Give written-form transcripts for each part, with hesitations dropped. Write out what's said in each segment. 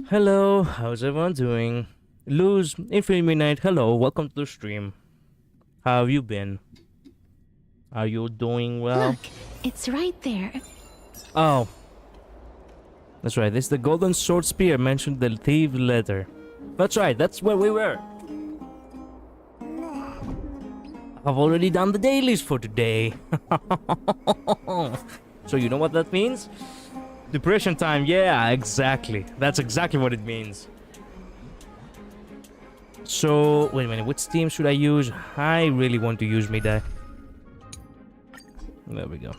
Hello, how's everyone doing? Luz, Infinite Midnight, hello, welcome to the stream. How have you been? Are you doing well? Look, it's right there. Oh. That's right, this is the golden sword spear mentioned in the thief letter. That's right, that's where we were. I've already done the dailies for today. So you know what that means? Depression time, yeah, exactly. That's exactly what it means. So, wait a minute, which team should I use? I really want to use Midai. There we go.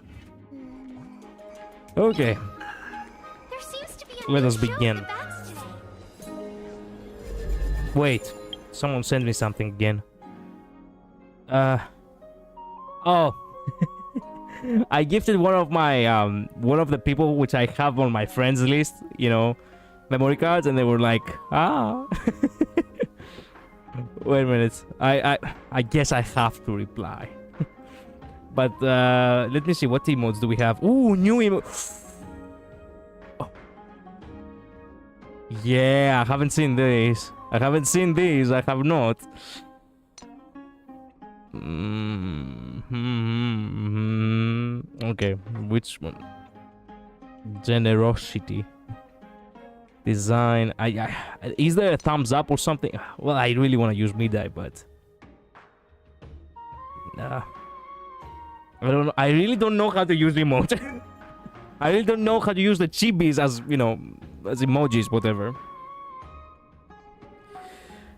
Okay. There seems to be a Let new us show begin. at the bats today. Wait, someone sent me something again. Oh. I gifted one of my one of the people which I have on my friends list, you know, memory cards, and they were like, ah. Wait a minute. I guess I have to reply. But let me see, what emotes do we have? Ooh, new emote. Oh. Yeah, I haven't seen these. I have not. Okay, which one? Generosity. Design. Is there a thumbs up or something? Well, I really want to use Midai, but I don't know. I really don't know how to use the emote. I really don't know how to use the chibis as, you know, as emojis, whatever.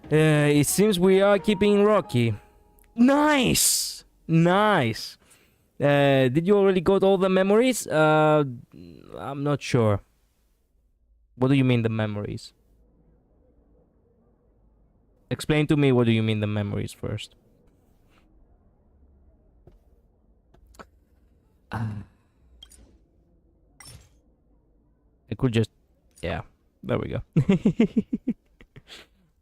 It seems we are keeping Rocky. Nice! Nice! Did you already got all the memories? I'm not sure. What do you mean the memories? Explain to me what do you mean the memories first. I could just... Yeah, there we go.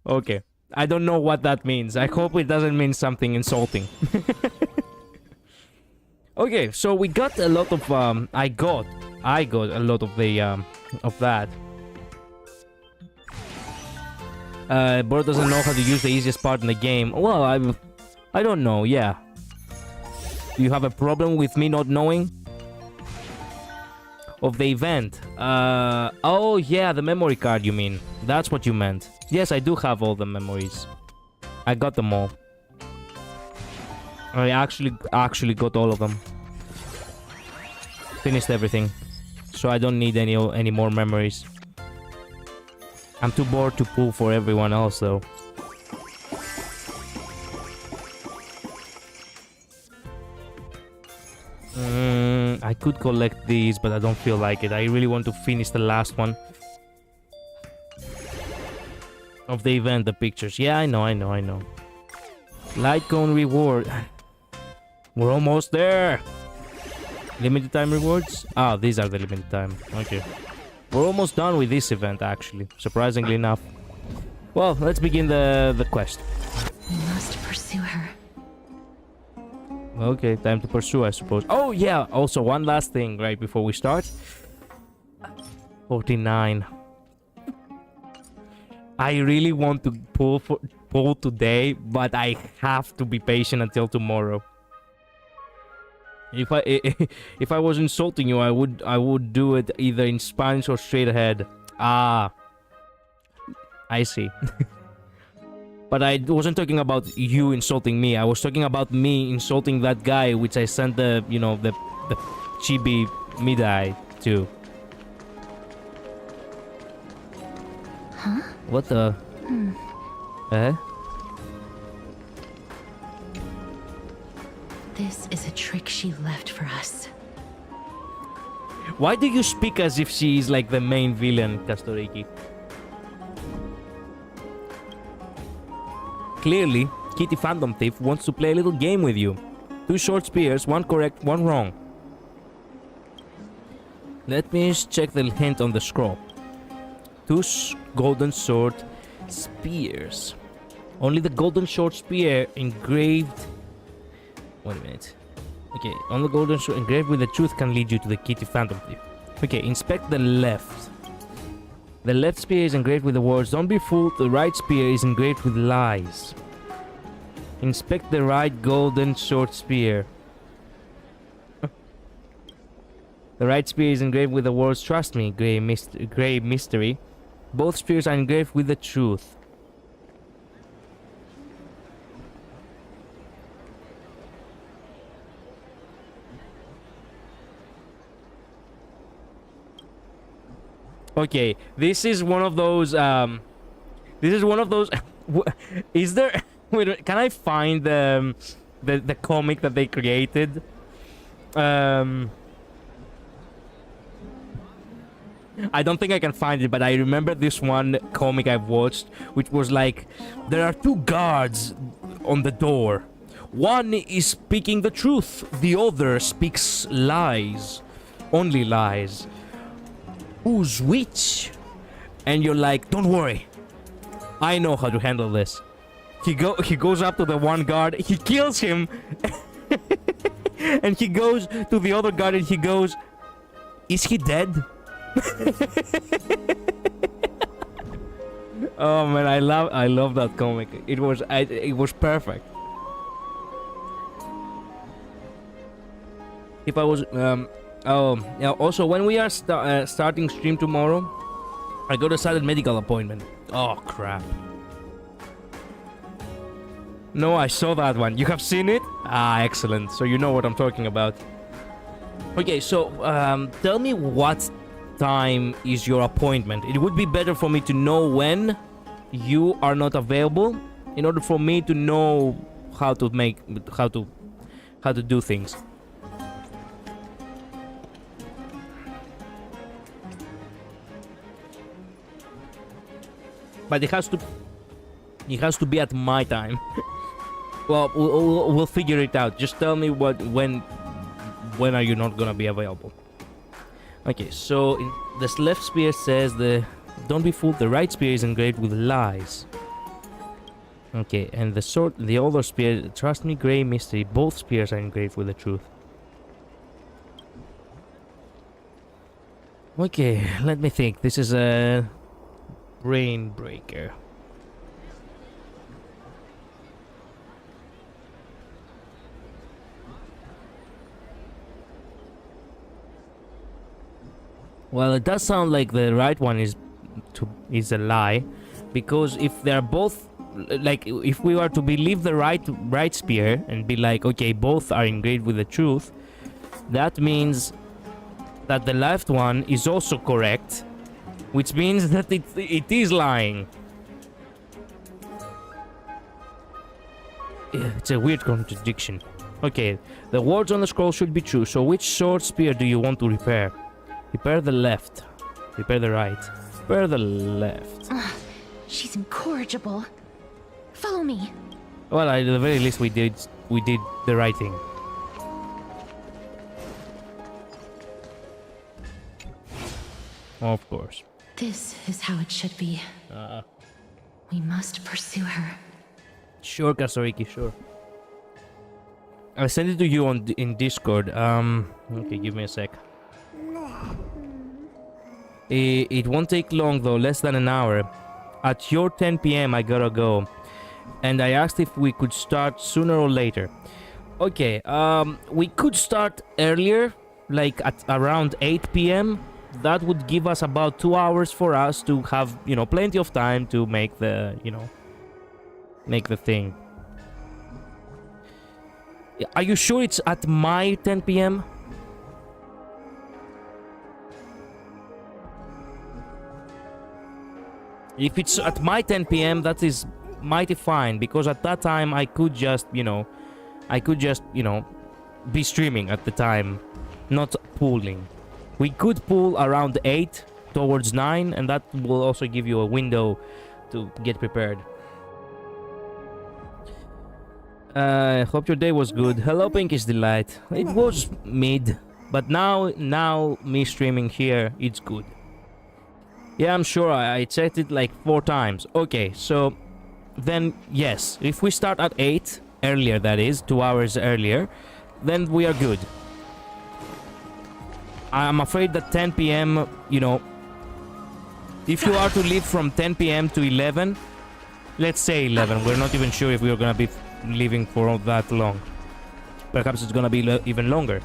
Okay. I don't know what that means. I hope it doesn't mean something insulting. Okay, so we got a lot of I got a lot of the of that. Bro doesn't know how to use the easiest part in the game. Well, I don't know. Yeah. Do you have a problem with me not knowing of the event? Oh yeah, the memory card. You mean? That's what you meant. Yes, I do have all the memories. I got them all. I actually got all of them. Finished everything. So I don't need any more memories. I'm too bored to pull for everyone else though. I could collect these, but I don't feel like it. I really want to finish the last one of the event, the pictures. Yeah, I know. Light cone reward. We're almost there. Limited time rewards? Ah, these are the limited time. Okay. We're almost done with this event, actually. Surprisingly enough. Well, let's begin the quest. We must pursue her. Okay, time to pursue, I suppose. Oh, yeah. Also, one last thing right before we start. 49. I really want to pull today, but I have to be patient until tomorrow. If I was insulting you, I would do it either in Spanish or straight ahead. Ah, I see. But I wasn't talking about you insulting me. I was talking about me insulting that guy, which I sent the, you know, the chibi Midai to. Huh? What the? Eh? This is a trick she left for us. Why do you speak as if she is like the main villain, Castorice? Clearly, Kitty Phantom Thief wants to play a little game with you. 2 short spears, 1 correct, 1 wrong. Let me just check the hint on the scroll. 2 golden sword spears. Only the golden short spear engraved... Wait a minute. Okay, on the golden sword engraved with the truth can lead you to the Kitty Phantom Thief. Okay, inspect the left. The left spear is engraved with the words, "Don't be fooled." The right spear is engraved with lies. Inspect the right golden short spear. The right spear is engraved with the words, "Trust me, grey mystery." Both spears are engraved with the truth. Okay, this is one of those, is there, wait, can I find the comic that they created? I don't think I can find it, but I remember this one comic I've watched, which was like, there are 2 guards on the door. One is speaking the truth, the other speaks lies. Only lies. Who's which? And you're like, don't worry, I know how to handle this. He goes up to the one guard, he kills him, and he goes to the other guard and he goes, is he dead? Oh man, I love that comic. It was perfect. If I was oh yeah. Also, when we are starting stream tomorrow, I got a sudden medical appointment. Oh crap. No, I saw that one. You have seen it? Ah, excellent. So you know what I'm talking about. Okay, so tell me what time is your appointment. It would be better for me to know when you are not available, in order for me to know how to do things. But it has to be at my time. Well, we'll figure it out. Just tell me when are you not gonna be available. Okay, so in this left spear says don't be fooled, the right spear is engraved with lies. Okay, and the other spear, trust me, grey mystery, both spears are engraved with the truth. Okay, let me think. This is a brain breaker. Well, it does sound like the right one is a lie, because if they're both, like, if we were to believe the right spear and be like, okay, both are engraved with the truth, that means that the left one is also correct, which means that it is lying. It's a weird contradiction. Okay, the words on the scroll should be true, so which sword spear do you want to repair? Repair the left. Repair the right. Repair the left. She's incorrigible. Follow me. Well, at the very least, we did the right thing. Of course. This is how it should be. We must pursue her. Sure, Castorice, sure. I sent it to you in Discord. Okay, give me a sec. It won't take long though, less than an hour. At your 10 PM I gotta go. And I asked if we could start sooner or later. Okay, we could start earlier, like at around 8 PM. That would give us about 2 hours for us to have, plenty of time to make the, make the thing. Are you sure it's at my 10 PM? If it's at my 10 PM, that is mighty fine, because at that time I could just, be streaming at the time, not pooling. We could pool around 8 towards 9, and that will also give you a window to get prepared. Hope your day was good. Hello, Pinkish Delight. It was mid, but now me streaming here, it's good. Yeah, I'm sure I checked it like 4 times. Okay, so then yes, if we start at 8, earlier that is, 2 hours earlier, then we are good. I'm afraid that 10 p.m., you know, if you are to leave from 10 p.m. to 11, let's say 11, we're not even sure if we're gonna be leaving for that long. Perhaps it's gonna be even longer.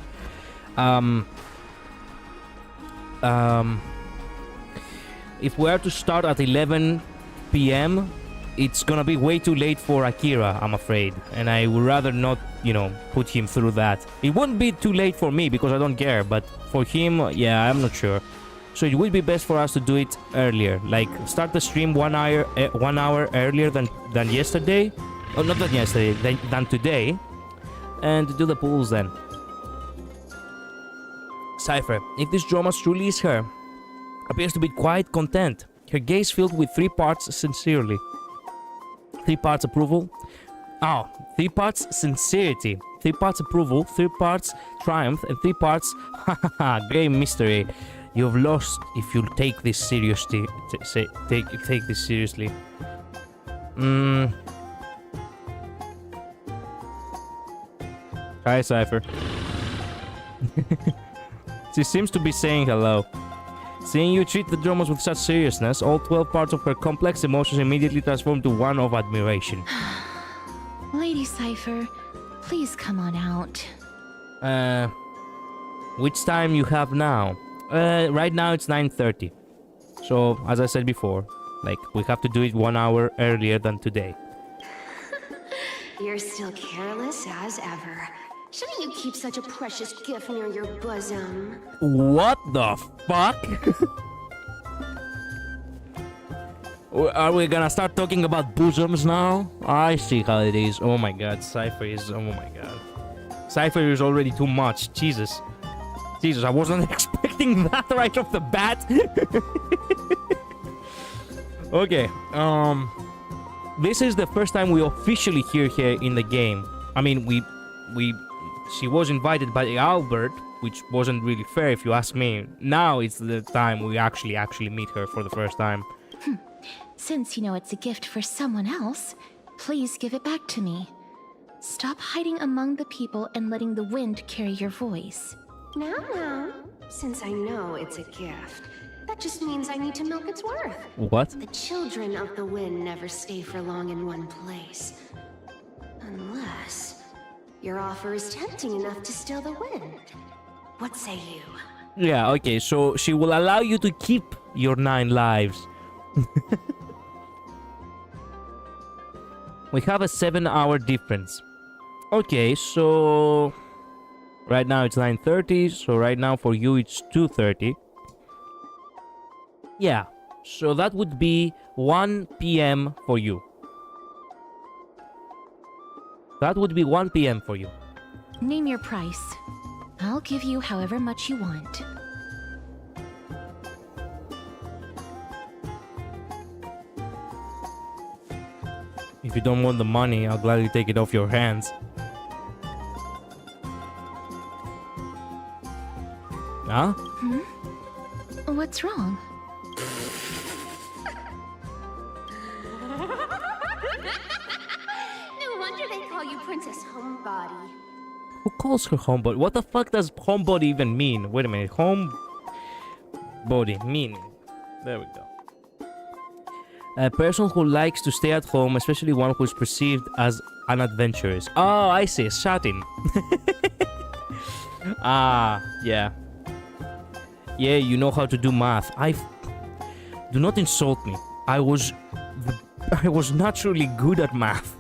If we are to start at 11 p.m., it's gonna be way too late for Akira, I'm afraid. And I would rather not, you know, put him through that. It wouldn't be too late for me because I don't care, but for him, yeah, I'm not sure. So it would be best for us to do it earlier. Like, start the stream 1 hour earlier than yesterday. Oh, not than yesterday, than today. And do the pools then. Cypher, if this drama truly is her, appears to be quite content. Her gaze filled with 3 parts sincerely. 3 parts approval. 3 parts sincerity. 3 parts approval. 3 parts triumph. And 3 parts hahaha grey mystery. You've lost if you take this seriously. Take this seriously. Hi, Cypher. She seems to be saying hello. Seeing you treat the dramas with such seriousness, all 12 parts of her complex emotions immediately transform to one of admiration. Lady Cypher, please come on out. Which time you have now? Right now it's 9:30. So, as I said before, like, we have to do it 1 hour earlier than today. You're still careless as ever. Shouldn't you keep such a precious gift near your bosom? What the fuck? Are we gonna start talking about bosoms now? I see how it is. Oh my god, Cypher is... Oh my god. Cypher is already too much. Jesus. Jesus, I wasn't expecting that right off the bat. Okay, this is the first time we officially hear her in the game. I mean, she was invited by Albert, which wasn't really fair if you ask me. Now it's the time we actually meet her for the first time. Since you know it's a gift for someone else, please give it back to me. Stop hiding among the people and letting the wind carry your voice. Now, since I know it's a gift, that just means I need to milk its worth. What? The children of the wind never stay for long in one place. Unless your offer is tempting enough to still the wind. What say you? Yeah, okay, so she will allow you to keep your 9 lives. We have a 7-hour difference. Okay, so... Right now it's 9:30, so right now for you it's 2:30. Yeah, so that would be 1 p.m. for you. That would be 1 p.m. for you. Name your price. I'll give you however much you want. If you don't want the money, I'll gladly take it off your hands. Huh? What's wrong? No wonder they call you Princess Homebody. Who calls her homebody? What the fuck does homebody even mean? Wait a minute. Homebody meaning. There we go. A person who likes to stay at home, especially one who is perceived as unadventurous. Oh, I see. Shouting. Yeah. Yeah, you know how to do math. Do not insult me. I was naturally good at math.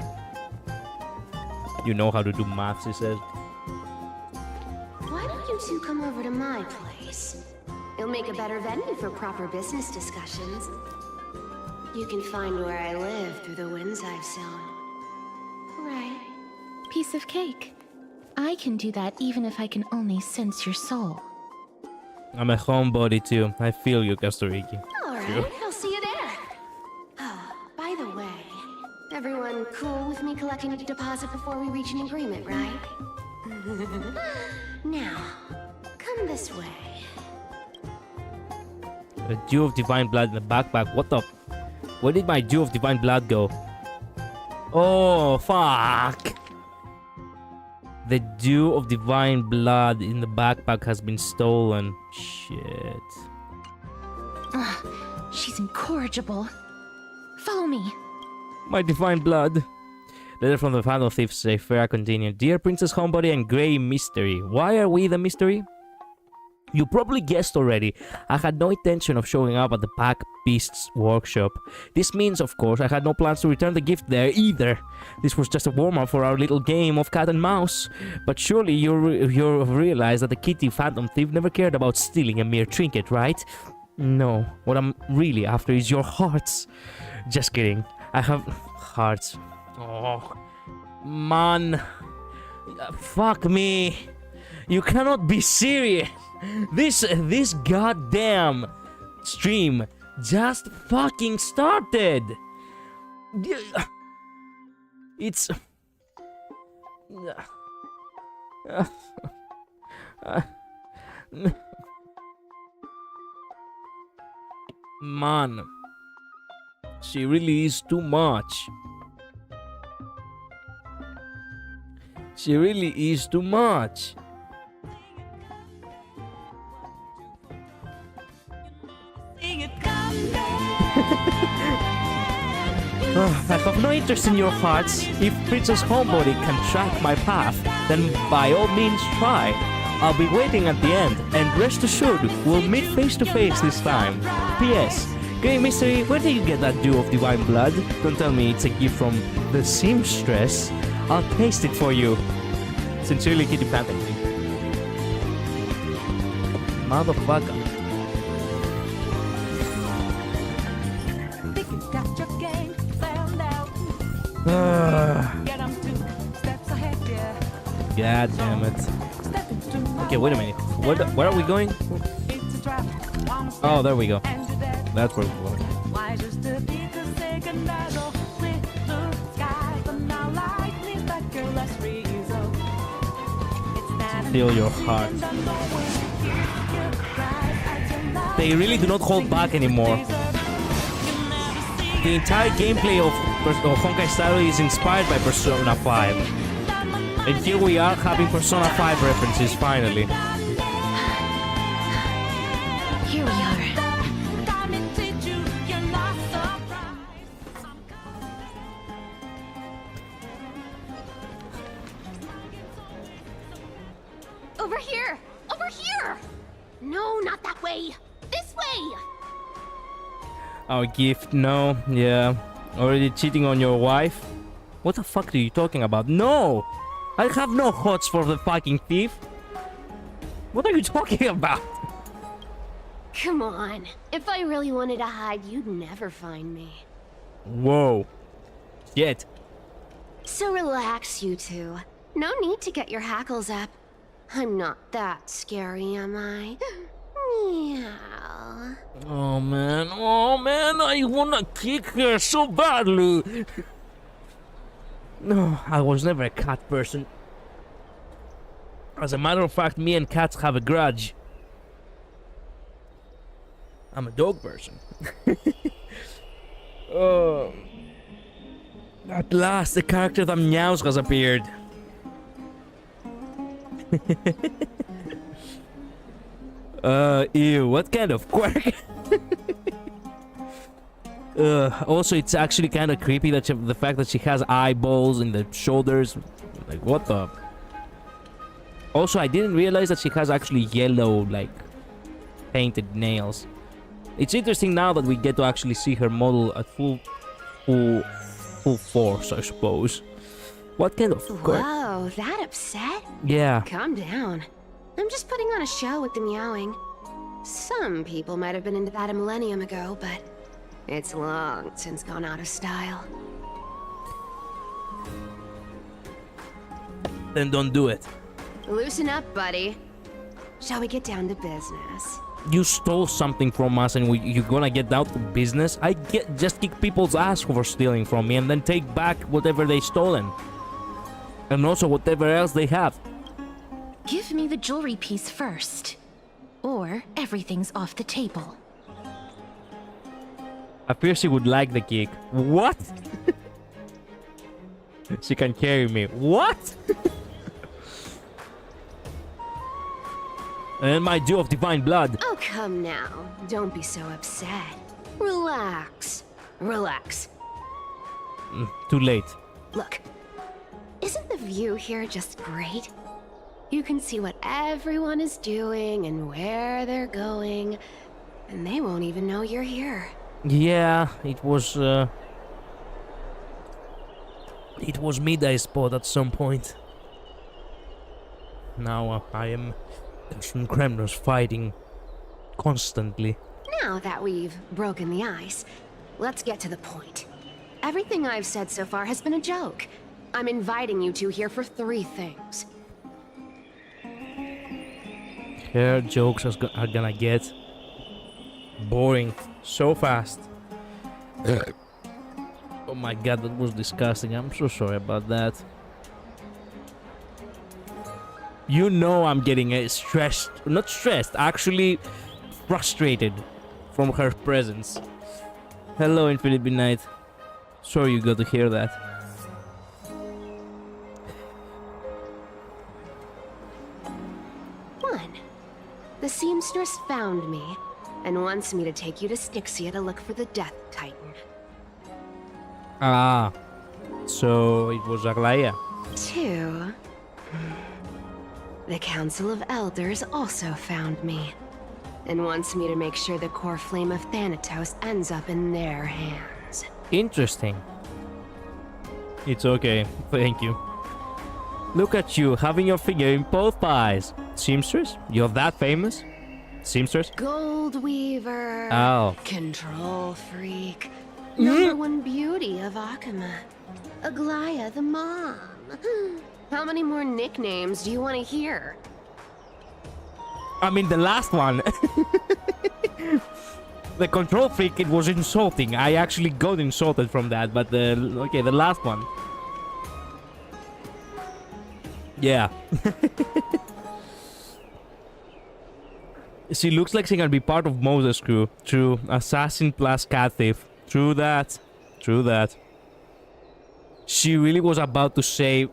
You know how to do math, she says. Why don't you two come over to my place? It'll make a better venue for proper business discussions. You can find where I live through the winds I've sown. Right. Piece of cake. I can do that even if I can only sense your soul. I'm a homebody too. I feel you, Castorice. Alright, I'll see you there. Oh, by the way, everyone cool with me collecting a deposit before we reach an agreement, right? Now, come this way. A Dew of Divine Blood in the backpack. What the? Where did my Dew of Divine Blood go? Oh, fuck. The Dew of Divine Blood in the backpack has been stolen. Shit. Ugh, she's incorrigible. Follow me. My Divine Blood. Letter from the Phantom Thief say, fair continue. Dear Princess Homebody and Grey Mystery. Why are we the mystery? You probably guessed already, I had no intention of showing up at the Pack Beasts workshop. This means, of course, I had no plans to return the gift there either. This was just a warm-up for our little game of cat and mouse. But surely you realize that the kitty Phantom Thief never cared about stealing a mere trinket, right? No, what I'm really after is your hearts. Just kidding, I have hearts. Oh, man. Fuck me. You cannot be serious. This goddamn stream just fucking started. It's man, she really is too much. She really is too much. I have no interest in your hearts. If Princess Homebody can track my path, then by all means try. I'll be waiting at the end, and rest assured, we'll meet face to face this time. P.S. Grey Mystery, where did you get that Dew of Divine Blood? Don't tell me it's a gift from the seamstress. I'll taste it for you. Sincerely, Kitty Phantom. Motherfucker. God damn it. Okay, wait a minute. Where are we going? Oh, there we go. That's where we're going. Steal your heart. They really do not hold back anymore. The entire gameplay of Honkai Star Rail is inspired by Persona 5. And here we are having Persona 5 references finally. Here we are. Over here! Over here! No, not that way! This way! Our gift, no, yeah. Already cheating on your wife? What the fuck are you talking about? No! I have no hots for the fucking thief. What are you talking about? Come on. If I really wanted to hide, you'd never find me. Whoa. Shit. So relax, you two. No need to get your hackles up. I'm not that scary, am I? Meow. Oh man, I wanna kick her so badly. No, I was never a cat person. As a matter of fact, me and cats have a grudge. I'm a dog person. Oh. At last, the character that meows has appeared. Ew, what kind of quirk? Also, it's actually kind of creepy that the fact that she has eyeballs in the shoulders. Like, what the? Also, I didn't realize that she has actually yellow, like, painted nails. It's interesting now that we get to actually see her model at full force, I suppose. What kind of quirk? Whoa, that upset? Yeah. Calm down. I'm just putting on a show with the meowing. Some people might have been into that a millennium ago, but it's long since gone out of style. Then don't do it. Loosen up, buddy. Shall we get down to business? You stole something from us and you're gonna get down to business? Just kick people's ass for stealing from me and then take back whatever they stolen. And also whatever else they have. Give me the jewelry piece first. Or everything's off the table. I fear she would like the kick. What? She can carry me. What? And my dew of divine blood. Oh, come now. Don't be so upset. Relax. Relax. Too late. Look, isn't the view here just great? You can see what everyone is doing and where they're going, and they won't even know you're here. Yeah, it was midday spot at some point. Now I am some criminals fighting constantly. Now that we've broken the ice, let's get to the point. Everything I've said so far has been a joke. I'm inviting you two here for 3 things. Her jokes are gonna get boring so fast. Oh my god, that was disgusting. I'm so sorry about that. You know I'm getting stressed. Not stressed, actually frustrated from her presence. Hello, Infinite Midnight. Sorry you got to hear that. The seamstress found me and wants me to take you to Styxia to look for the Death Titan. Ah, so it was Aglaia. 2. The Council of Elders also found me and wants me to make sure the core flame of Thanatos ends up in their hands. Interesting. It's okay, thank you. Look at you, having your finger in both pies. Seamstress? You're that famous? Seamstress? Gold Weaver. Oh. Control Freak. #1 beauty of Akama. Aglaia the Mom. How many more nicknames do you want to hear? I mean, the last one. The Control Freak, it was insulting. I actually got insulted from that, but okay, the last one. Yeah. She looks like she can be part of Moses' crew. True. Assassin plus cat thief. True that. True that. She really was about to say...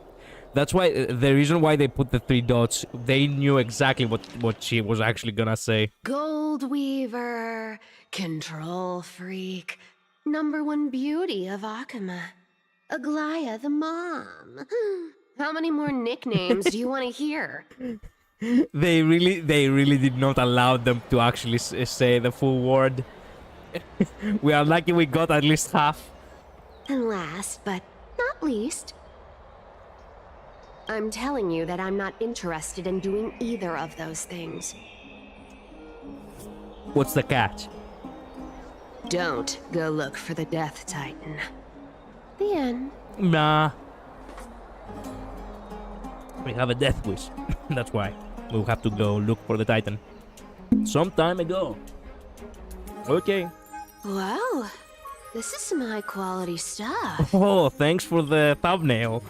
That's why... The reason why they put the 3 dots, they knew exactly what she was actually gonna say. Gold Weaver. Control Freak. #1 beauty of Akama. Aglaia the Mom. How many more nicknames do you want to hear? They really did not allow them to actually say the full word. We are lucky we got at least half. And last but not least, I'm telling you that I'm not interested in doing either of those things. What's the catch? Don't go look for the Death Titan. The end. Nah. We have a death wish. That's why. We'll have to go look for the Titan. Some time ago. Okay. Wow. This is some high quality stuff. Oh, thanks for the thumbnail.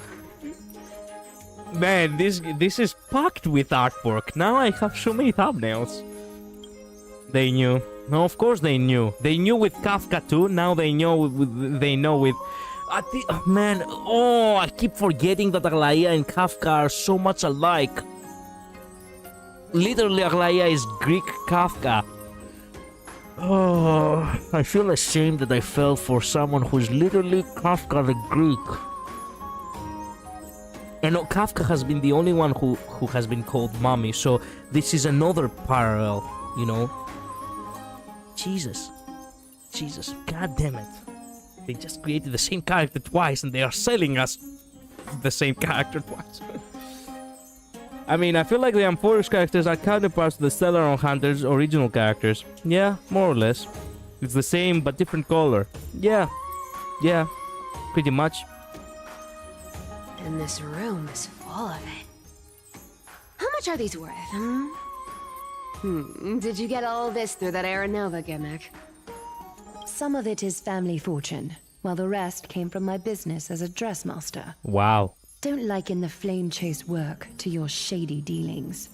Man, this is packed with artwork. Now I have so many thumbnails. They knew. No, of course they knew. They knew with Kafka too. Now they know with... oh, man, I keep forgetting that Aglaia and Kafka are so much alike. Literally, Aglaia is Greek Kafka. Oh, I feel ashamed that I fell for someone who's literally Kafka the Greek. And Kafka has been the only one who has been called mommy, so this is another parallel, you know? Jesus, god damn it. They just created the same character twice and they are selling us the same character twice. I mean, I feel like the Amphoros characters are counterparts to the Stellaron Hunters' original characters. Yeah, more or less. It's the same but different color. Yeah, pretty much. And this room is full of it. much are these worth, Did you get all this through that Aranova gimmick? Some of it is family fortune, while the rest came from my business as a dressmaster. Wow. Don't liken the flame chase work to your shady dealings.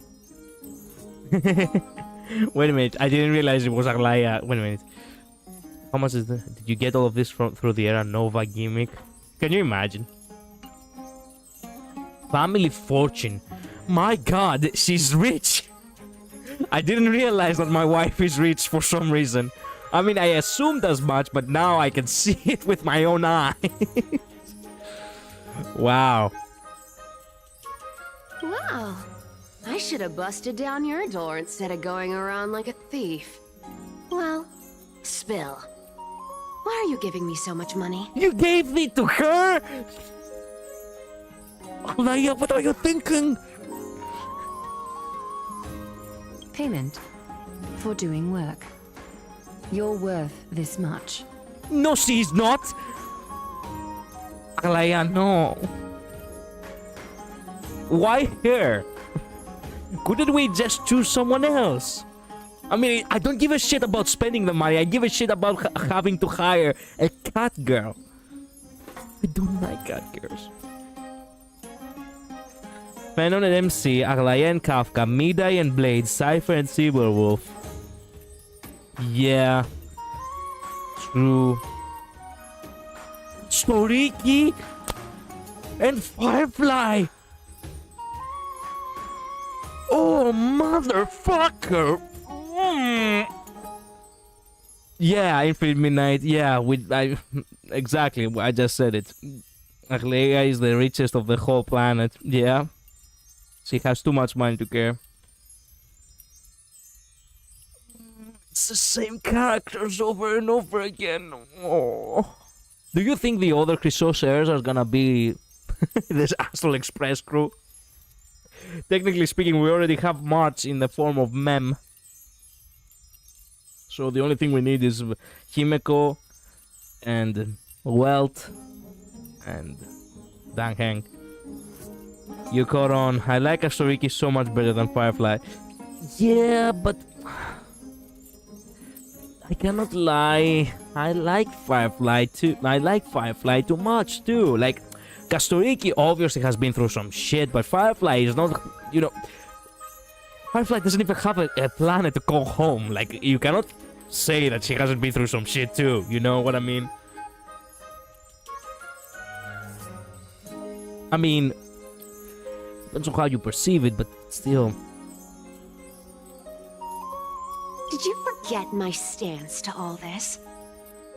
Wait a minute, I didn't realize it was Aglaya. Wait a minute. How much is did you get all of this from through the Aranova gimmick? Can you imagine? Family fortune. My god, she's rich. I didn't realize that my wife is rich for some reason. I mean, I assumed as much, but now I can see it with my own eyes. Wow. Wow. I should have busted down your door instead of going around like a thief. Well, spill. Why are you giving me so much money? You gave it to her? Aglaya, what are you thinking? Payment for doing work. You're worth this much. No, she's not. Aglaya, no. Why her? Couldn't we just choose someone else? I mean, I don't give a shit about spending the money. I give a shit about having to hire a cat girl. I don't like cat girls. Fenon and MC, Aglaya and Kafka, Midai and Blade, Cypher and Cyberwolf. Yeah. True. Storiki and Firefly. Oh, motherfucker. Yeah, Infinite Midnight. Yeah, exactly. I just said it. Aglaya is the richest of the whole planet. Yeah. She has too much money to care. It's the same characters over and over again. Oh. Do you think the other Chrysos heirs are gonna be this Astral Express crew? Technically speaking, we already have March in the form of Mem. So the only thing we need is Himeko and Welt and Dang Heng. Yukoron. I like Castorice so much better than Firefly. Yeah, but I cannot lie. I like Firefly too. I like Firefly too much too. Like, Castorice obviously has been through some shit, but Firefly is not, you know... Firefly doesn't even have a planet to call home. Like, you cannot say that she hasn't been through some shit too. You know what I mean? I mean... depends on how you perceive it, but still... Did you forget my stance to all this?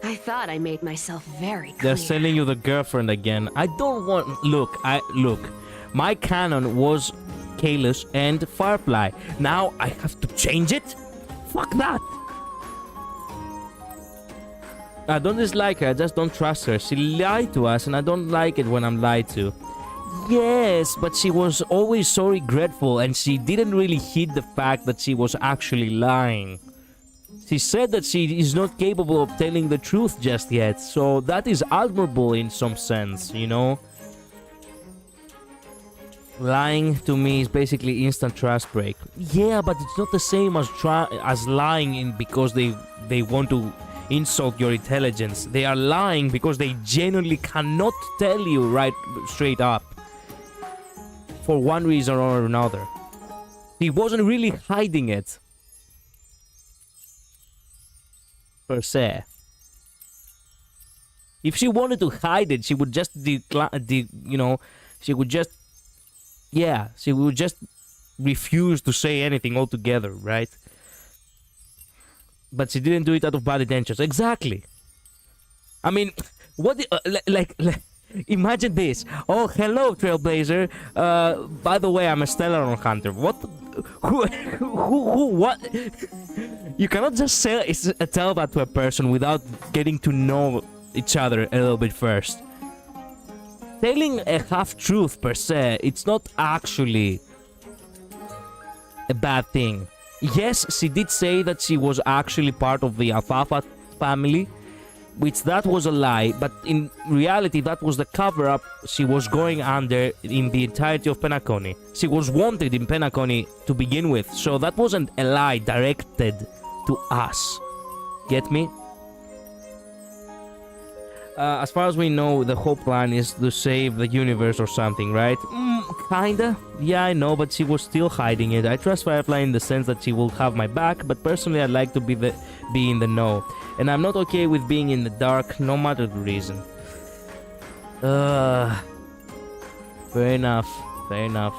I thought I made myself very clear. They're sending you the girlfriend again. I don't want... Look. My canon was Kalos and Firefly. Now I have to change it? Fuck that! I don't dislike her, I just don't trust her. She lied to us and I don't like it when I'm lied to. Yes, but she was always so regretful and she didn't really hide the fact that she was actually lying. She said that she is not capable of telling the truth just yet, so that is admirable in some sense, you know? Lying to me is basically instant trust break. Yeah, but it's not the same as lying because they want to insult your intelligence. They are lying because they genuinely cannot tell you right straight up. For one reason or another. He wasn't really hiding it. Per se. If she wanted to hide it, she would just she would just refuse to say anything altogether, right? But she didn't do it out of bad intentions. Exactly. I mean, what imagine this. Oh, hello, Trailblazer. By the way, I'm a Stellaron Hunter. What? What? You cannot just tell that to a person without getting to know each other a little bit first. Telling a half-truth per se, it's not actually a bad thing. Yes, she did say that she was actually part of the Alfalfa family, which that was a lie, but in reality that was the cover-up she was going under in the entirety of Penacony. She was wanted in Penacony to begin with, so that wasn't a lie directed to us. Get me? As far as we know, the whole plan is to save the universe or something, right? Kinda. Yeah, I know, but she was still hiding it. I trust Firefly in the sense that she will have my back, but personally I'd like to be in the know. And I'm not okay with being in the dark, no matter the reason. Fair enough. Fair enough.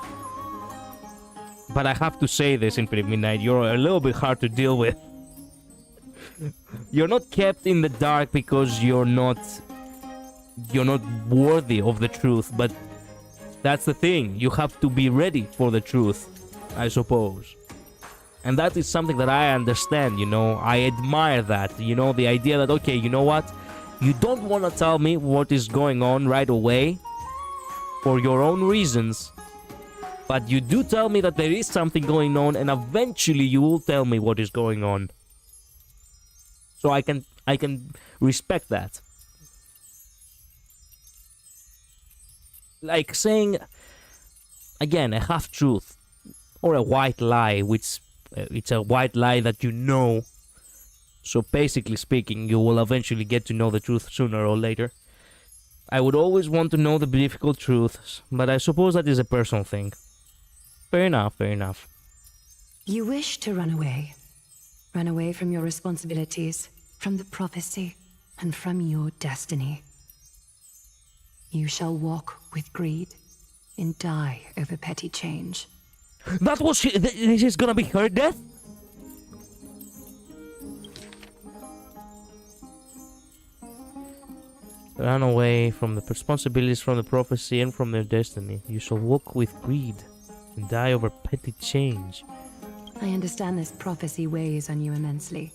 But I have to say this, Infinite Midnight, you're a little bit hard to deal with. You're not kept in the dark because you're not worthy of the truth, but that's the thing. You have to be ready for the truth, I suppose. And that is something that I understand, you know. I admire that, you know, the idea that, okay, you know what? You don't want to tell me what is going on right away for your own reasons, but you do tell me that there is something going on, and eventually you will tell me what is going on. So I can respect that. Like saying, again, a half-truth or a white lie, which it's a white lie that you know. So basically speaking, you will eventually get to know the truth sooner or later. I would always want to know the difficult truths, but I suppose that is a personal thing. Fair enough, fair enough. You wish to run away. Run away from your responsibilities, from the prophecy, and from your destiny. You shall walk with greed and die over petty change. That was this is gonna be her death? Run away from the responsibilities, from the prophecy, and from their destiny. You shall walk with greed and die over petty change. I understand this prophecy weighs on you immensely.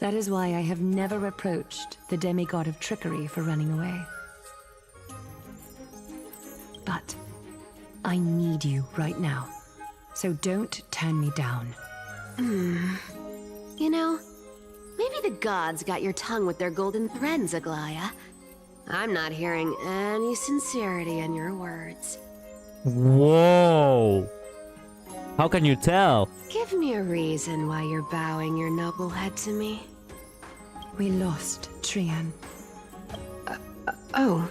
That is why I have never approached the demigod of trickery for running away. But I need you right now, so don't turn me down. You know, maybe the gods got your tongue with their golden threads, Aglaya. I'm not hearing any sincerity in your words. Whoa! How can you tell? Give me a reason why you're bowing your noble head to me. We lost Trian. Oh.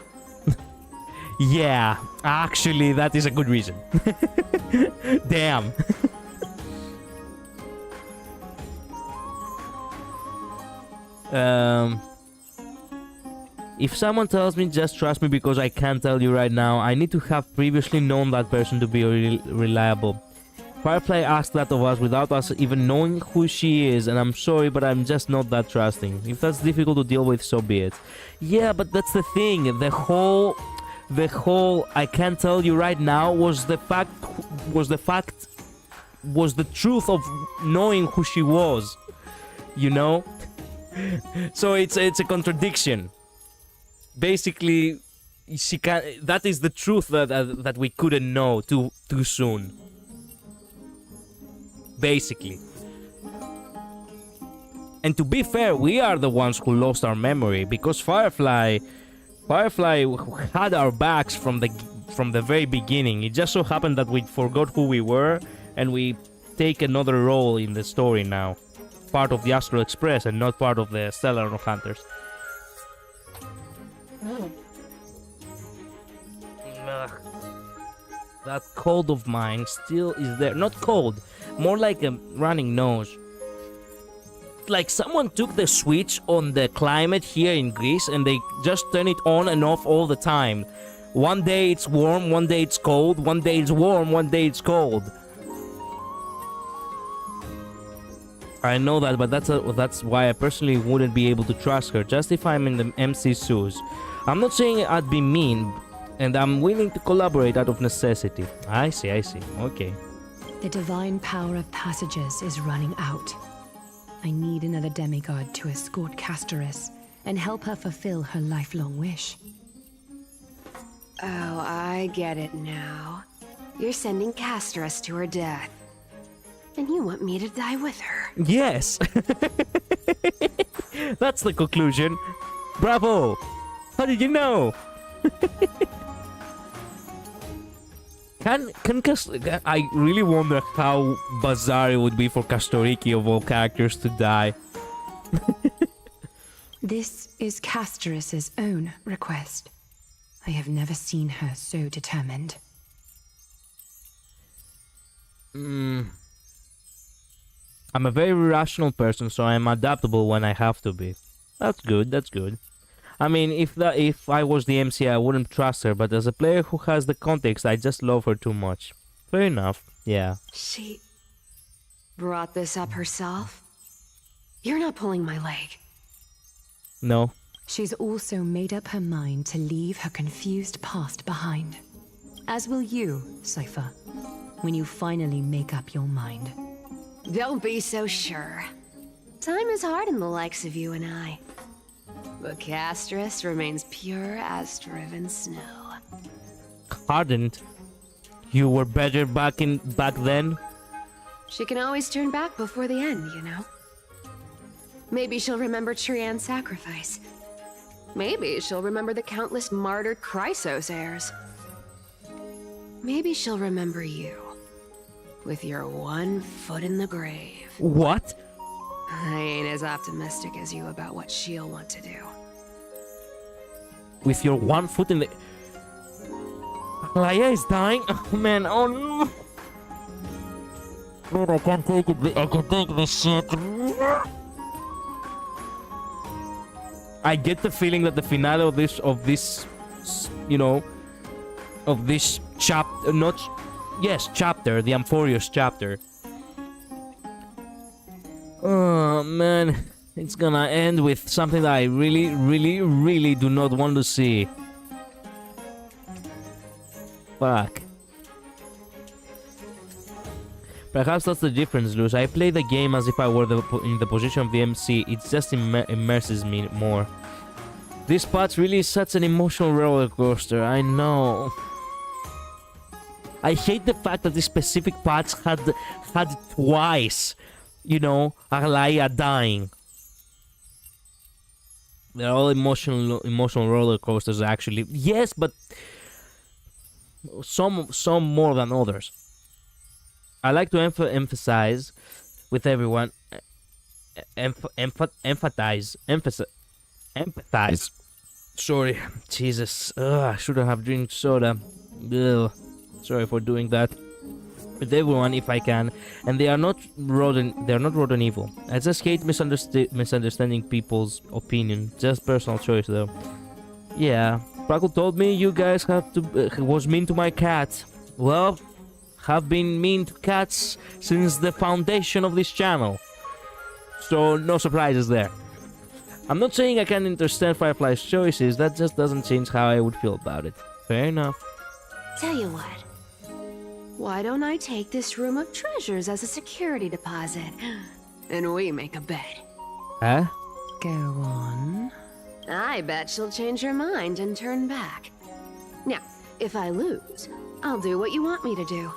Yeah, actually, that is a good reason. Damn. If someone tells me just trust me because I can't tell you right now, I need to have previously known that person to be reliable. Firefly asked that of us without us even knowing who she is, and I'm sorry, but I'm just not that trusting. If that's difficult to deal with, so be it. Yeah, but that's the thing. The whole I can't tell you right now was the truth of knowing who she was. You know? So it's a contradiction. Basically, she can. That is the truth that we couldn't know too soon. Basically. And to be fair, we are the ones who lost our memory, because Firefly had our backs from the very beginning. It just so happened that we forgot who we were, and we take another role in the story now. Part of the Astral Express and not part of the Stellar Hunters. Ugh. That cold of mine still is there. Not cold, more like a running nose. Like someone took the switch on the climate here in Greece and they just turn it on and off all the time. One day it's warm, one day it's cold, one day it's warm, one day it's cold. I know that, but that's why I personally wouldn't be able to trust her, just if I'm in the MC's shoes. I'm not saying I'd be mean, and I'm willing to collaborate out of necessity. I see, okay. The divine power of passages is running out. I need another demigod to escort Castorice and help her fulfill her lifelong wish. Oh, I get it now. You're sending Castorice to her death. And you want me to die with her. Yes! That's the conclusion. Bravo! How did you know? I really wonder how bizarre it would be for Castorice of all characters to die. This is Castorice's own request. I have never seen her so determined. I'm a very rational person, so I'm adaptable when I have to be. That's good, that's good. I mean, if I was the MC, I wouldn't trust her, but as a player who has the context, I just love her too much. Fair enough, yeah. She brought this up herself? You're not pulling my leg. No. She's also made up her mind to leave her confused past behind. As will you, Cypher, when you finally make up your mind. Don't be so sure. Time is hard in the likes of you and I. But Castorice remains pure as driven snow. Hardened? You were better back then? She can always turn back before the end, you know? Maybe she'll remember Trian's sacrifice. Maybe she'll remember the countless martyred Chrysos heirs. Maybe she'll remember you. With your one foot in the grave. What? I ain't as optimistic as you about what she'll want to do. With your one foot in the... Laia is dying? Oh man, oh no! Man, I can't take it. I can't take this shit. I get the feeling that the finale of this, you know, of this chapter, chapter, the Amphorious chapter. Oh man, it's gonna end with something that I really do not want to see. Fuck. Perhaps that's the difference, Luz. I play the game as if I were in the position of the MC. It just immerses me more. This part really is such an emotional roller coaster. I know. I hate the fact that these specific parts had twice, you know, Laia dying. They're all emotional roller coasters, actually. Yes, but some more than others. I like to emphasize with everyone. Empathize. Sorry, Jesus. I shouldn't have drank soda. Ugh. Sorry for doing that. With everyone, if I can, and they are not rotten. They are not rotten evil. I just hate misunderstanding people's opinion. Just personal choice, though. Yeah, Prackle told me you guys have to was mean to my cat. Well, have been mean to cats since the foundation of this channel. So no surprises there. I'm not saying I can understand Firefly's choices. That just doesn't change how I would feel about it. Fair enough. Tell you what. Why don't I take this room of treasures as a security deposit? And we make a bet. Huh? Go on. I bet she'll change her mind and turn back. Now, if I lose, I'll do what you want me to do.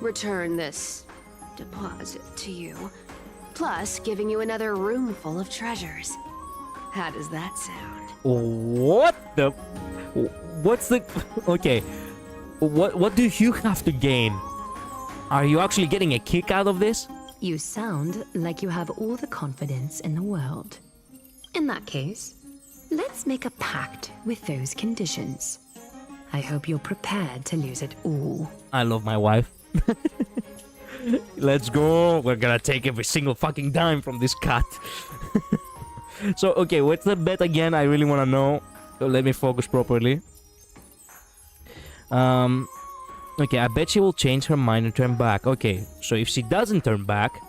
Return this deposit to you, plus giving you another room full of treasures. How does that sound? What the... What's the... Okay. What do you have to gain? Are you actually getting a kick out of this? You sound like you have all the confidence in the world. In that case, let's make a pact with those conditions. I hope you're prepared to lose it all. I love my wife. Let's go. We're gonna take every single fucking dime from this cat. So, okay, what's the bet again? I really wanna know. So let me focus properly. Okay, I bet she will change her mind and turn back. Okay, so if she doesn't turn back,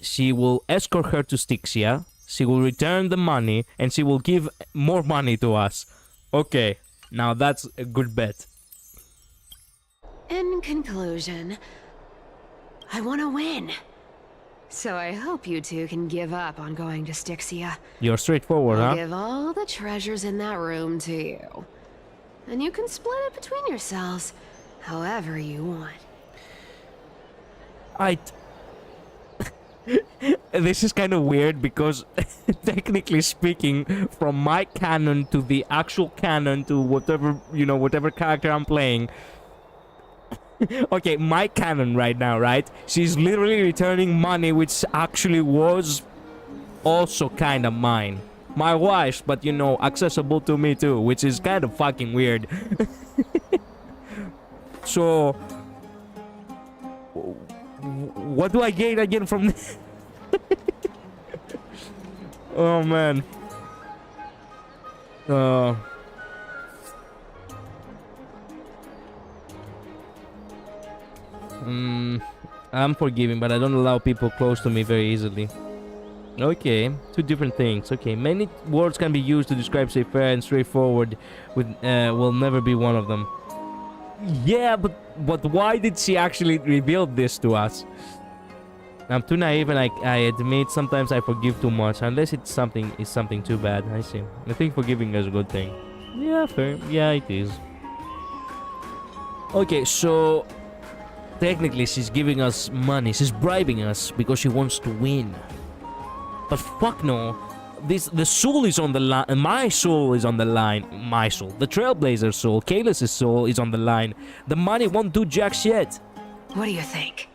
she will escort her to Styxia. She will return the money, and she will give more money to us. Okay, now that's a good bet. In conclusion, I want to win. So I hope you two can give up on going to Styxia. You're straightforward, I'll huh? give all the treasures in that room to you. And you can split it between yourselves, however you want. This is kind of weird because technically speaking, from my canon to the actual canon to whatever, you know, whatever character I'm playing. Okay, my canon right now, right? She's literally returning money which actually was also kind of mine. My wife's, but you know, accessible to me too, which is kind of fucking weird. So, what do I gain again from this? Oh man. I'm forgiving, but I don't allow people close to me very easily. Okay, two different things. Okay, many words can be used to describe say fair and straightforward. With will never be one of them. Yeah, but why did she actually reveal this to us? I'm too naive, and I admit sometimes I forgive too much, unless it's something too bad. I see. I think forgiving is a good thing. Yeah, fair. Yeah, it is. Okay, so technically she's giving us money. She's bribing us because she wants to win. But fuck no. The soul is on the line. My soul is on the line. My soul. The Trailblazer's soul. Kalis' soul is on the line. The money won't do jack shit. What do you think?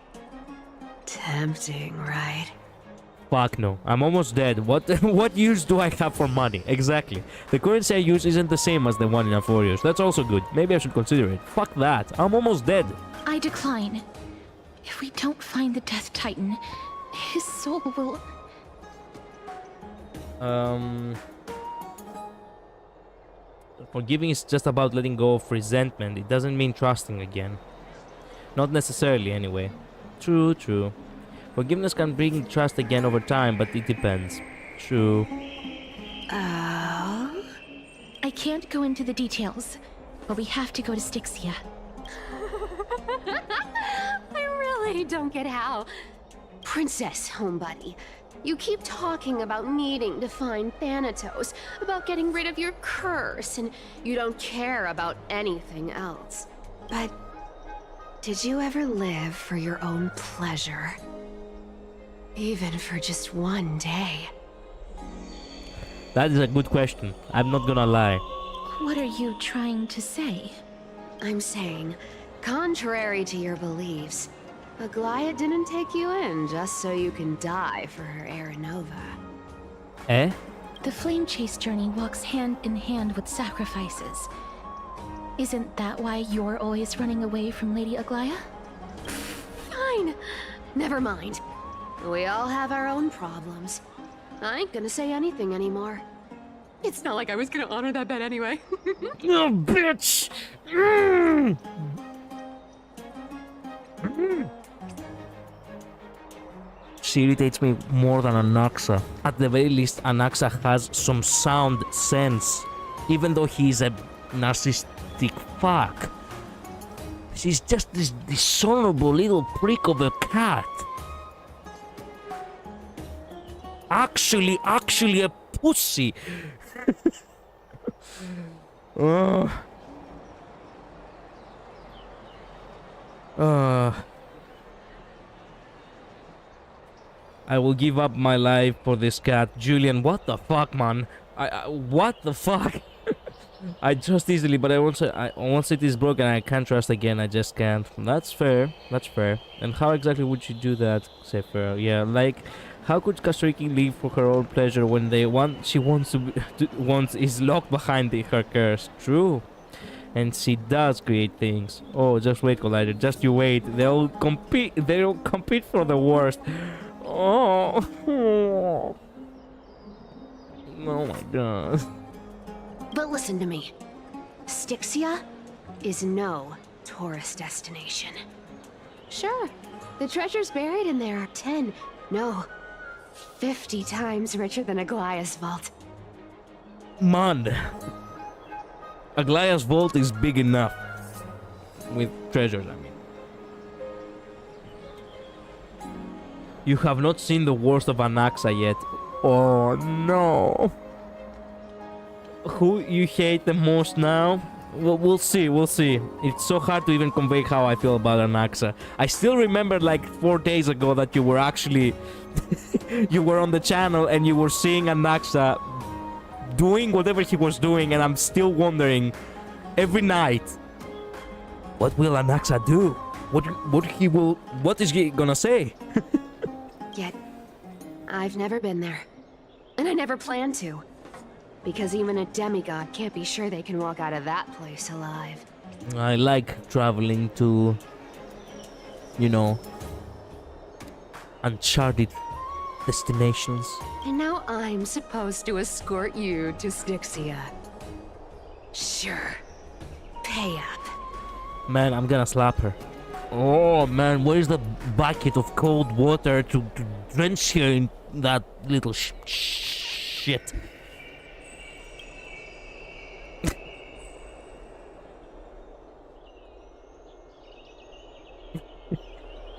Tempting, right? Fuck no. I'm almost dead. What use do I have for money? Exactly. The currency I use isn't the same as the one in Amphorius. That's also good. Maybe I should consider it. Fuck that. I'm almost dead. I decline. If we don't find the Death Titan, his soul will... Forgiving is just about letting go of resentment. It doesn't mean trusting again. Not necessarily, anyway. True, true. Forgiveness can bring trust again over time, but it depends. True. I can't go into the details, but we have to go to Styxia. I really don't get how. Princess, homebuddy, you keep talking about needing to find Thanatos, about getting rid of your curse, and you don't care about anything else. But did you ever live for your own pleasure? Even for just one day? That is a good question. I'm not gonna lie. What are you trying to say? I'm saying, contrary to your beliefs, Aglaia didn't take you in just so you can die for her Aranova. Eh? The flame chase journey walks hand in hand with sacrifices. Isn't that why you're always running away from Lady Aglaia? Fine. Never mind. We all have our own problems. I ain't gonna say anything anymore. It's not like I was gonna honor that bet anyway. Oh, bitch! She irritates me more than Anaxa. At the very least, Anaxa has some sound sense. Even though he's a narcissistic fuck. She's just this dishonorable little prick of a cat. Actually a pussy. I will give up my life for this cat. Julian, what the fuck, man? What the fuck? I trust easily, but once it is broken, I can't trust again. I just can't. That's fair. That's fair. And how exactly would you do that? Say fair. Yeah, like, how could Castorice leave for her own pleasure when she wants is locked behind her curse? True. And she does create things. Oh, just wait, Collider. Just you wait. They'll compete for the worst. Oh. Oh my god. But listen to me. Styxia is no tourist destination. Sure, the treasures buried in there are 10, no, 50 times richer than Aglaia's vault. Man. Aglaia's vault is big enough. With treasures, I mean. You have not seen the worst of Anaxa yet. Oh no. Who you hate the most now? We'll see, we'll see. It's so hard to even convey how I feel about Anaxa. I still remember like 4 days ago that you were actually... you were on the channel and you were seeing Anaxa doing whatever he was doing, and I'm still wondering every night, what will Anaxa do? What is he gonna say? Yet, I've never been there. And I never plan to. Because even a demigod can't be sure they can walk out of that place alive. I like traveling to, you know, uncharted destinations. And now I'm supposed to escort you to Styxia. Sure. Pay up. Man, I'm gonna slap her. Oh man, where's the bucket of cold water to drench her in that little shit?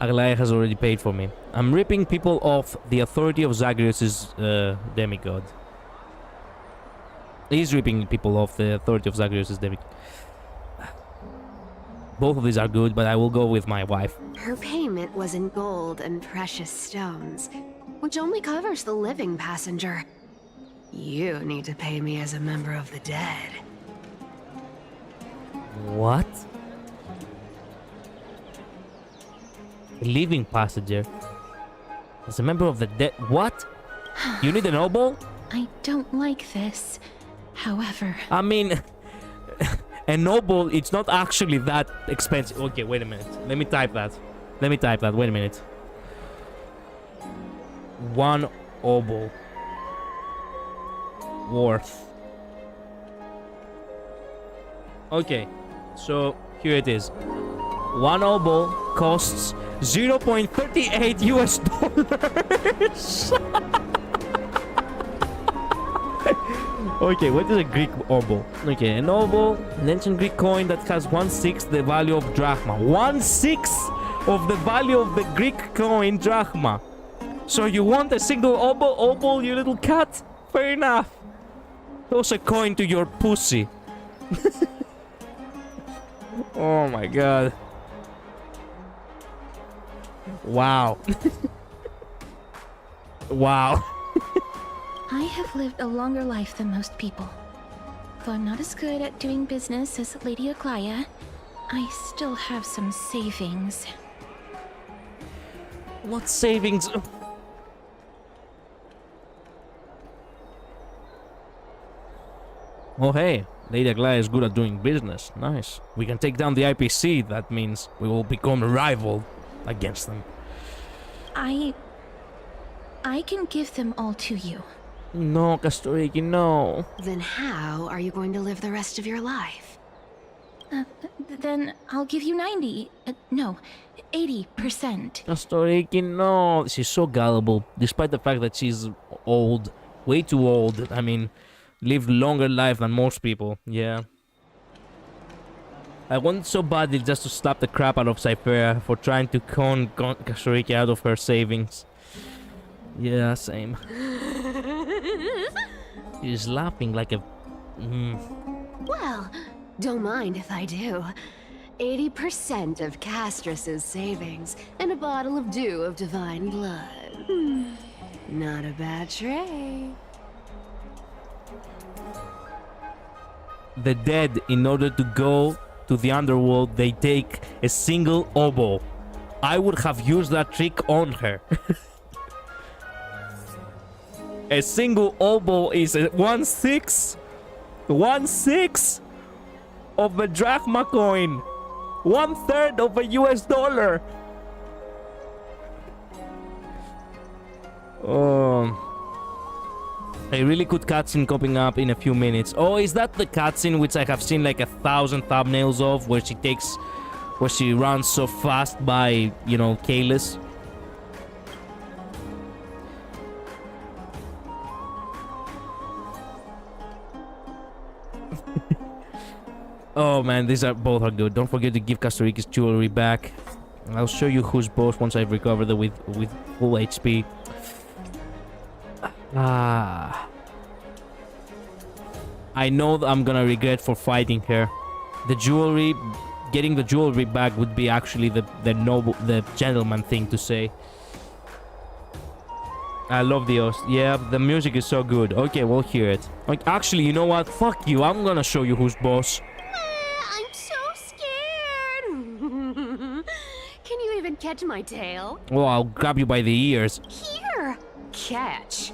Aglaya has already paid for me. I'm ripping people off the authority of Zagreus' demigod. He's ripping people off the authority of Zagreus' demigod. Both of these are good, but I will go with my wife. Her payment was in gold and precious stones, which only covers the living passenger. You need to pay me as a member of the dead. What? A living passenger? As a member of the dead? What? You need a noble? I don't like this. However, I mean, a noble, it's not actually that expensive. Okay, wait a minute. Let me type that. Wait a minute. 1 obol. Worth. Okay, so here it is. 1 obol costs 0.38 US dollars. Okay, what is a Greek obol? Okay, an obol, an ancient Greek coin that has 1/6 the value of drachma. 1/6 of the value of the Greek coin drachma. So you want a single obol, you little cat? Fair enough. Toss a coin to your pussy. Oh my god. Wow. Wow. I have lived a longer life than most people. Though I'm not as good at doing business as Lady Aglaya, I still have some savings. What savings? Oh hey, Lady Aglaya is good at doing business. Nice. We can take down the IPC. That means we will become a rival against them. I can give them all to you. No, Castorice, no. Then how are you going to live the rest of your life? Then I'll give you 90. No, 80%. Castorice, no. She's so gullible, despite the fact that she's old. Way too old. I mean, lived longer life than most people. Yeah. I wanted so badly just to slap the crap out of Cypheria for trying to con Castorice out of her savings. Yeah, same. She's laughing like a... Well, don't mind if I do. 80% of Castorice's savings and a bottle of dew of divine blood. Not a bad trade. The dead, in order to go to the underworld, they take a single obol. I would have used that trick on her. A single obol is 1/6 of a drachma coin. 1/3 of a US dollar. A really good cutscene coming up in a few minutes. Oh, is that the cutscene which I have seen like 1,000 thumbnails of, where she runs so fast by, you know, Kalis? Oh man, these are both are good. Don't forget to give Castorice's jewelry back. I'll show you who's boss once I've recovered it with full HP. I know that I'm gonna regret for fighting her. the jewelry, getting the jewelry back would be actually the gentleman thing to say. I love the host. Yeah, the music is so good. Okay, we'll hear it. Like, actually, you know what? Fuck you. I'm gonna show you who's boss. I'm so scared. Can you even catch my tail? Oh, I'll grab you by the ears. Here, catch.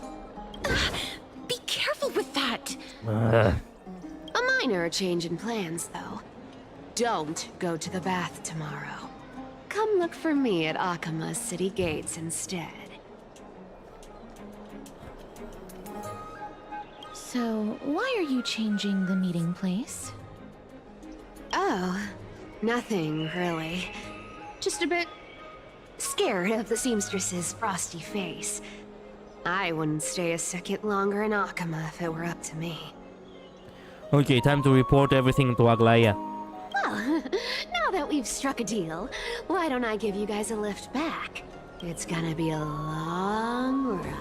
Be careful with that. Ugh. A minor change in plans, though. Don't go to the bath tomorrow. Come look for me at Akima's city gates instead. So, why are you changing the meeting place? Oh, nothing really. Just a bit scared of the seamstress's frosty face. I wouldn't stay a second longer in Akima if it were up to me. Okay, time to report everything to Aglaya. Well, now that we've struck a deal, why don't I give you guys a lift back? It's gonna be a long ride.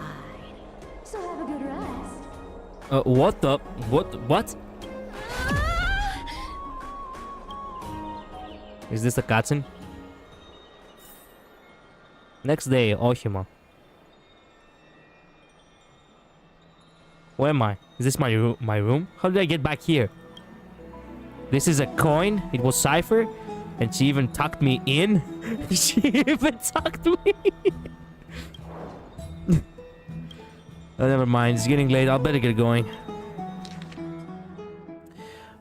So have a good rest. What the? What? Is this a cutscene? Next day, Ohima. Where am I? Is this my room? How did I get back here? This is a coin. It was Cypher. And she even tucked me in. She even tucked me in. Oh, never mind. It's getting late. I'll better get going.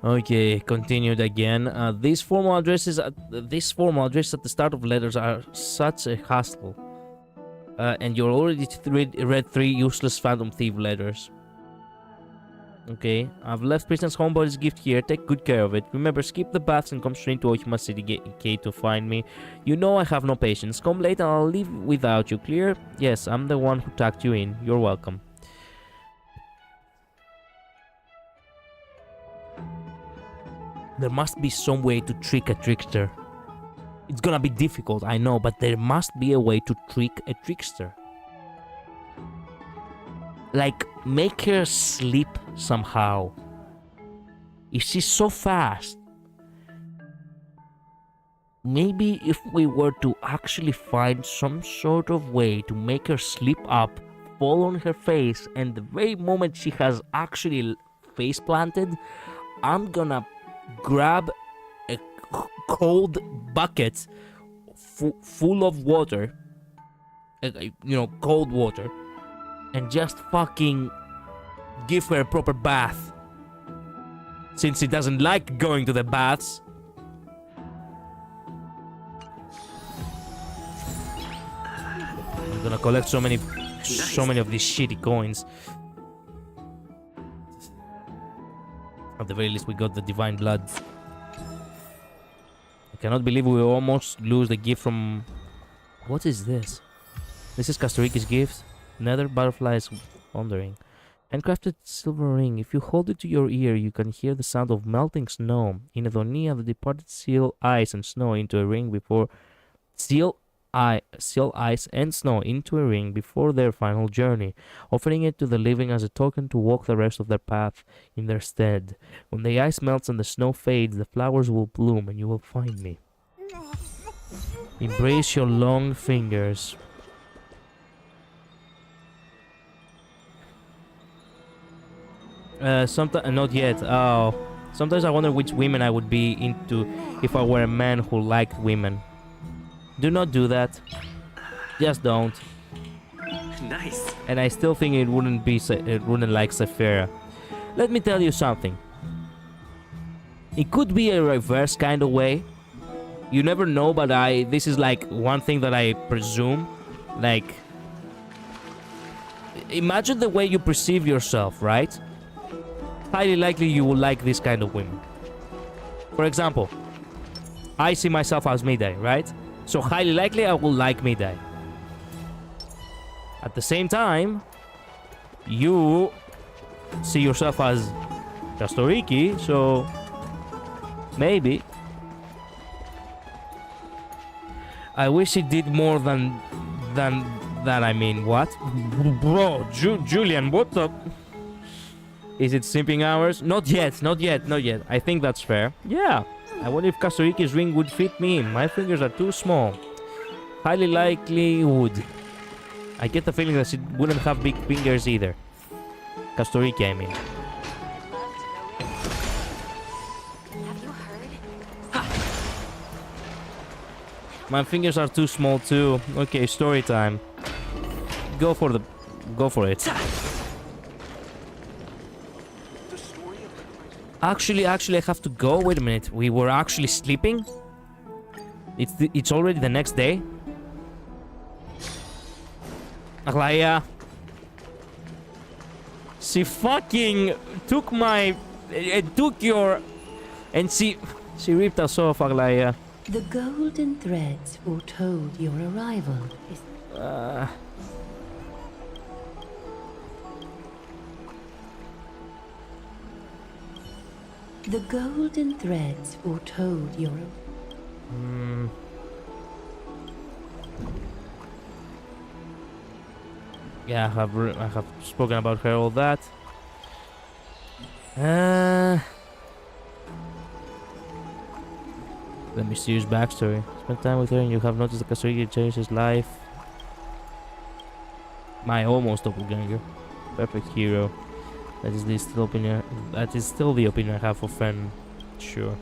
Okay, continued again. These formal addresses at the start of letters are such a hassle. And you're already read 3 useless Phantom Thief letters. Okay, I've left Princess Homeboy's gift here. Take good care of it. Remember, skip the baths and come straight to Ohima City Gate to find me. You know I have no patience. Come late and I'll leave without you. Clear? Yes, I'm the one who tucked you in. You're welcome. There must be some way to trick a trickster. It's gonna be difficult, I know, but there must be a way to trick a trickster. Like, make her sleep somehow. If she's so fast, maybe if we were to actually find some sort of way to make her sleep up, fall on her face, and the very moment she has actually face planted, I'm gonna grab a cold bucket full of water, cold water, and just fucking give her a proper bath. Since she doesn't like going to the baths. I'm gonna collect so many of these shitty coins. At the very least, we got the divine blood. I cannot believe we almost lose the gift from... What is this? This is Castorice's gift. Nether butterflies wandering. Handcrafted silver ring. If you hold it to your ear, you can hear the sound of melting snow. In Edonia, the departed seal ice and snow into a ring before... Seal ice and snow into a ring before their final journey, offering it to the living as a token to walk the rest of their path in their stead. When the ice melts and the snow fades, the flowers will bloom and you will find me. Embrace your long fingers. Not yet. Oh, sometimes I wonder which women I would be into if I were a man who liked women. Do not do that. Just don't. Nice. And I still think it wouldn't like Sephira. Let me tell you something. It could be a reverse kind of way. You never know, but this is like one thing that I presume. Like, imagine the way you perceive yourself, right? Highly likely you will like this kind of women. For example, I see myself as Midai, right? So highly likely I will like Midai. At the same time, you see yourself as Castorice, so maybe. I wish it did more than that. I mean, what? Bro, Julian, what the... Is it simping hours? Not yet, not yet, not yet. I think that's fair. Yeah. I wonder if Castorice's ring would fit me. My fingers are too small. Highly likely would. I get the feeling that she wouldn't have big fingers either. Castorice, I mean. My fingers are too small too. Okay, story time. Go for it. Actually, I have to go. Wait a minute. We were actually sleeping? It's already the next day? Aglaya. She fucking took my... took your... And she ripped us off, Aglaya. The golden threads foretold your arrival. The golden threads foretold your... Yeah, I have spoken about her, all that. The mysterious backstory. Spend time with her and you have noticed that Castorice changed his life. My almost doppelganger. Perfect hero. That is still the opinion I have of Fen. Sure.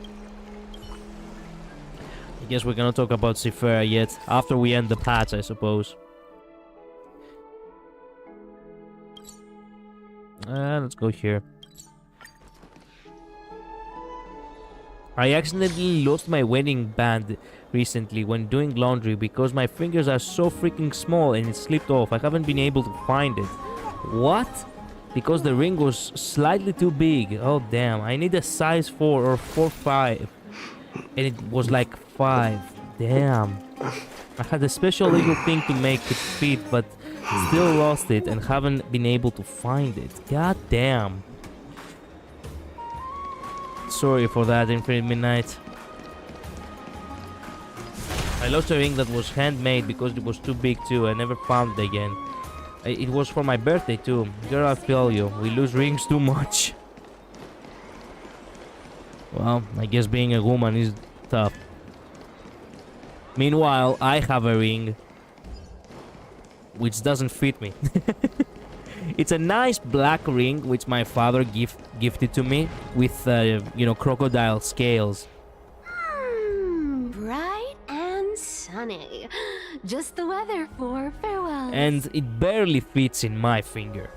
I guess we cannot talk about Sifera yet. After we end the patch, I suppose. Let's go here. I accidentally lost my wedding band recently when doing laundry because my fingers are so freaking small and it slipped off. I haven't been able to find it. What? Because the ring was slightly too big. Oh damn, I need a size 4 or 4-5. And it was like 5. Damn. I had a special little thing to make it fit, but still lost it and haven't been able to find it. God damn. Sorry for that, Infinite Midnight. I lost a ring that was handmade because it was too big too. I never found it again. It was for my birthday too. Girl, I feel you. We lose rings too much. Well, I guess being a woman is tough. Meanwhile, I have a ring which doesn't fit me. It's a nice black ring which my father gifted to me with, you know, crocodile scales. Bright and sunny. Just the weather for farewell. And it barely fits in my finger.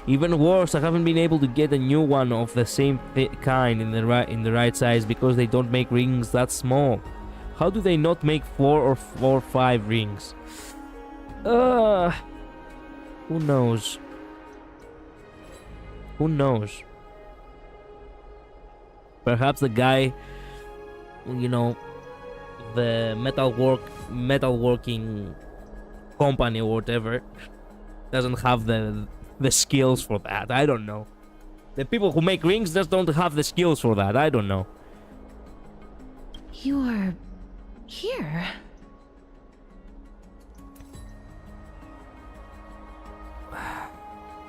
Even worse, I haven't been able to get a new one of the same kind in the right size because they don't make rings that small. How do they not make 4 or 5 rings? Who knows? Who knows? Perhaps the guy, you know, the metalworking company or whatever doesn't have the skills for that. I don't know. The people who make rings just don't have the skills for that. I don't know. You're here.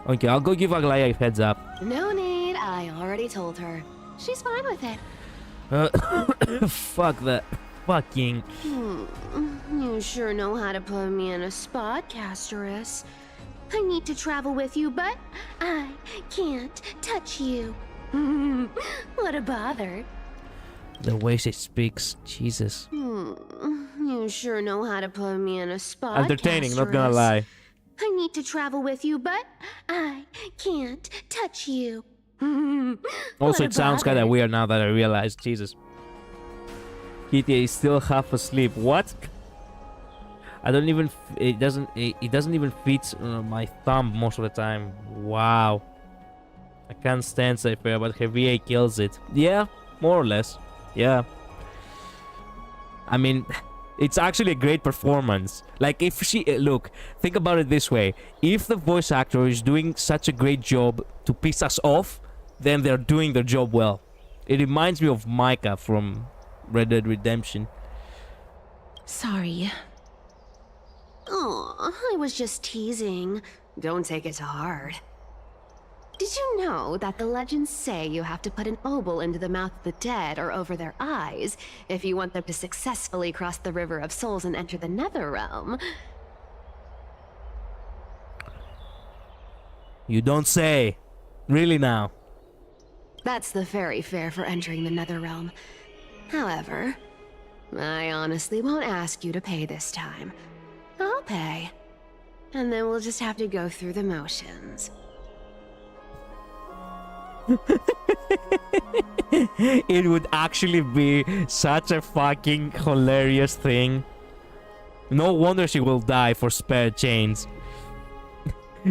Okay, I'll go give Aglaya a heads up. No need, I already told her. She's fine with it. Fuck that. Fucking. You sure know how to put me in a spot, Castorice. I need to travel with you, but I can't touch you. What a bother. The way she speaks, Jesus. You sure know how to put me in a spot, Entertaining, not gonna Castorice. lie. I need to travel with you, but I can't touch you. Also, it sounds kind of weird now that I realize. Jesus. Kitty is still half asleep. What? I don't even. It doesn't even fit my thumb most of the time. Wow. I can't stand Cypher, but her VA kills it. Yeah, more or less. Yeah. I mean, it's actually a great performance. Like, if she... look, think about it this way. If the voice actor is doing such a great job to piss us off, then they're doing their job well. It reminds me of Micah from Red Dead Redemption. Sorry. Oh, I was just teasing. Don't take it to heart. Did you know that the legends say you have to put an obol into the mouth of the dead or over their eyes if you want them to successfully cross the River of Souls and enter the Netherrealm? You don't say. Really now? That's the fairy fare for entering the Netherrealm. However, I honestly won't ask you to pay this time. I'll pay. And then we'll just have to go through the motions. It would actually be such a fucking hilarious thing. No wonder she will die for spare chains.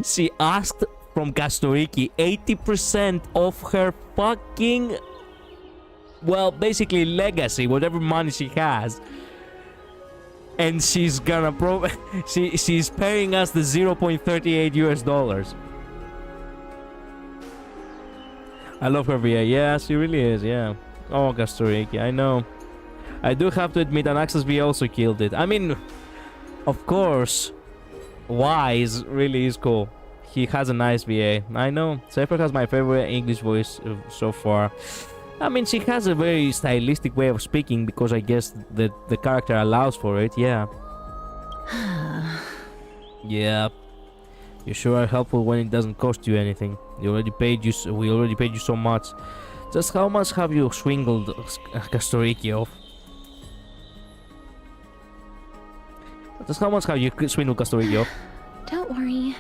She asked from Castorice 80% of her fucking, well, basically legacy, whatever money she has. And she's gonna she's paying us the 0.38 US dollars. I love her VA. Yeah, she really is, yeah. Oh, Castorice, I know. I do have to admit, Anax's VA also killed it. I mean, of course, Wise really is cool. He has a nice VA. I know. Cypher has my favorite English voice so far. I mean, she has a very stylistic way of speaking because I guess that the character allows for it, yeah. Yeah. You sure are helpful when it doesn't cost you anything. We already paid you so much. Just how much have you swindled Castorice off? Just how much have you swindled Castorice off? Don't worry.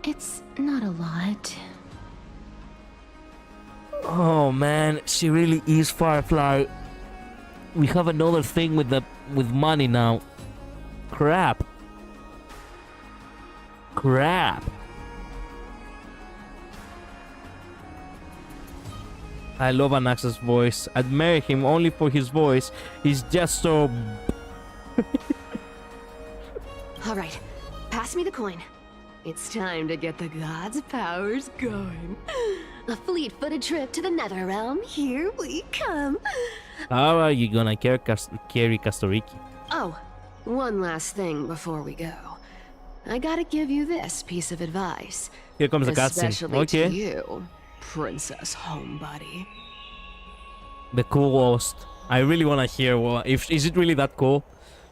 It's not a lot. Oh man, she really is Firefly. We have another thing with money now. Crap. I love Anax's voice. Admire him only for his voice. He's just so... Alright, pass me the coin. It's time to get the gods' powers going. A fleet-footed trip to the Netherrealm. Here we come. How are you gonna carry Castorice? Oh, one last thing before we go. I gotta give you this piece of advice. Here comes the cutscene. Especially Okay. to you, Princess Homebody. The coolest. I really wanna hear is it really that cool?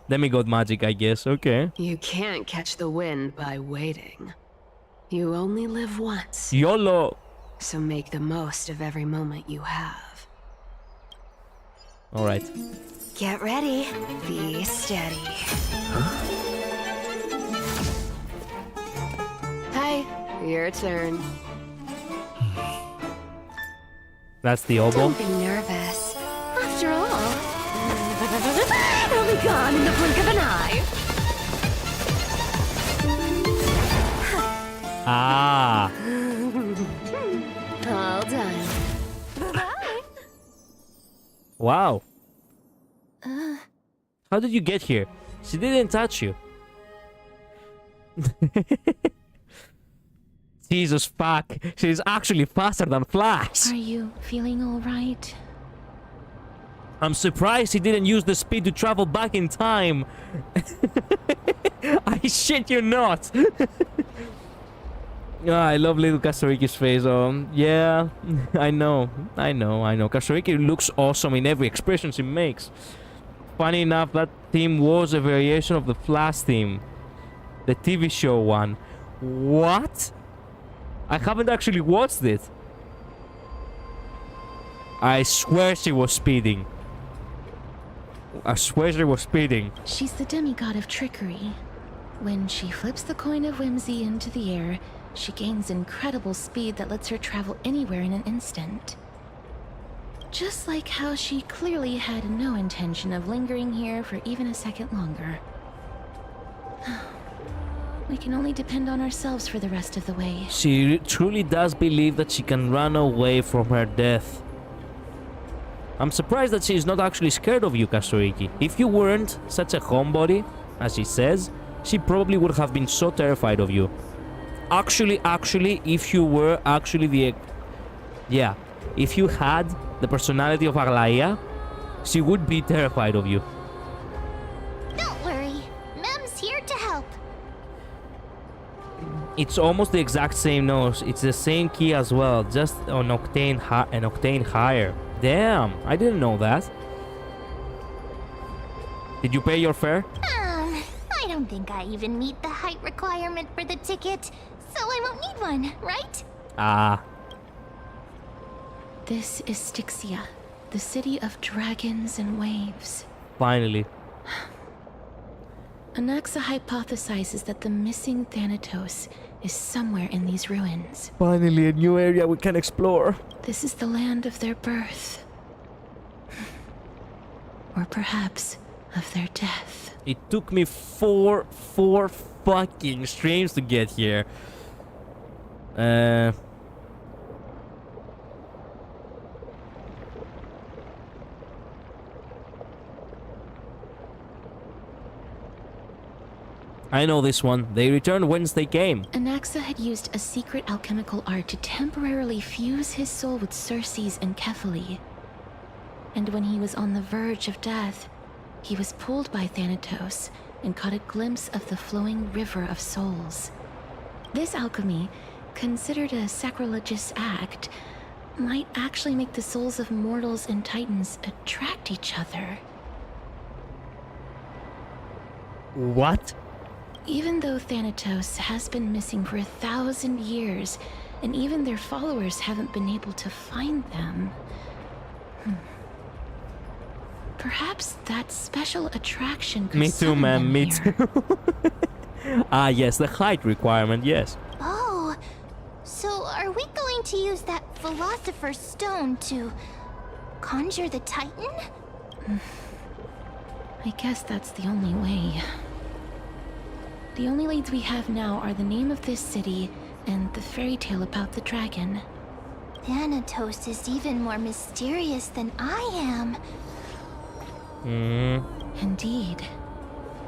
Demigod magic, I guess. Okay. You can't catch the wind by waiting. You only live once, YOLO. so make the most of every moment you have. All right. Get ready. Be steady. Hi, your turn. That's the oboe. Don't be nervous. After all, it'll be gone in the blink of an eye. Ah. All done. Bye-bye. Wow. How did you get here? She didn't touch you. Jesus fuck. She's actually faster than Flash. Are you feeling all right? I'm surprised he didn't use the speed to travel back in time. I shit you not. I love little Castorice's face. Yeah, I know. Castorice looks awesome in every expression she makes. Funny enough, that theme was a variation of the Flash theme. The TV show one. What? I haven't actually watched it. I swear she was speeding. She's the demigod of trickery. When she flips the coin of whimsy into the air, she gains incredible speed that lets her travel anywhere in an instant. Just like how she clearly had no intention of lingering here for even a second longer. We can only depend on ourselves for the rest of the way. She truly does believe that she can run away from her death. I'm surprised that she is not actually scared of you, Castorice. If you weren't such a homebody, as she says, she probably would have been so terrified of you. Actually, if you were actually the... Yeah, if you had the personality of Aglaia, she would be terrified of you. Don't worry. Mem's here to help. It's almost the exact same nose. It's the same key as well, just an octane higher. Damn, I didn't know that. Did you pay your fare? I don't think I even meet the height requirement for the ticket, so I won't need one, right? Ah. This is Styxia, the city of dragons and waves. Finally. Anaxa hypothesizes that the missing Thanatos is somewhere in these ruins. Finally, a new area we can explore. This is the land of their birth. Or perhaps of their death. It took me four fucking streams to get here. I know this one. They returned whence they came. Anaxa had used a secret alchemical art to temporarily fuse his soul with Circe's and Kephale. And when he was on the verge of death, he was pulled by Thanatos and caught a glimpse of the flowing river of souls. This alchemy, considered a sacrilegious act, might actually make the souls of mortals and titans attract each other. What? Even though Thanatos has been missing for 1,000 years, and even their followers haven't been able to find them, perhaps that special attraction could Me too, summon man. them Me here. too. Ah, yes, the height requirement, yes. Oh, so are we going to use that Philosopher's Stone to conjure the Titan? I guess that's the only way. The only leads we have now are the name of this city and the fairy tale about the dragon. Thanatos is even more mysterious than I am. Indeed.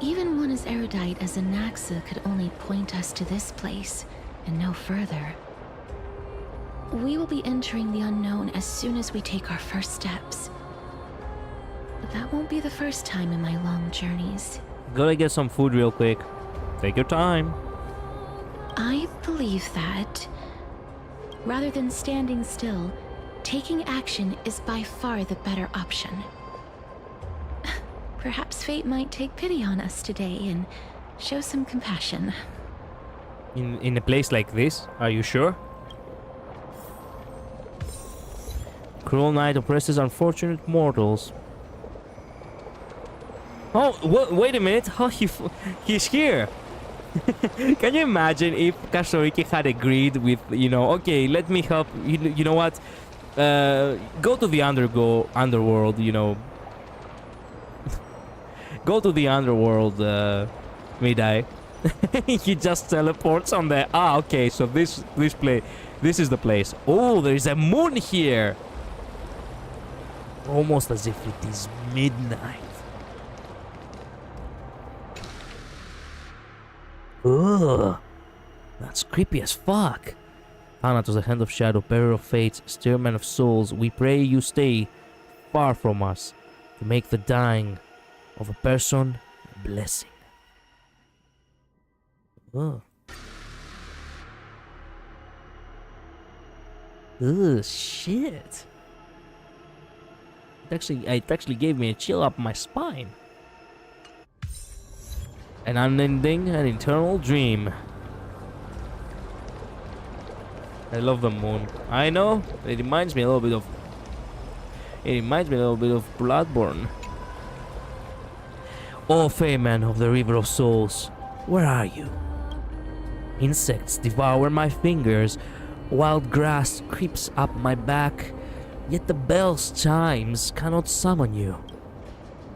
Even one as erudite as Anaxa could only point us to this place, and no further. We will be entering the unknown as soon as we take our first steps. But that won't be the first time in my long journeys. Gotta get some food real quick. Take your time. I believe that, rather than standing still, taking action is by far the better option. Perhaps fate might take pity on us today and show some compassion. In a place like this, are you sure? Cruel night oppresses unfortunate mortals. Oh, wait a minute! Oh, he's here! Can you imagine if Castorice had agreed with, okay, let me help, you know what? Go to the underworld, Go to the underworld, Midai. He just teleports on there. Ah, okay, so this is the place. Oh, there is a moon here! Almost as if it is midnight. Ugh, that's creepy as fuck. Thanatos, the hand of shadow, bearer of fates, steerman of souls, we pray you stay far from us to make the dying of a person a blessing. Ugh. Ugh, shit. It actually gave me a chill up my spine. An unending and eternal dream. I love the moon. I know. It reminds me a little bit of Bloodborne. Oh, Feyman of the River of Souls, where are you? Insects devour my fingers, wild grass creeps up my back, yet the bell's chimes cannot summon you,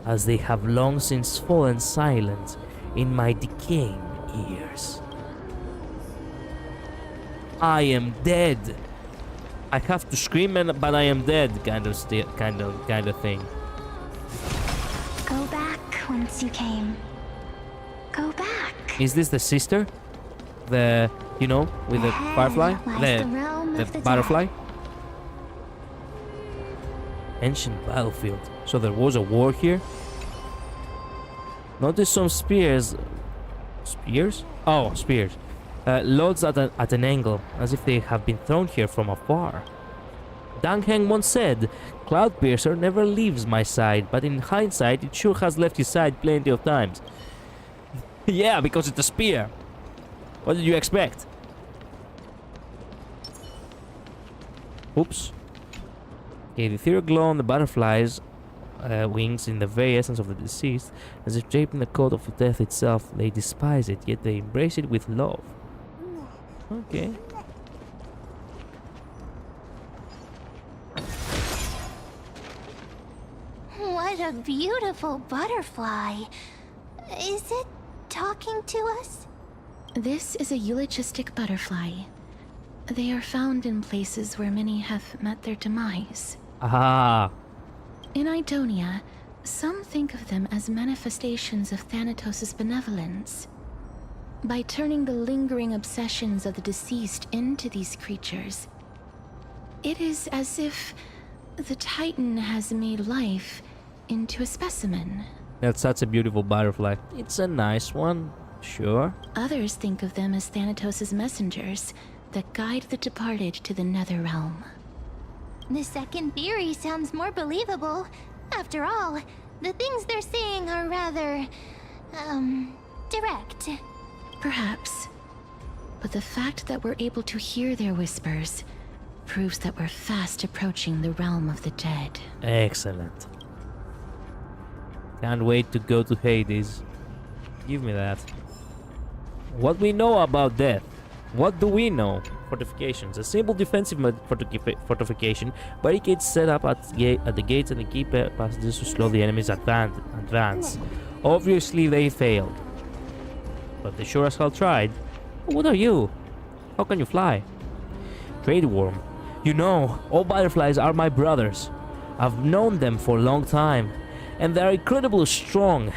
as they have long since fallen silent in my decaying ears. I am dead. I have to scream, but I am dead, kind of thing. Go back whence you came. Go back. Is this the sister? The, with the firefly? The butterfly? Ancient battlefield. So there was a war here? Notice some spears. Spears? Oh, spears. loads at an angle, as if they have been thrown here from afar. Dang Heng once said, Cloudpiercer never leaves my side, but in hindsight, it sure has left his side plenty of times. Yeah, because it's a spear. What did you expect? Oops. Okay, the ethereal glow on the butterflies' wings in the very essence of the deceased, as if draped in the coat of death itself. They despise it, yet they embrace it with love. Okay. What a beautiful butterfly. Is it talking to us? This is a eulogistic butterfly. They are found in places where many have met their demise. Ah. In Idonia, some think of them as manifestations of Thanatos' benevolence. By turning the lingering obsessions of the deceased into these creatures, it is as if the Titan has made life into a specimen. That's such a beautiful butterfly. It's a nice one, sure. Others think of them as Thanatos' messengers that guide the departed to the nether realm. The second theory sounds more believable. After all, the things they're saying are rather, direct. Perhaps. But the fact that we're able to hear their whispers proves that we're fast approaching the realm of the dead. Excellent. Can't wait to go to Hades. Give me that. What we know about death? What do we know? Fortifications. A simple defensive fortification. Barricades set up at the gates and the key passages to slow the enemy's advance. Obviously they failed. But they sure as hell tried. What are you? How can you fly? Trade worm. You know, all butterflies are my brothers. I've known them for a long time, and they're incredibly strong.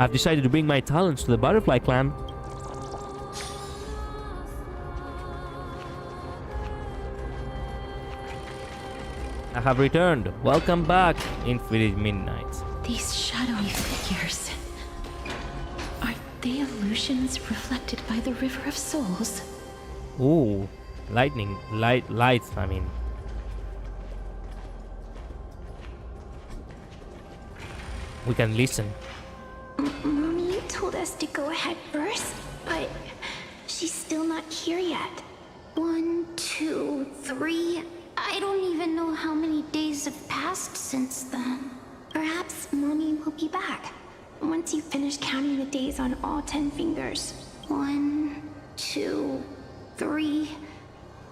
I've decided to bring my talents to the butterfly clan. I have returned. Welcome back, Infinite Midnight. These shadowy figures. Are they illusions reflected by the River of Souls? Ooh, lightning, light, I mean. We can listen. Mommy told us to go ahead first, but she's still not here yet. 1, 2, 3. I don't even know how many days have passed since then. Perhaps Mommy will be back once you finish counting the days on all 10 fingers. 1, 2, 3.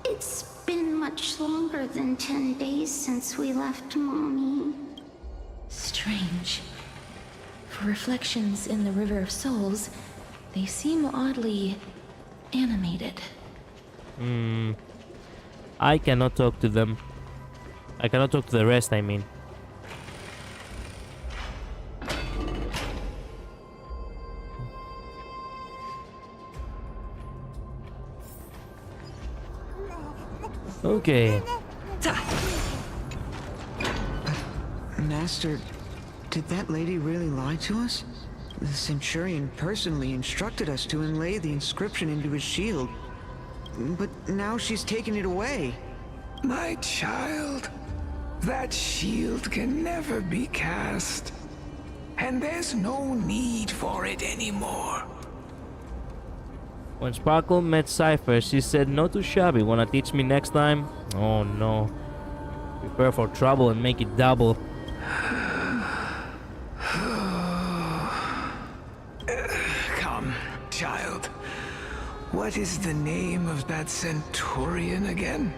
It's been much longer than 10 days since we left Mommy. Strange. For reflections in the River of Souls, they seem oddly animated. I cannot talk to them. I cannot talk to the rest, I mean. Okay. Master, did that lady really lie to us? The Centurion personally instructed us to inlay the inscription into his shield. But now she's taken it away. My child, that shield can never be cast. And there's no need for it anymore. When Sparkle met Cypher, she said, "Not too shabby. Wanna teach me next time?" Oh no. Prepare for trouble and make it double. Come, child. What is the name of that Centurion again?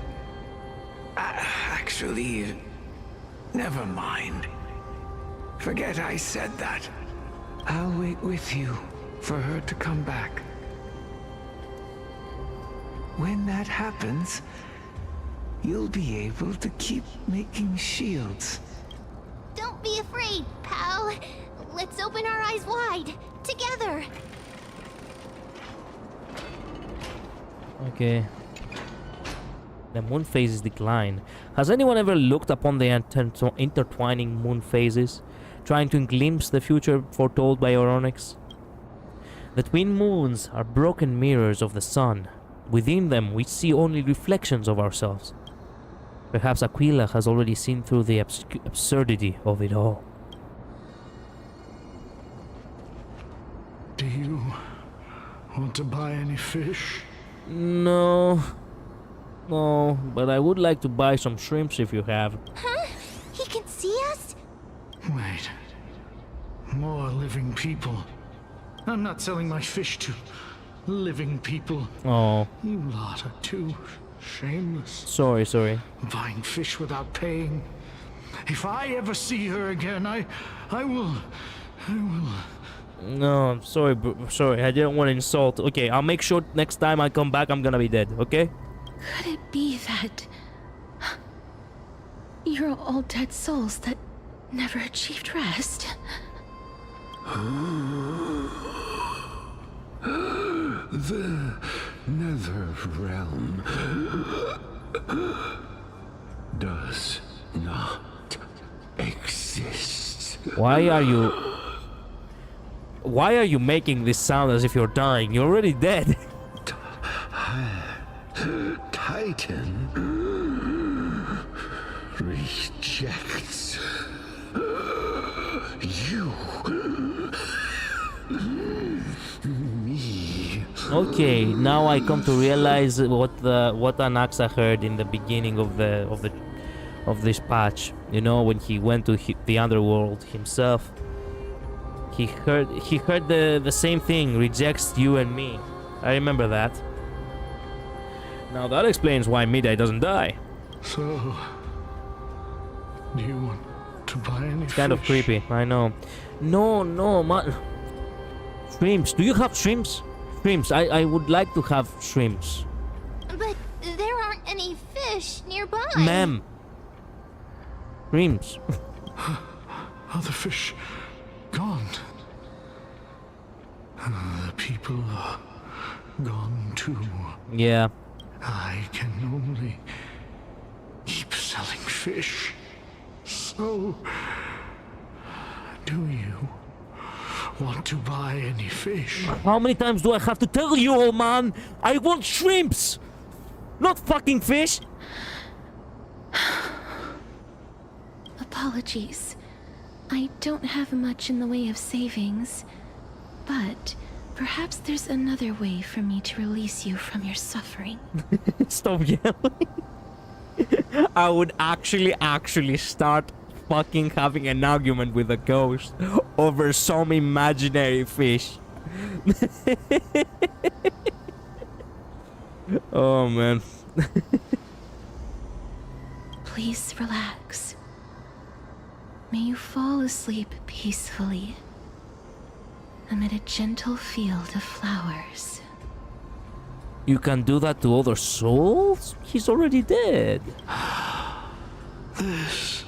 Actually, never mind. Forget I said that. I'll wait with you for her to come back. When that happens, you'll be able to keep making shields. Don't be afraid, pal. Let's open our eyes wide, together. Okay. The moon phases decline. Has anyone ever looked upon the intertwining moon phases, trying to glimpse the future foretold by Oronix? The twin moons are broken mirrors of the sun. Within them, we see only reflections of ourselves. Perhaps Aquila has already seen through the absurdity of it all. Do you want to buy any fish? No. No, but I would like to buy some shrimps if you have. Huh? He can see us? Wait. More living people. I'm not selling my fish to living people. Oh. You lot are too shameless. Sorry. Buying fish without paying. If I ever see her again, I will... No, I'm sorry, sorry. I didn't want to insult. Okay, I'll make sure next time I come back, I'm gonna be dead. Okay? Could it be that you're all dead souls that never achieved rest? The nether realm does not exist. Why are you making this sound as if you're dying? You're already dead. Titan rejects you. Me. Okay, now I come to realize what Anaxa heard in the beginning of this patch. You know, when he went to the underworld himself, he heard the same thing. Rejects you and me. I remember that. Now that explains why Midday doesn't die. So, do you want to buy any It's kind of fish? creepy, I know. No, man. Shrimps. Do you have shrimps? Shrimps. I would like to have shrimps. But there aren't any fish nearby. Ma'am. Shrimps. Are the fish gone? The people are gone too. Yeah. I can only keep selling fish. So, do you want to buy any fish? How many times do I have to tell you, old man? I want shrimps! Not fucking fish! Apologies. I don't have much in the way of savings, but perhaps there's another way for me to release you from your suffering. Stop yelling. I would actually start fucking having an argument with a ghost over some imaginary fish. Oh man. Please relax. May you fall asleep peacefully amid a gentle field of flowers. You can do that to other souls? He's already dead. This.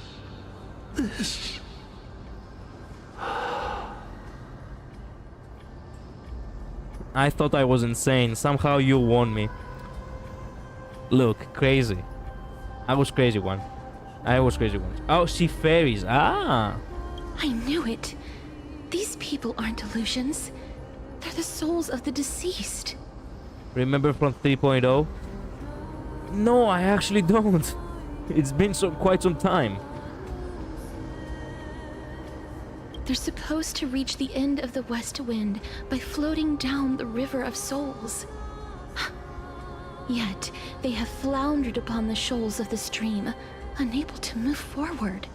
I thought I was insane. Somehow you won me. Look, crazy. I was crazy once. Oh, see fairies. Ah. I knew it. These people aren't illusions. They're the souls of the deceased. Remember from 3.0? No, I actually don't. It's been quite some time. They're supposed to reach the end of the west wind by floating down the river of souls. Yet, they have floundered upon the shoals of the stream, unable to move forward.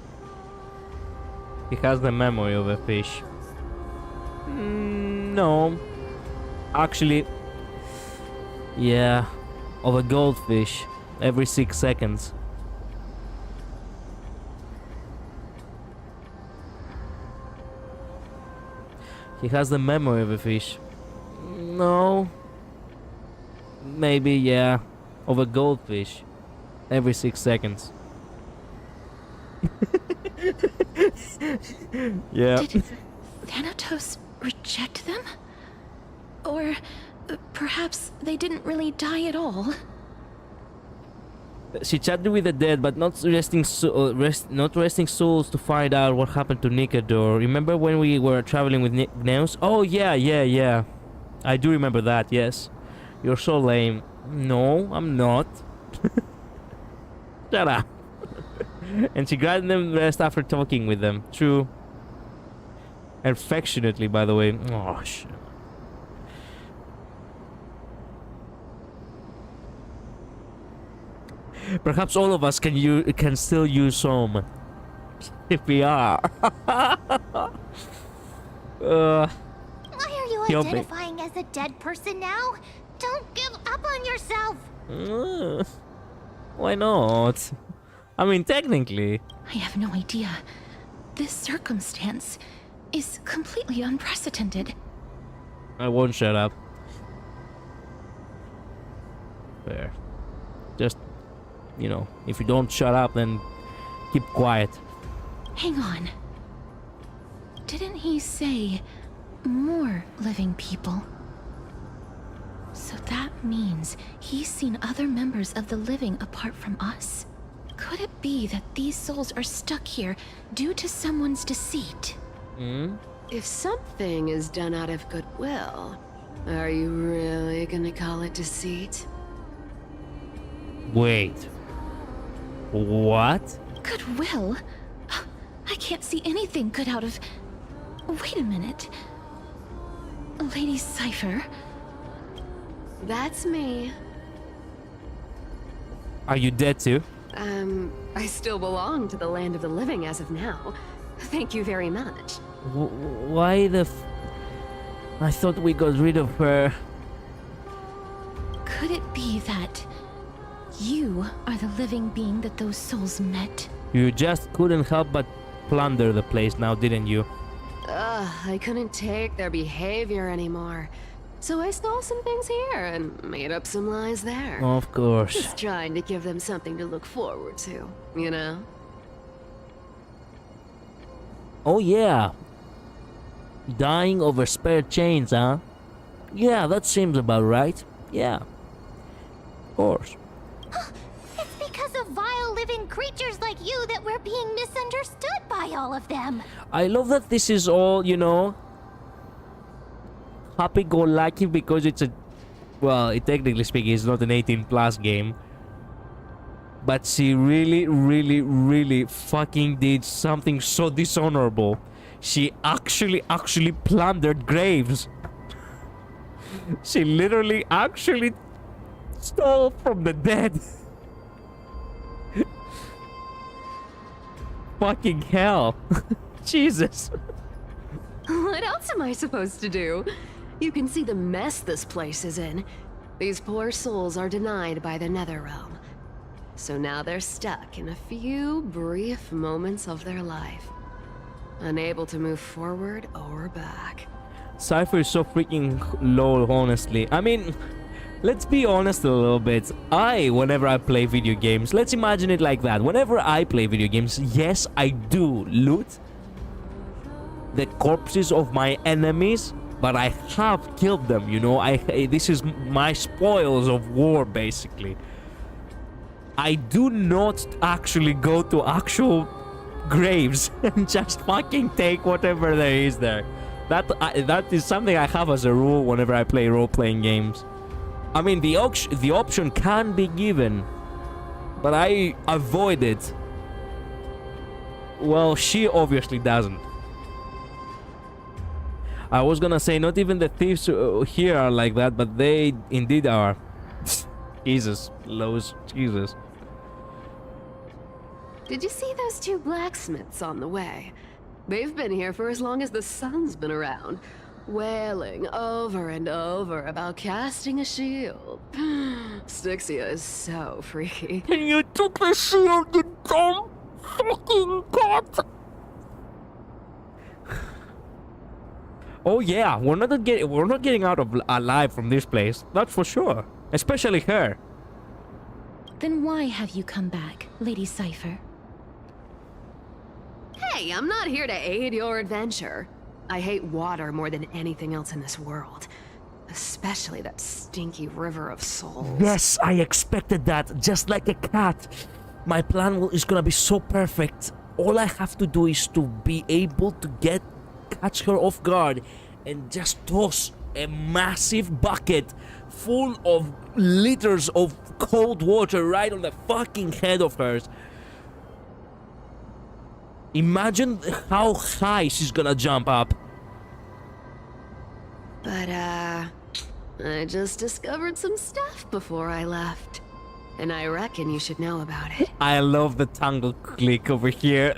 He has the memory of a fish. No. Actually, yeah, of a goldfish every 6 seconds. He has the memory of a fish. No. Maybe, yeah, of a goldfish every 6 seconds. Yeah. Did Thanatos reject them? Or perhaps they didn't really die at all? She chatted with the dead, but not resting souls to find out what happened to Nicador. Remember when we were traveling with Gneus? Oh yeah. I do remember that, yes. You're so lame. No, I'm not. Shut up. And she granted them rest after talking with them. True. Affectionately, by the way. Oh, shit. Perhaps all of us can still use some. If we are. Why are you Help me. identifying as a dead person now? Don't give up on yourself! Why not? I mean, technically. I have no idea. This circumstance is completely unprecedented. I won't shut up. Fair. Just, you know, if you don't shut up, then keep quiet. Hang on. Didn't he say more living people? So that means he's seen other members of the living apart from us? Could it be that these souls are stuck here due to someone's deceit? If something is done out of goodwill, are you really gonna call it deceit? Wait. What? Goodwill? I can't see anything good out of... Wait a minute. Lady Cypher? That's me. Are you dead too? I still belong to the land of the living as of now. Thank you very much. Why the I thought we got rid of her. Could it be that you are the living being that those souls met? You just couldn't help but plunder the place now, didn't you? I couldn't take their behavior anymore. So I stole some things here and made up some lies there. Of course. Just trying to give them something to look forward to, you know? Oh yeah. Dying over spare chains, huh? Yeah, that seems about right. Yeah. Of course. It's because of vile living creatures like you that we're being misunderstood by all of them. I love that this is all, you know, happy-go-lucky because it's a... Well, technically speaking, it's not an 18-plus game. But she really fucking did something so dishonorable. She actually plundered graves. She literally actually stole from the dead. Fucking hell. Jesus. What else am I supposed to do? You can see the mess this place is in. These poor souls are denied by the Netherrealm. So now they're stuck in a few brief moments of their life. Unable to move forward or back. Cypher is so freaking low, honestly. I mean, let's be honest a little bit. Whenever I play video games, let's imagine it like that. Whenever I play video games, yes, I do loot the corpses of my enemies, but I have killed them, you know. This is my spoils of war, basically. I do not actually go to actual graves and just fucking take whatever there is there. That is something I have as a rule whenever I play role-playing games. I mean, the option can be given, but I avoid it. Well, she obviously doesn't. I was gonna say not even the thieves here are like that, but they indeed are. Jesus, Lowe's, Jesus. Did you see those two blacksmiths on the way? They've been here for as long as the sun's been around, wailing over and over about casting a shield. Styxia is so freaky. And you took the shield, you dumb fucking god! Oh yeah, we're not getting out of alive from this place. That's for sure. Especially her. Then why have you come back, Lady Cypher? Hey, I'm not here to aid your adventure. I hate water more than anything else in this world. Especially that stinky river of souls. Yes, I expected that. Just like a cat. My plan is gonna be so perfect. All I have to do is to be able to catch her off guard and just toss a massive bucket full of liters of cold water right on the fucking head of hers. Imagine how high she's gonna jump up. But, I just discovered some stuff before I left. And I reckon you should know about it. I love the tongue click over here.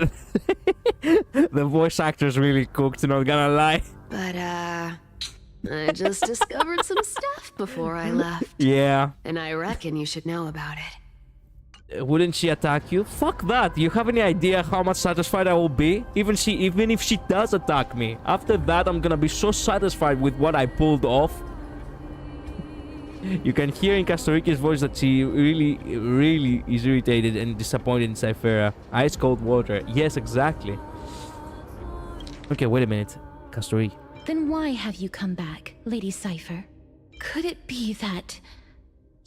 The voice actor's really cooked, not gonna lie. But, I just discovered some stuff before I left. Yeah. And I reckon you should know about it. Wouldn't she attack you? Fuck that. You have any idea how much satisfied I will be? Even if she does attack me. After that, I'm gonna be so satisfied with what I pulled off. You can hear in Castorice's voice that she really is irritated and disappointed in Cyphera. Ice cold water. Yes, exactly. Okay, wait a minute. Castorice. Then why have you come back, Lady Cypher? Could it be that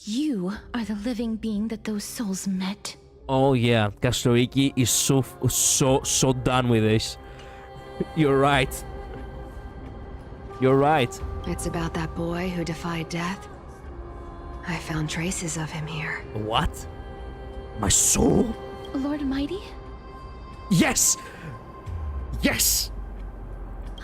you are the living being that those souls met? Oh yeah, Castorice is so done with this. You're right. You're right. It's about that boy who defied death. I found traces of him here. What? My soul? Lord Mighty? Yes! Yes!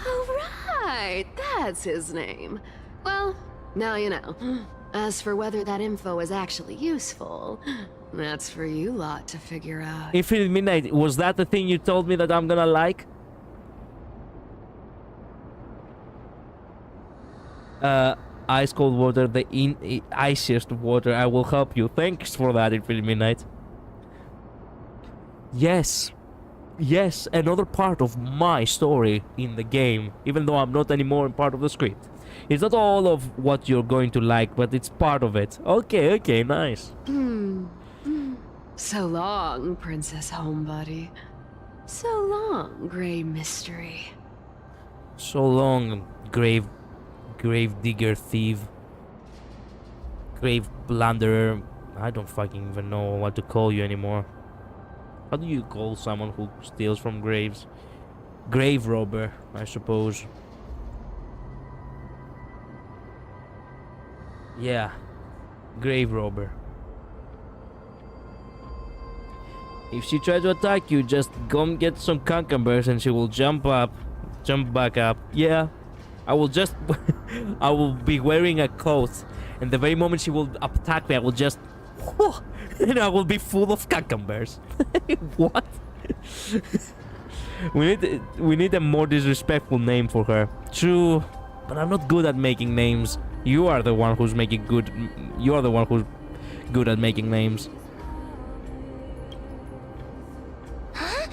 Oh, right. That's his name. Well, now you know. As for whether that info is actually useful, that's for you lot to figure out. Infinite Midnight, was that the thing you told me that I'm gonna like? Ice cold water, the iciest water. I will help you. Thanks for that, Infinite Midnight. Yes. Yes, another part of my story in the game, even though I'm not anymore part of the script. It's not all of what you're going to like, but it's part of it. Okay, nice. So long, Princess Homebody. So long, Grey Mystery. So long, grave digger thief. Grave blunderer. I don't fucking even know what to call you anymore. How do you call someone who steals from graves? Grave robber, I suppose. Yeah. Grave robber. If she tries to attack you, just go and get some cucumbers and she will jump back up. Yeah. I will just... I will be wearing a coat, and the very moment she will attack me, I will just... and I will be full of cucumbers. What? we need a more disrespectful name for her. True, but I'm not good at making names. You are the one who's making good... You are the one who's good at making names. Huh?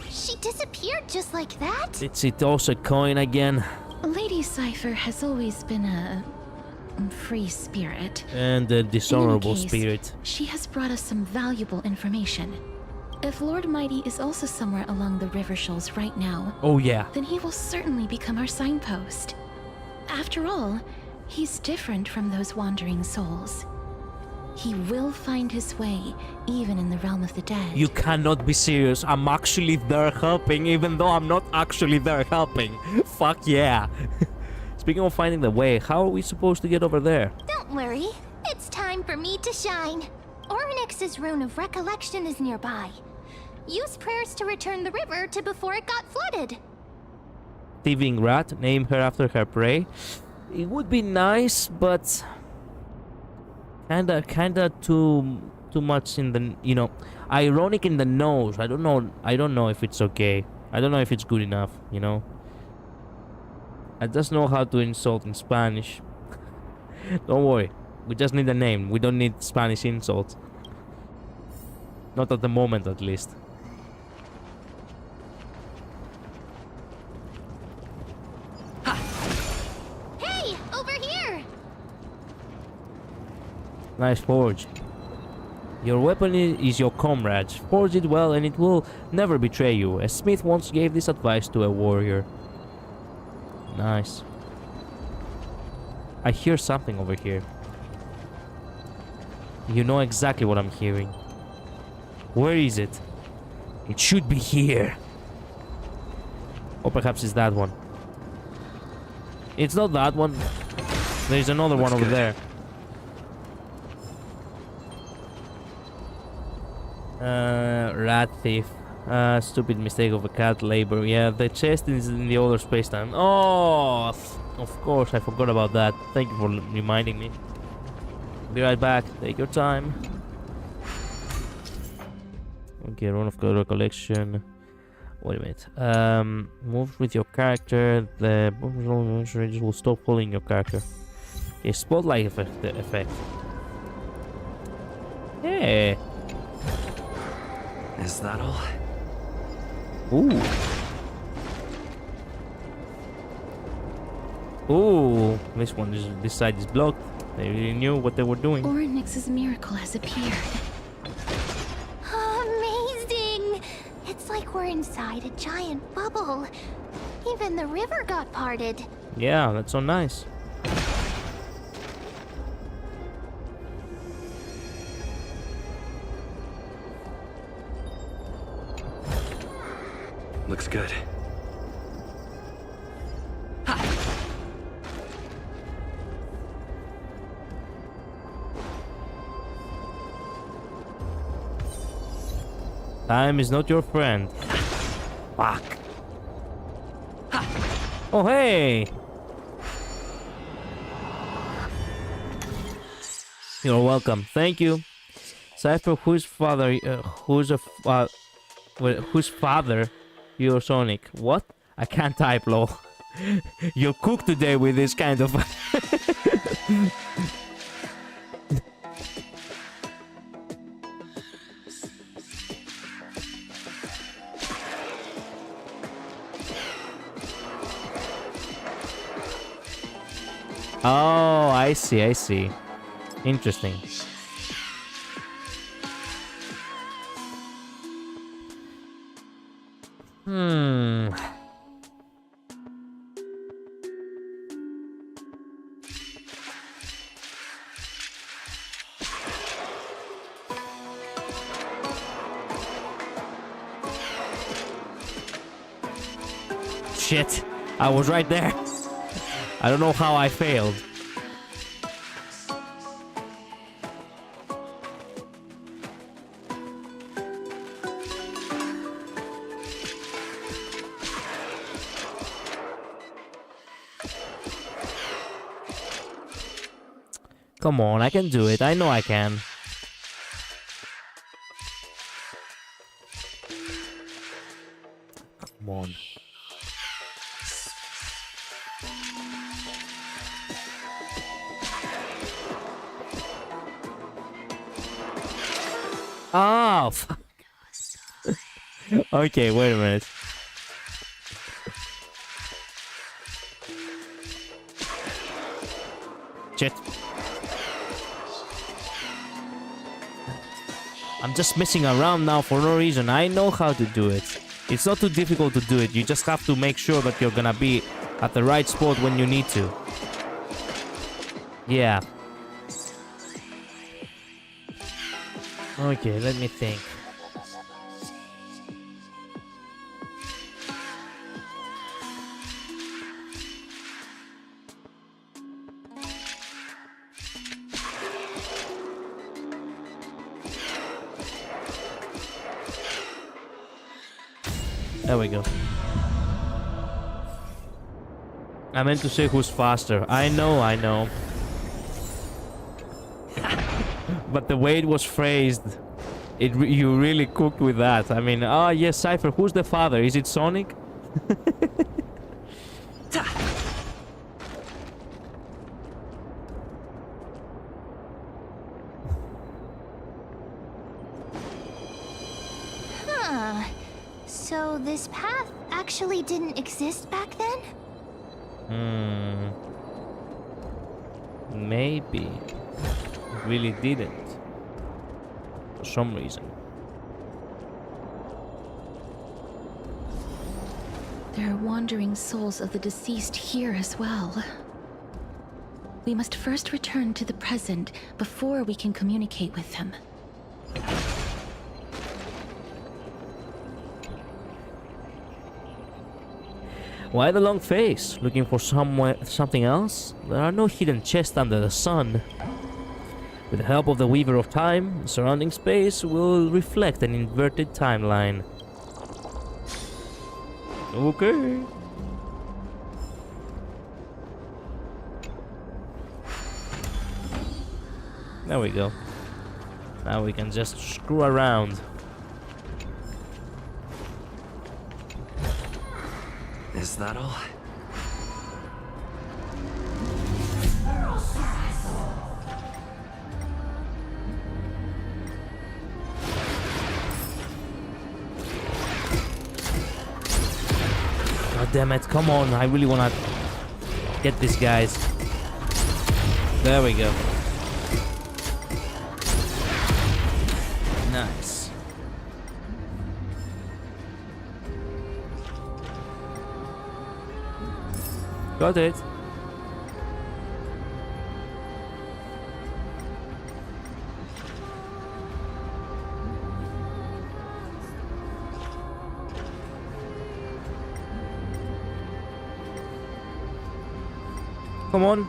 She disappeared just like that? It's also a coin again. Lady Cypher has always been a free spirit. And a dishonorable In any case, spirit. She has brought us some valuable information. If Lord Mighty is also somewhere along the river shoals right now, Oh yeah. then he will certainly become our signpost. After all, he's different from those wandering souls. He will find his way, even in the realm of the dead. You cannot be serious. I'm actually there helping, even though I'm not actually there helping. Fuck yeah. Speaking of finding the way, how are we supposed to get over there? Don't worry. It's time for me to shine. Ornyx's rune of recollection is nearby. Use prayers to return the river to before it got flooded. Thieving rat, name her after her prey. It would be nice, but kinda too much in the, you know, ironic in the nose. I don't know if it's okay. I don't know if it's good enough, you know. I just know how to insult in Spanish. Don't worry. We just need a name. We don't need Spanish insults. Not at the moment, at least. Hey, over here! Nice forge. Your weapon is your comrade. Forge it well and it will never betray you. A smith once gave this advice to a warrior. Nice. I hear something over here. You know exactly what I'm hearing. Where is it? It should be here. Or perhaps it's that one. It's not that one. There's another Looks one over good. there. Rat thief. Stupid mistake of a cat labor. Yeah, the chest is in the other space-time. Oh, of course, I forgot about that. Thank you for reminding me. Be right back. Take your time. Okay, run of recollection. Wait a minute. Move with your character. The ranges will stop following your character. Okay, spotlight effect. Hey. Is that all? Ooh. Ooh. This side is blocked. They really knew what they were doing. Oryx's miracle has appeared. Amazing! It's like we're inside a giant bubble. Even the river got parted. Yeah, that's so nice. Looks good. Time is not your friend. Fuck. Oh, hey! You're welcome. Thank you. Cypher, whose father you're Sonic? What? I can't type, lol. You're cooked today with this kind of... Oh, I see, I see. Interesting. Shit, I was right there. I don't know how I failed. Come on, I can do it. I know I can. Come on. Oh, fuck. Okay, wait a minute. Shit. I'm just messing around now for no reason. I know how to do it. It's not too difficult to do it. You just have to make sure that you're gonna be at the right spot when you need to. Yeah. Okay, let me think. There we go. I meant to say who's faster. I know. But the way it was phrased, you really cooked with that. I mean, yes, Cypher, who's the father? Is it Sonic? Huh. So this path actually didn't exist back then? Maybe. It really didn't. For some reason. There are wandering souls of the deceased here as well. We must first return to the present before we can communicate with them. Why the long face? Looking for something else? There are no hidden chests under the sun. With the help of the Weaver of Time, the surrounding space will reflect an inverted timeline. Okay. There we go. Now we can just screw around. Is that all? God damn it, come on, I really wanna get these guys. There we go. Nice. Got it. Come on.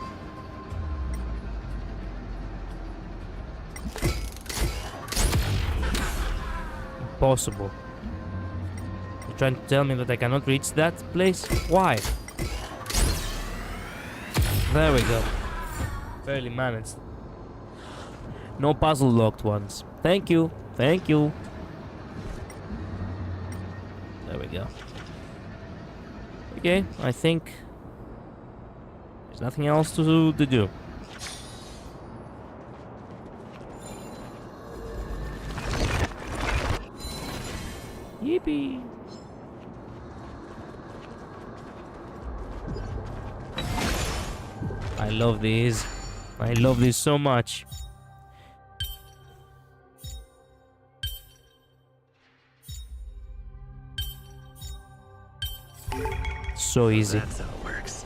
Impossible. You're trying to tell me that I cannot reach that place? Why? There we go. Barely managed. No puzzle locked ones. Thank you. Thank you. There we go. Okay, I think there's nothing else to do. Yippee! I love these. I love these so much. So easy. That's how it works.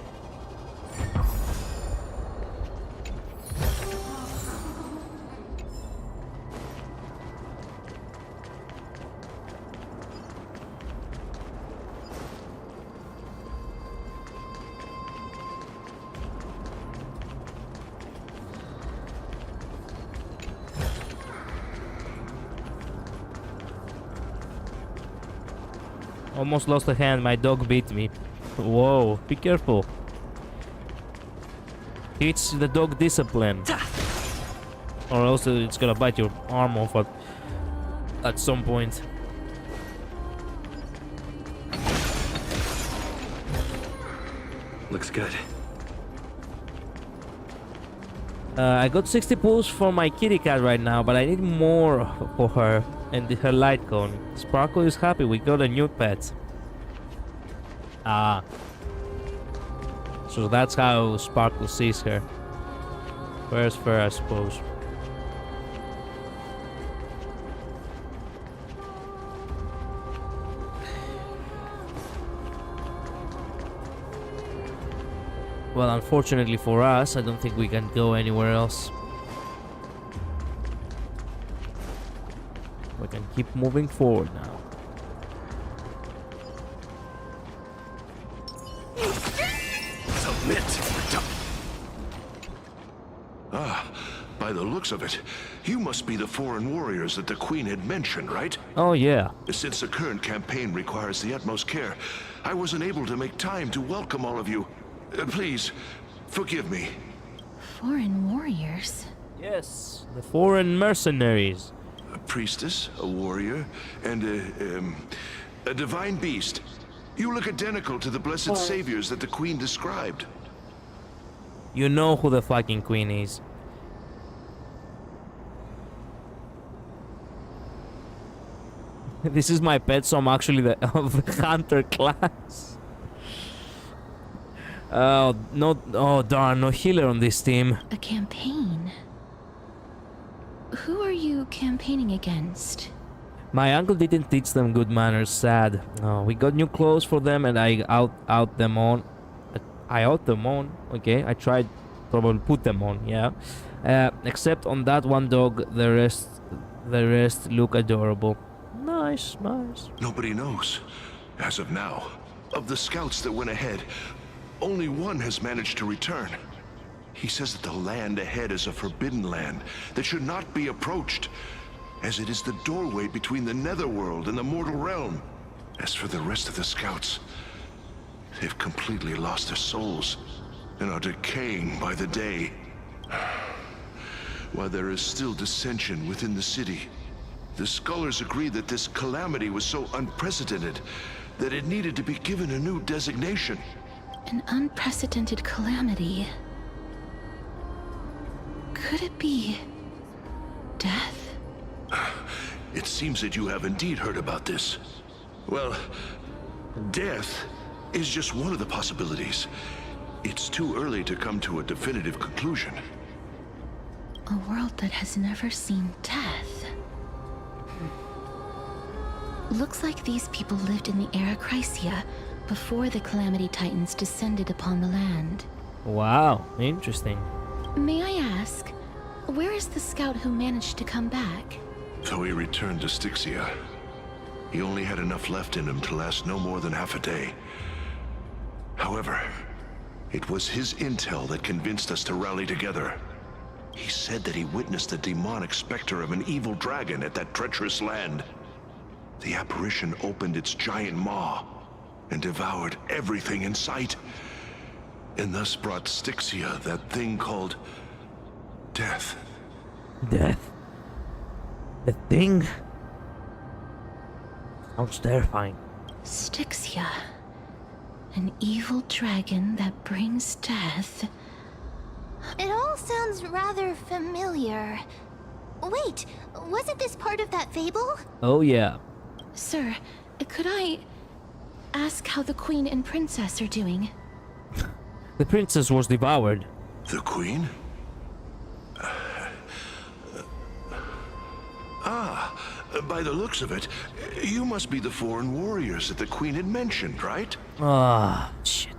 Almost lost a hand, my dog beat me. Whoa, be careful. Teach the dog discipline. Or else it's gonna bite your arm off at some point. Looks good. I got 60 pulls for my kitty cat right now, but I need more for her and her light cone. Sparkle is happy, we got a new pet. Ah. So that's how Sparkle sees her. Where's Fur, I suppose. Well, unfortunately for us, I don't think we can go anywhere else. We can keep moving forward now. Submit! Ah, by the looks of it, you must be the foreign warriors that the Queen had mentioned, right? Oh yeah. Since the current campaign requires the utmost care, I wasn't able to make time to welcome all of you. Please, forgive me. Foreign warriors? Yes, the foreign mercenaries. A priestess, a warrior, and a divine beast. You look identical to the blessed saviors that the Queen described. You know who the fucking Queen is. This is my pet, so I'm actually of the hunter class. Oh, no, oh darn, no healer on this team. A campaign? Who are you campaigning against? My uncle didn't teach them good manners, sad. Oh, we got new clothes for them and I out them on. I out them on, okay? I tried probably put them on, yeah. Except on that one dog, the rest look adorable. Nice, nice. Nobody knows, as of now. Of the scouts that went ahead, only one has managed to return. He says that the land ahead is a forbidden land that should not be approached, as it is the doorway between the netherworld and the mortal realm. As for the rest of the scouts, they've completely lost their souls and are decaying by the day. While there is still dissension within the city, the scholars agree that this calamity was so unprecedented that it needed to be given a new designation. An unprecedented calamity. Could it be death? It seems that you have indeed heard about this. Well, death is just one of the possibilities. It's too early to come to a definitive conclusion. A world that has never seen death. Looks like these people lived in the era Chrysia before the Calamity Titans descended upon the land. Wow, interesting. May I ask, where is the scout who managed to come back? So he returned to Styxia. He only had enough left in him to last no more than half a day. However, it was his intel that convinced us to rally together. He said that he witnessed the demonic specter of an evil dragon at that treacherous land. The apparition opened its giant maw and devoured everything in sight, and thus brought Styxia that thing called death. Death? The thing? Sounds terrifying. Styxia. An evil dragon that brings death. It all sounds rather familiar. Wait, wasn't this part of that fable? Oh yeah. Sir, could I ask how the Queen and Princess are doing? The princess was devoured. The Queen? By the looks of it, you must be the foreign warriors that the Queen had mentioned, right? Ah, shit.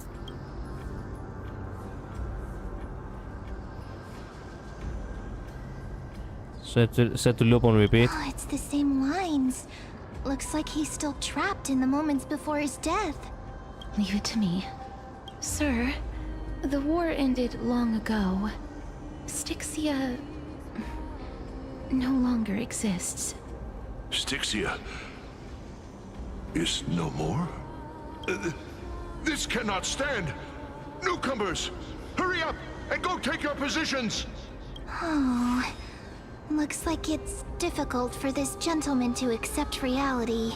Set to loop on repeat. Oh, it's the same lines. Looks like he's still trapped in the moments before his death. Leave it to me. Sir, the war ended long ago. Styxia no longer exists. Styxia is no more? This cannot stand! Newcomers, hurry up and go take your positions! Oh, looks like it's difficult for this gentleman to accept reality.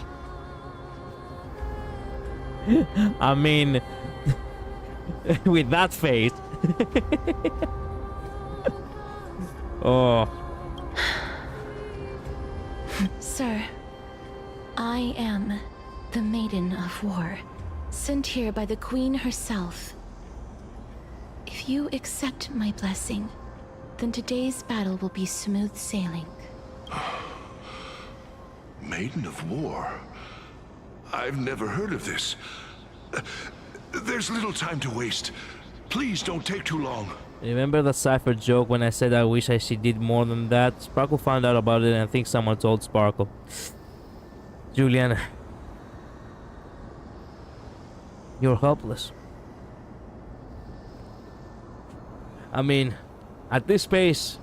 I mean, with that face. Oh. Sir, I am the Maiden of War, sent here by the Queen herself. If you accept my blessing, then today's battle will be smooth sailing. Maiden of War? I've never heard of this. There's little time to waste. Please don't take too long. Remember the Cypher joke when I said I wish she did more than that? Sparkle found out about it and I think someone told Sparkle. Julian, you're helpless. I mean, at this pace,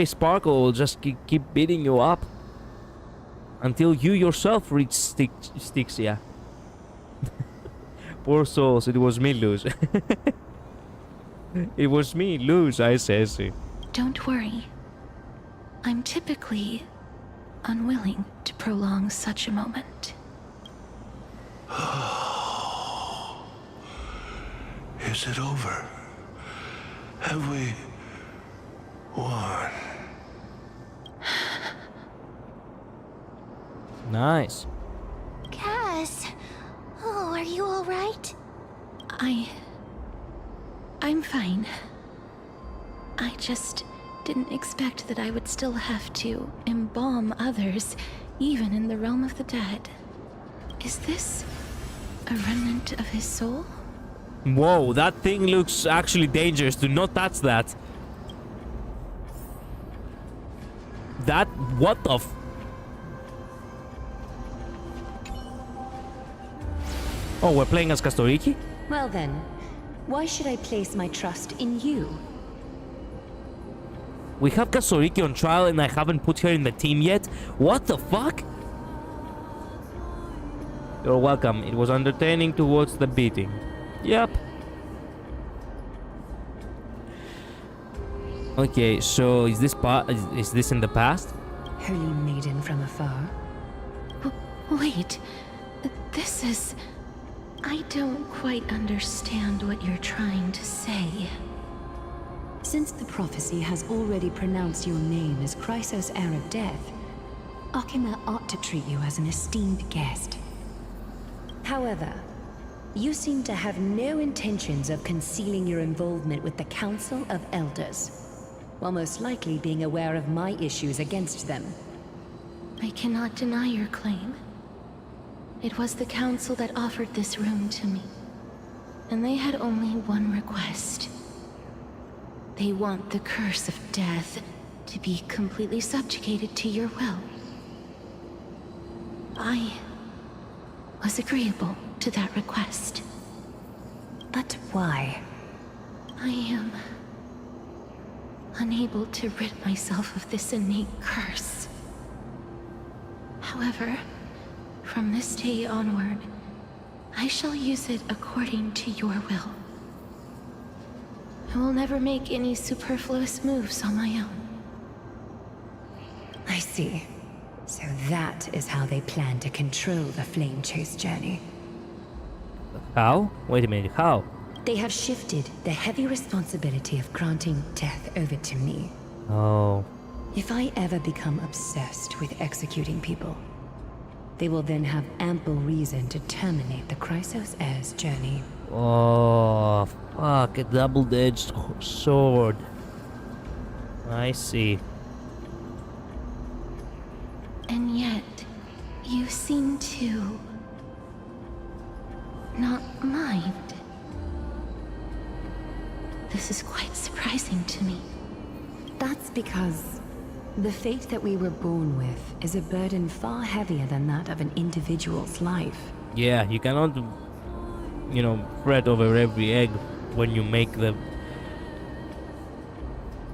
Sparkle will just keep beating you up until you yourself reach Styxia. Poor souls, it was me lose. It was me lose, I says. Don't worry. I'm typically unwilling to prolong such a moment. Is it over? Have we won? Nice. Cass, oh, are you all right? I'm fine. I just didn't expect that I would still have to embalm others, even in the realm of the dead. Is this a remnant of his soul? Whoa, that thing looks actually dangerous. Do not touch that. What the Oh, we're playing as Castorice? Well then, why should I place my trust in you? We have Castorice on trial and I haven't put her in the team yet? What the fuck? You're welcome. It was entertaining to watch the beating. Yep. Okay, so is this in the past? Holy maiden from afar. Wait, this is... I don't quite understand what you're trying to say. Since the prophecy has already pronounced your name as Chrysos, heir of death, Akima ought to treat you as an esteemed guest. However, you seem to have no intentions of concealing your involvement with the Council of Elders, while most likely being aware of my issues against them. I cannot deny your claim. It was the Council that offered this room to me, and they had only one request. They want the curse of death to be completely subjugated to your will. I was agreeable to that request. But why? I am unable to rid myself of this innate curse. However, from this day onward, I shall use it according to your will. I will never make any superfluous moves on my own. I see. So that is how they plan to control the Flame Chase journey. How? Wait a minute, how? They have shifted the heavy responsibility of granting death over to me. Oh. If I ever become obsessed with executing people, they will then have ample reason to terminate the Chrysos heir's journey. Oh, fuck, a double-edged sword. I see. And yet, you seem to... not mind. This is quite surprising to me. That's because the fate that we were born with is a burden far heavier than that of an individual's life. Yeah, you cannot, fret over every egg when you make the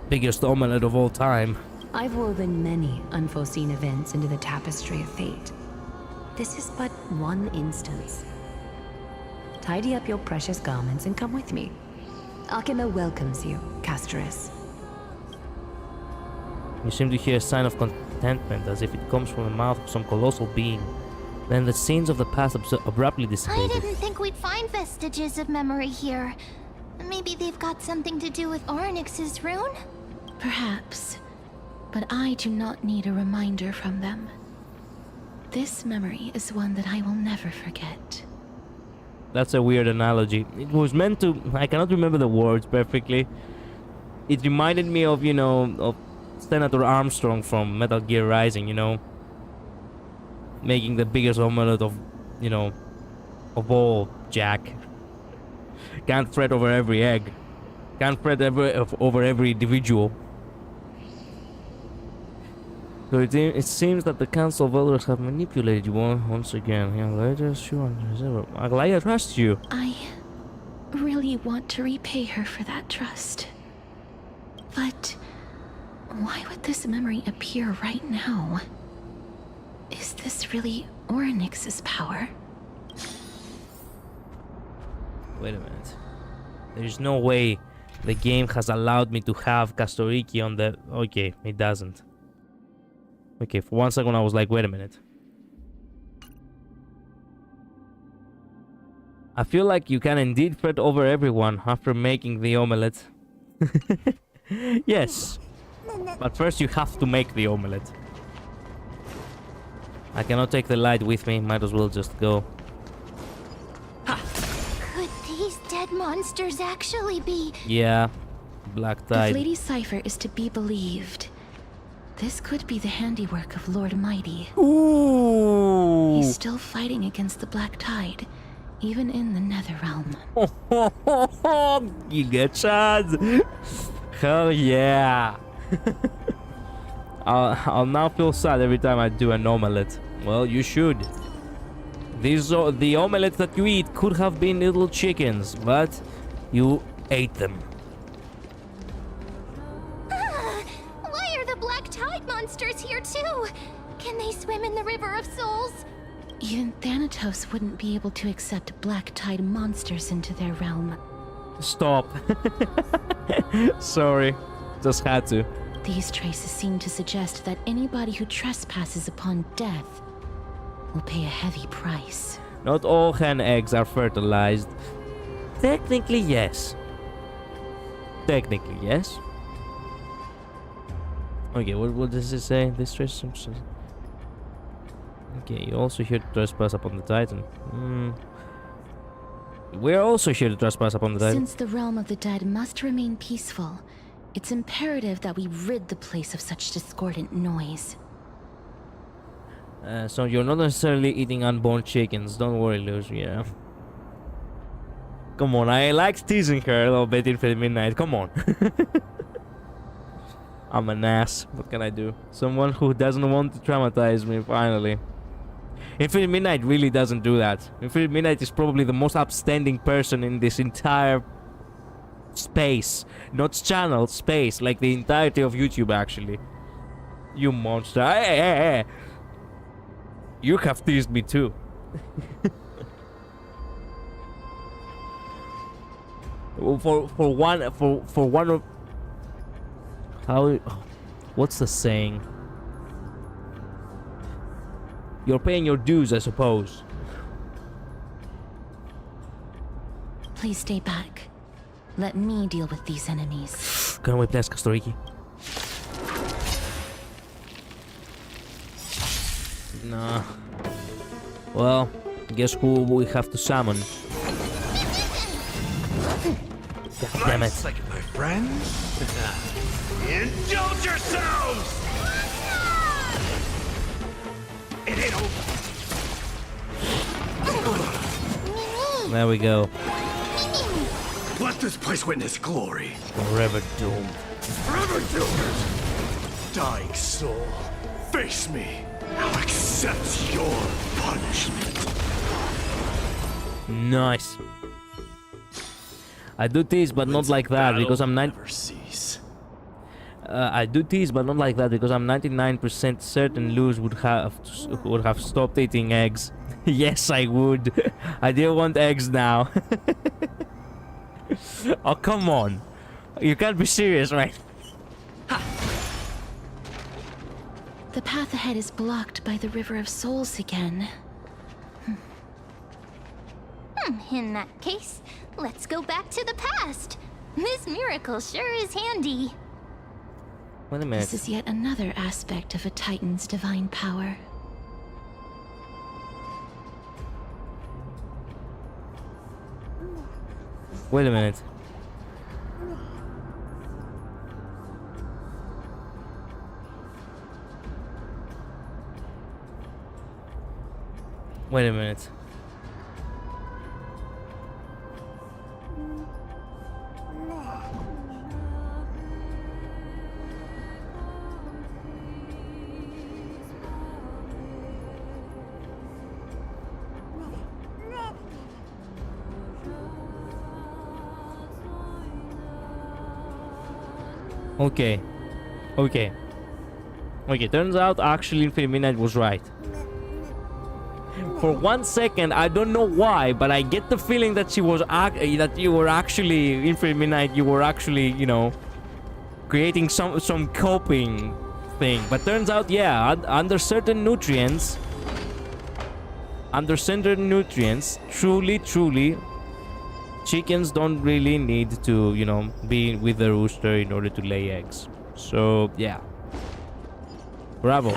biggest omelette of all time. I've woven many unforeseen events into the tapestry of fate. This is but one instance. Tidy up your precious garments and come with me. Akima welcomes you, Castorice. You seem to hear a sign of contentment, as if it comes from the mouth of some colossal being. Then the scenes of the past abruptly I dissipated. didn't think we'd find vestiges of memory here. Maybe they've got something to do with Orynyx's rune? Perhaps. But I do not need a reminder from them. This memory is one that I will never forget. That's a weird analogy. It was meant to... I cannot remember the words perfectly. It reminded me of, of Senator Armstrong from Metal Gear Rising, making the biggest omelette of, of all, Jack. Can't fret over every egg. Can't fret over every individual. So it seems that the Council of Elders have manipulated you once again. Aglaya trusts you. I really want to repay her for that trust. But why would this memory appear right now? Is this really Orynyx's power? Wait a minute. There is no way the game has allowed me to have Castorice on the... Okay, it doesn't. Okay, for 1 second I was like, wait a minute. I feel like you can indeed fret over everyone after making the omelette. Yes. But first you have to make the omelette. I cannot take the light with me, might as well just go. Could these dead monsters actually be... Yeah, Black Tide. If Lady Cypher is to be believed, this could be the handiwork of Lord Mighty. Ooh! He's still fighting against the Black Tide, even in the Netherrealm. You get shots! Hell yeah! I'll now feel sad every time I do an omelette. Well, you should. The omelets that you eat could have been little chickens, but you ate them. Why are the black tide monsters here too? Can they swim in the River of Souls? Even Thanatos wouldn't be able to accept black tide monsters into their realm. Stop. Sorry. Just had to. These traces seem to suggest that anybody who trespasses upon death will pay a heavy price. Not all hen eggs are fertilized. Technically, yes. Technically, yes. Okay, what does it say? This trace. Okay, you also here to trespass upon the Titan. We're also here to trespass upon the Titan. Since the realm of the dead must remain peaceful, it's imperative that we rid the place of such discordant noise. So you're not necessarily eating unborn chickens. Don't worry, Luz. Yeah. Come on, I like teasing her a little bit in Infinite Midnight. Come on. I'm an ass. What can I do? Someone who doesn't want to traumatize me, finally. Infinite Midnight really doesn't do that. Infinite Midnight is probably the most upstanding person in this entire space. Not channel, space. Like the entirety of YouTube, actually. You monster. Hey. You have teased me too. for one of how, what's the saying? You're paying your dues, I suppose. Please stay back. Let me deal with these enemies. Can we please, Castorice? Nah. Well, guess who we have to summon? God damn it. Second, my friends. Indulge yourselves! It ain't over. There we go. Let this place witness glory. Forever doomed. Forever doomed. Dying soul, face me. Now accept your punishment. Nice. I do tease, but not like that because I'm I do tease, but not like that because I'm 99% certain Luz would have stopped eating eggs. Yes, I would. I didn't want eggs now. Oh, come on. You can't be serious, right? The path ahead is blocked by the River of Souls again. In that case, let's go back to the past. This miracle sure is handy. Wait a minute. This is yet another aspect of a Titan's divine power. Wait a minute. Wait a minute. Okay. Turns out actually Infinite Midnight was right. For 1 second, I don't know why, but I get the feeling that that you were actually Infinite Midnight. You were actually, you know, creating some coping thing. But turns out, yeah, under certain nutrients, truly, chickens don't really need to, you know, be with the rooster in order to lay eggs. So yeah, bravo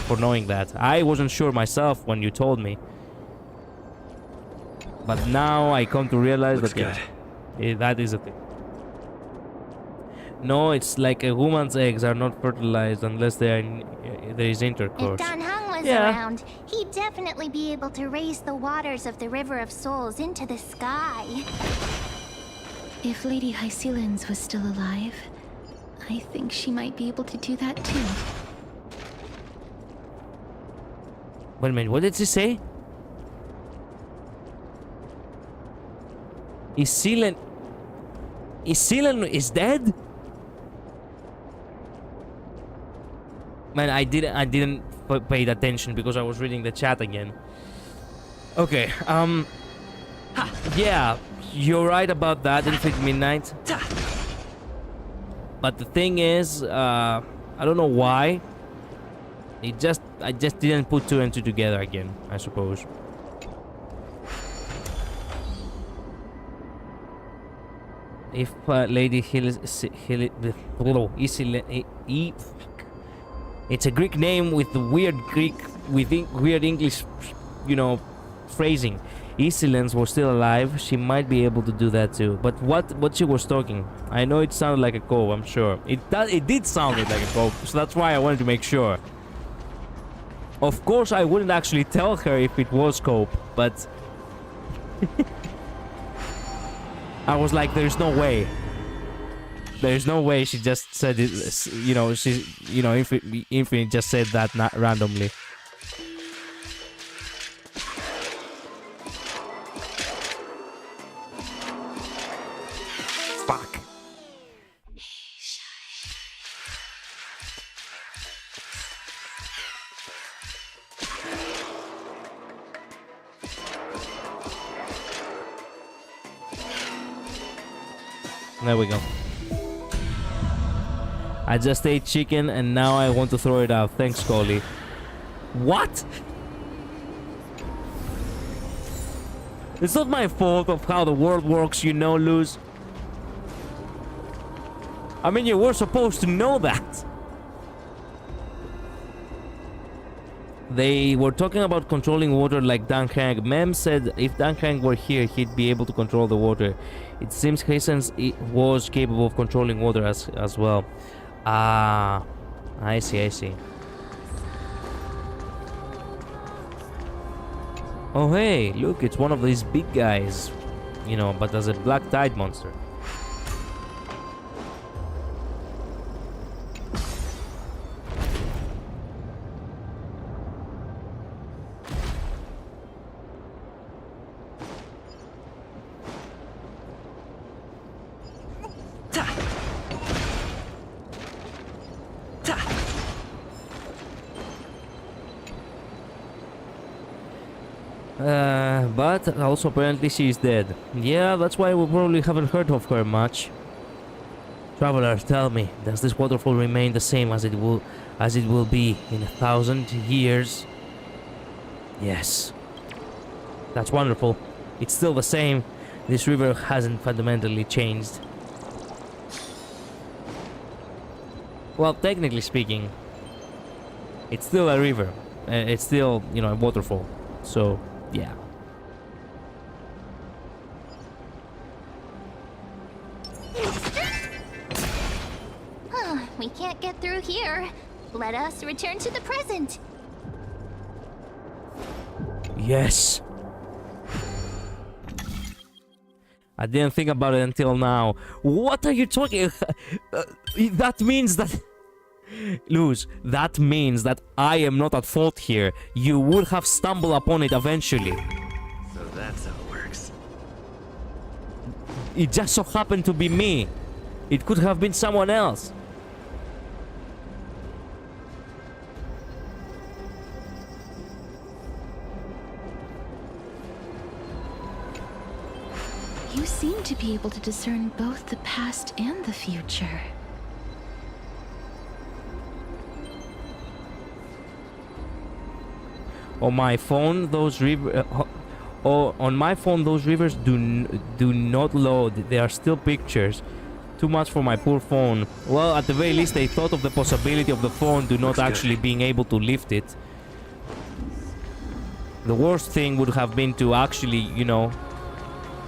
for knowing that. I wasn't sure myself when you told me, but now I come to realize that yeah, that is a thing. No, it's like a woman's eggs are not fertilized unless there is intercourse. If Don Hung was around, he'd definitely be able to raise the waters of the River of Souls into the sky. If Lady Hycelens was still alive, I think she might be able to do that too. Wait a minute, what did she say? Sealand is dead? Man, I didn't pay attention because I was reading the chat again. Okay, yeah, you're right about that, Infinite Midnight. But the thing is, I don't know why. I just didn't put two and two together again, I suppose. If Lady it's a Greek name with the weird weird English, you know, phrasing. Isilens was still alive, she might be able to do that too. But what she was talking, I know it sounded like a cove, I'm sure. It did sound like a cove, so that's why I wanted to make sure. Of course, I wouldn't actually tell her if it was cope, but I was like, there's no way. There's no way she just said it, you know, Infinite just said that not randomly. Fuck. There we go. I just ate chicken and now I want to throw it out. Thanks, Coley. What? It's not my fault of how the world works, you know, Luz. I mean, you were supposed to know that. They were talking about controlling water like Dan Hang. Mem said if Dan Hang were here, he'd be able to control the water. It seems Hassens was capable of controlling water as well. Ah, I see. Oh hey, look, it's one of these big guys. You know, but as a black tide monster. But also apparently she is dead. Yeah, that's why we probably haven't heard of her much. Traveler, tell me, does this waterfall remain the same as it will be in 1,000 years? Yes. That's wonderful. It's still the same. This river hasn't fundamentally changed. Well, technically speaking, it's still a river. It's still, you know, a waterfall. So, yeah. We can't get through here. Let us return to the present. Yes. I didn't think about it until now. What are you talking? That means that... Luz, that means that I am not at fault here. You would have stumbled upon it eventually. So that's how it works. It just so happened to be me. It could have been someone else. You seem to be able to discern both the past and the future. On my phone, those rivers do not load. They are still pictures. Too much for my poor phone. Well, at the very least, they thought of the possibility of the phone do not actually being able to lift it. The worst thing would have been to actually, you know...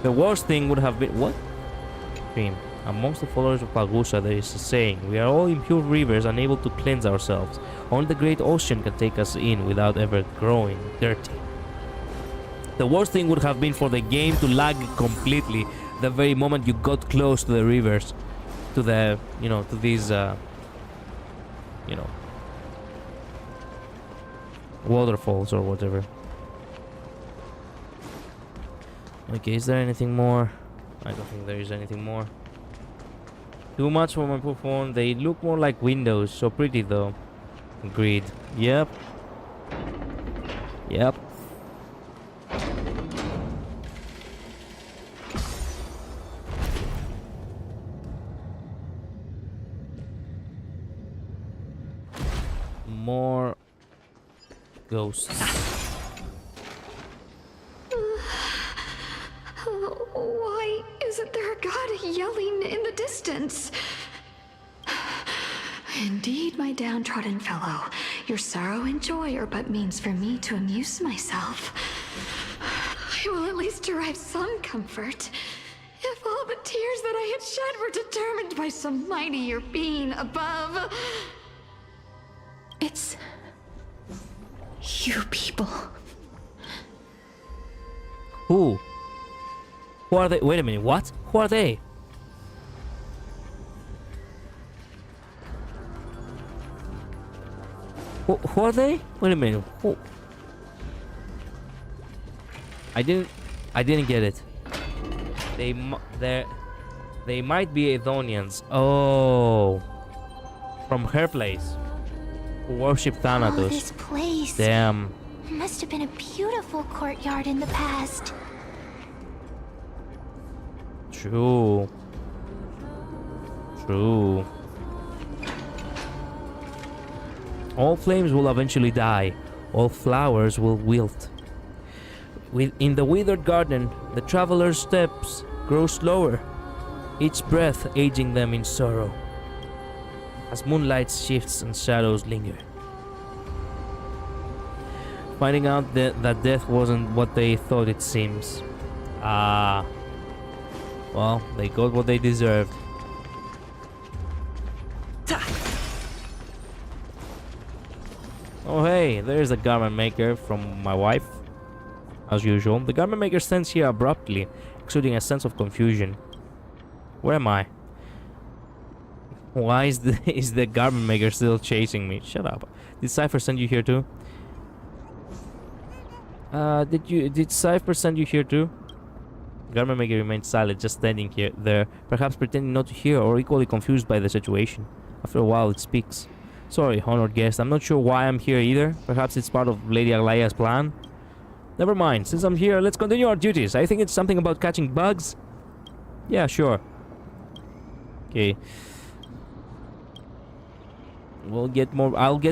The worst thing would have been... What? Dream. Amongst the followers of Pagusa, there is a saying, we are all impure rivers, unable to cleanse ourselves. Only the great ocean can take us in without ever growing dirty. The worst thing would have been for the game to lag completely the very moment you got close to the rivers. To the, you know, to these, you know, waterfalls or whatever. Okay, is there anything more? I don't think there is anything more. Too much for my poor phone. They look more like windows. So pretty though. Agreed. Yep. Yep. More ghosts. Why isn't there a god yelling in the distance? Indeed, my downtrodden fellow, your sorrow and joy are but means for me to amuse myself. I will at least derive some comfort. If all the tears that I had shed were determined by some mightier being above. It's you people. Who? Who are they? Wait a minute, what? Who are they? Who are they? Wait a minute. Who? I didn't get it. They might be Aethonians. Oh, from her place. Who worship Thanatos. Oh, this place. Damn. Must have been a beautiful courtyard in the past. True. True. All flames will eventually die. All flowers will wilt. In the withered garden, the traveler's steps grow slower, each breath aging them in sorrow, as moonlight shifts and shadows linger. Finding out that death wasn't what they thought it seems. Ah. Well, they got what they deserved. Oh hey, there's a garment maker from my wife. As usual, the garment maker stands here abruptly, exuding a sense of confusion. Where am I? Why is the garment maker still chasing me? Shut up. Did Cypher send you here too? Did Cypher send you here too? Garment maker remained silent, just standing there, perhaps pretending not to hear or equally confused by the situation. After a while, it speaks. Sorry, honored guest, I'm not sure why I'm here either. Perhaps it's part of Lady Aglaya's plan? Never mind, since I'm here, let's continue our duties. I think it's something about catching bugs. Yeah, sure. Okay. I'll get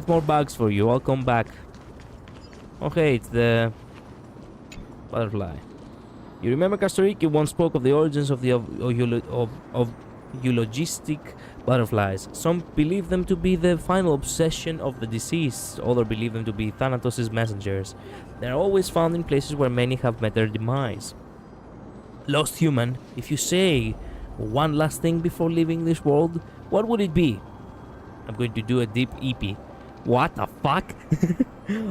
more bugs for you. I'll come back. Okay, it's the butterfly. You remember Castorice once spoke of the origins of the eulogistic butterflies. Some believe them to be the final obsession of the deceased, others believe them to be Thanatos' messengers. They are always found in places where many have met their demise. Lost human, if you say one last thing before leaving this world, what would it be? I'm going to do a deep EP. What the fuck?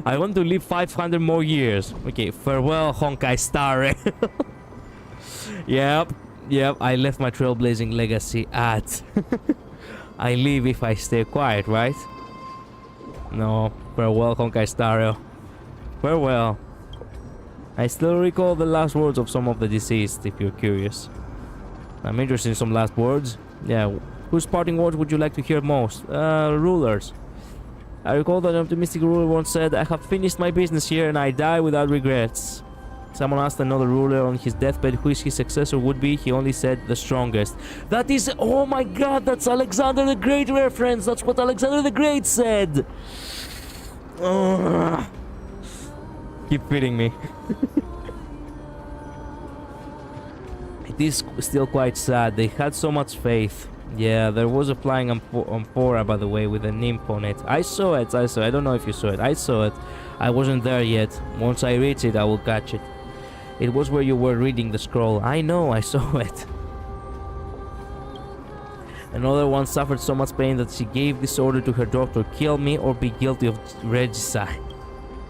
I want to live 500 more years. Okay, farewell Honkai Star Rail. Yep, I left my trailblazing legacy at... I leave if I stay quiet, right? No, farewell Honkai Star Rail. Farewell. I still recall the last words of some of the deceased, if you're curious. I'm interested in some last words. Yeah, whose parting words would you like to hear most? Rulers. I recall that an optimistic ruler once said, I have finished my business here and I die without regrets. Someone asked another ruler on his deathbed who his successor would be. He only said, the strongest. That is, oh my god, that's Alexander the Great reference. That's what Alexander the Great said. Keep feeding me. It is still quite sad. They had so much faith. Yeah, there was a flying amphora, by the way, with a nymph on it. I saw it. I don't know if you saw it. I saw it. I wasn't there yet. Once I reach it, I will catch it. It was where you were reading the scroll. I know, I saw it. Another one suffered so much pain that she gave this order to her doctor: kill me or be guilty of regicide.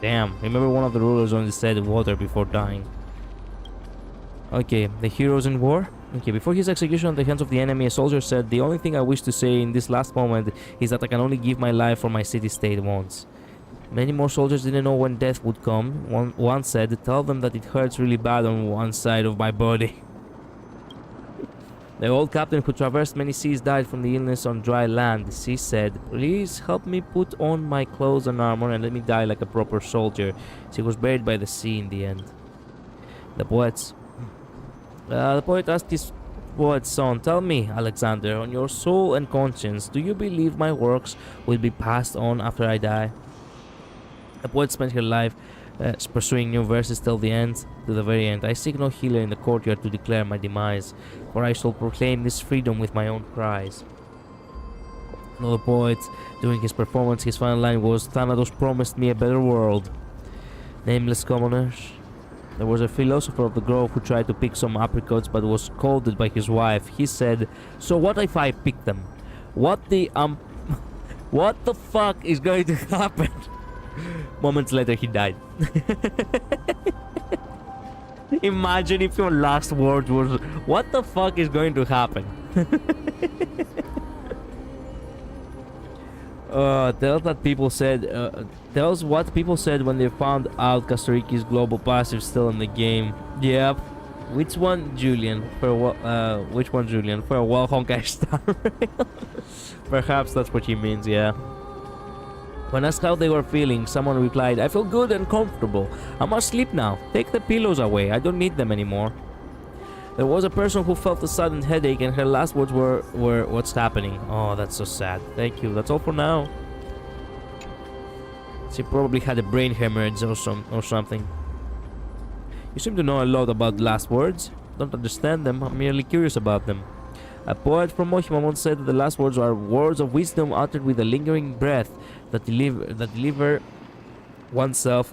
Damn, remember one of the rulers only said water before dying. Okay, the heroes in war? Okay, before his execution at the hands of the enemy, a soldier said, the only thing I wish to say in this last moment is that I can only give my life for my city-state once. Many more soldiers didn't know when death would come. One said, tell them that it hurts really bad on one side of my body. The old captain who traversed many seas died from the illness on dry land. She said, "Please help me put on my clothes and armor and let me die like a proper soldier." She was buried by the sea in the end. The poet asked his poet's son, "Tell me, Alexander, on your soul and conscience, do you believe my works will be passed on after I die?" The poet spent her life pursuing new verses till the end, to the very end. "I seek no healer in the courtyard to declare my demise, for I shall proclaim this freedom with my own cries." Another poet, during his performance, his final line was, "Thanatos promised me a better world." Nameless commoners. There was a philosopher of the grove who tried to pick some apricots but was scolded by his wife. He said, "So what if I pick them? What the fuck is going to happen?" Moments later, he died. Imagine if your last word was, "What the fuck is going to happen?" Tells what people said when they found out Castorice's global passive still in the game. Yep. Which one, Julian? For a while, Honkai Star Rail. Perhaps that's what he means, yeah. When asked how they were feeling, someone replied, "I feel good and comfortable. I must sleep now. Take the pillows away. I don't need them anymore." There was a person who felt a sudden headache and her last words were "What's happening?" Oh, that's so sad. Thank you. That's all for now. She probably had a brain hemorrhage or something. You seem to know a lot about last words. Don't understand them. I'm merely curious about them. A poet from Mohima once said that the last words are words of wisdom uttered with a lingering breath that deliver oneself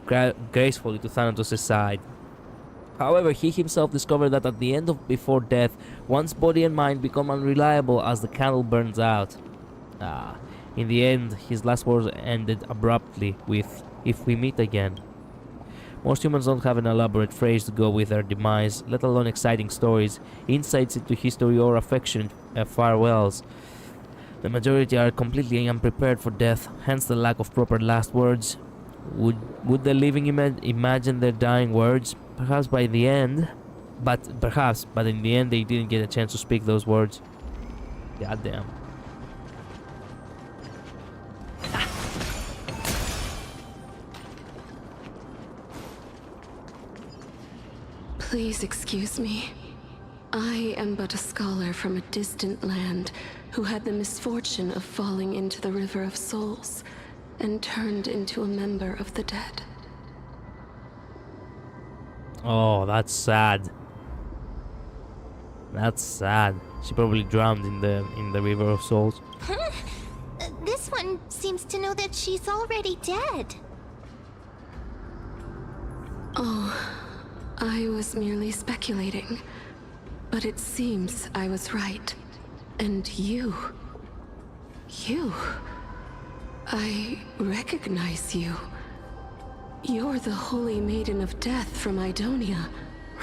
gracefully to Thanatos' side. However, he himself discovered that at the end of before death, one's body and mind become unreliable as the candle burns out. In the end, his last words ended abruptly with, "If we meet again." Most humans don't have an elaborate phrase to go with their demise, let alone exciting stories, insights into history, or affectionate farewells. The majority are completely unprepared for death, hence the lack of proper last words. Would the living imagine their dying words? Perhaps in the end they didn't get a chance to speak those words. God damn. Please excuse me. I am but a scholar from a distant land who had the misfortune of falling into the River of Souls and turned into a member of the dead. Oh, that's sad. That's sad. She probably drowned in the River of Souls. This one seems to know that she's already dead. Oh, I was merely speculating. But it seems I was right. And you... I recognize you. You're the Holy Maiden of Death from Idonia,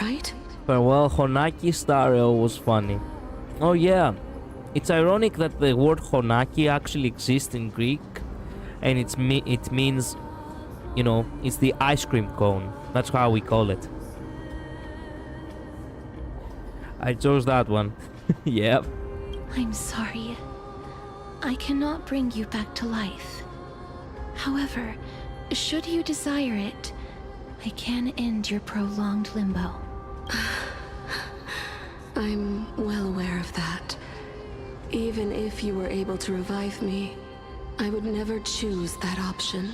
right? Well, Honkai Star Rail was funny. Oh yeah, it's ironic that the word Honaki actually exists in Greek, and it means, you know, it's the ice cream cone. That's how we call it. I chose that one. Yep. I'm sorry. I cannot bring you back to life. However, should you desire it, I can end your prolonged limbo. I'm well aware of that. Even if you were able to revive me, I would never choose that option.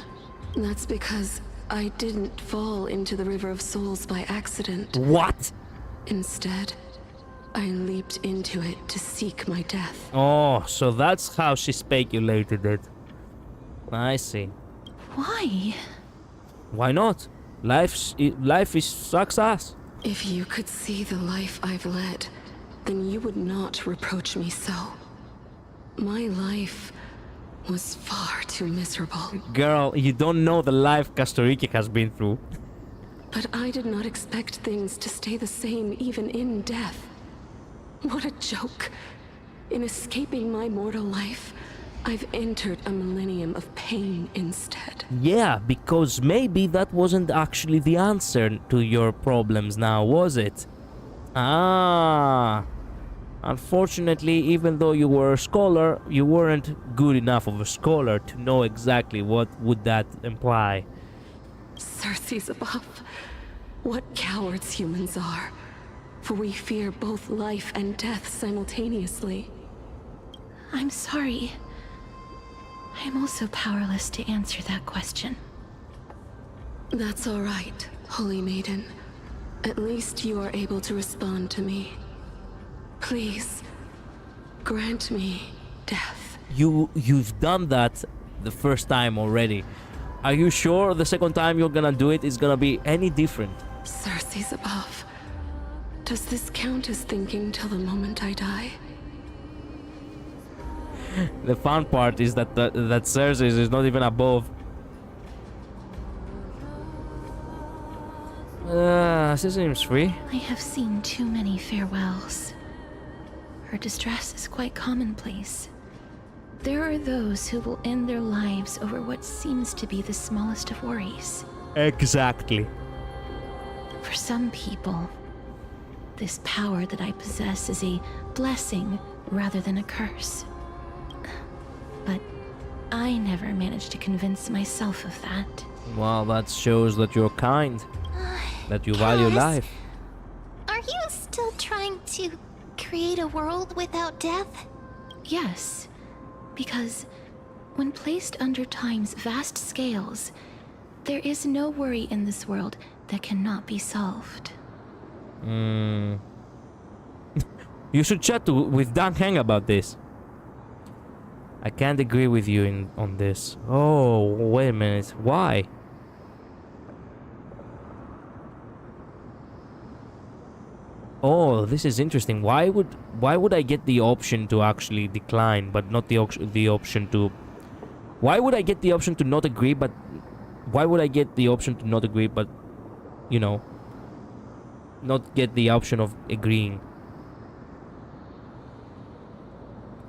That's because I didn't fall into the River of Souls by accident. What? Instead, I leaped into it to seek my death. Oh, so that's how she speculated it. I see. Why? Why not? Life is success. If you could see the life I've led, then you would not reproach me so. My life was far too miserable. Girl, you don't know the life Castorice has been through. But I did not expect things to stay the same even in death. What a joke. In escaping my mortal life, I've entered a millennium of pain instead. Yeah, because maybe that wasn't actually the answer to your problems now, was it? Ah, Unfortunately, even though you were a scholar, you weren't good enough of a scholar to know exactly what would that imply. Circe's above. What cowards humans are. For we fear both life and death simultaneously. I'm sorry. I am also powerless to answer that question. That's all right, Holy Maiden. At least you are able to respond to me. Please, grant me death. You've done that the first time already. Are you sure the second time you're gonna do it is gonna be any different? Circe's above. Does this count as thinking till the moment I die? The fun part is that Cersei is not even above. She seems free. I have seen too many farewells. Her distress is quite commonplace. There are those who will end their lives over what seems to be the smallest of worries. Exactly. For some people, this power that I possess is a blessing rather than a curse. But I never managed to convince myself of that. Well, that shows that you're kind. That you value life. Are you still trying to create a world without death? Yes, because when placed under time's vast scales, there is no worry in this world that cannot be solved. You should chat with Dan Heng about this. I can't agree with you on this. Oh, wait a minute. Why? Oh, this is interesting. Why would I get the option to actually decline, but not the option to... Why would I get the option to not agree, but... Why would I get the option to not agree, but... You know... Not get the option of agreeing?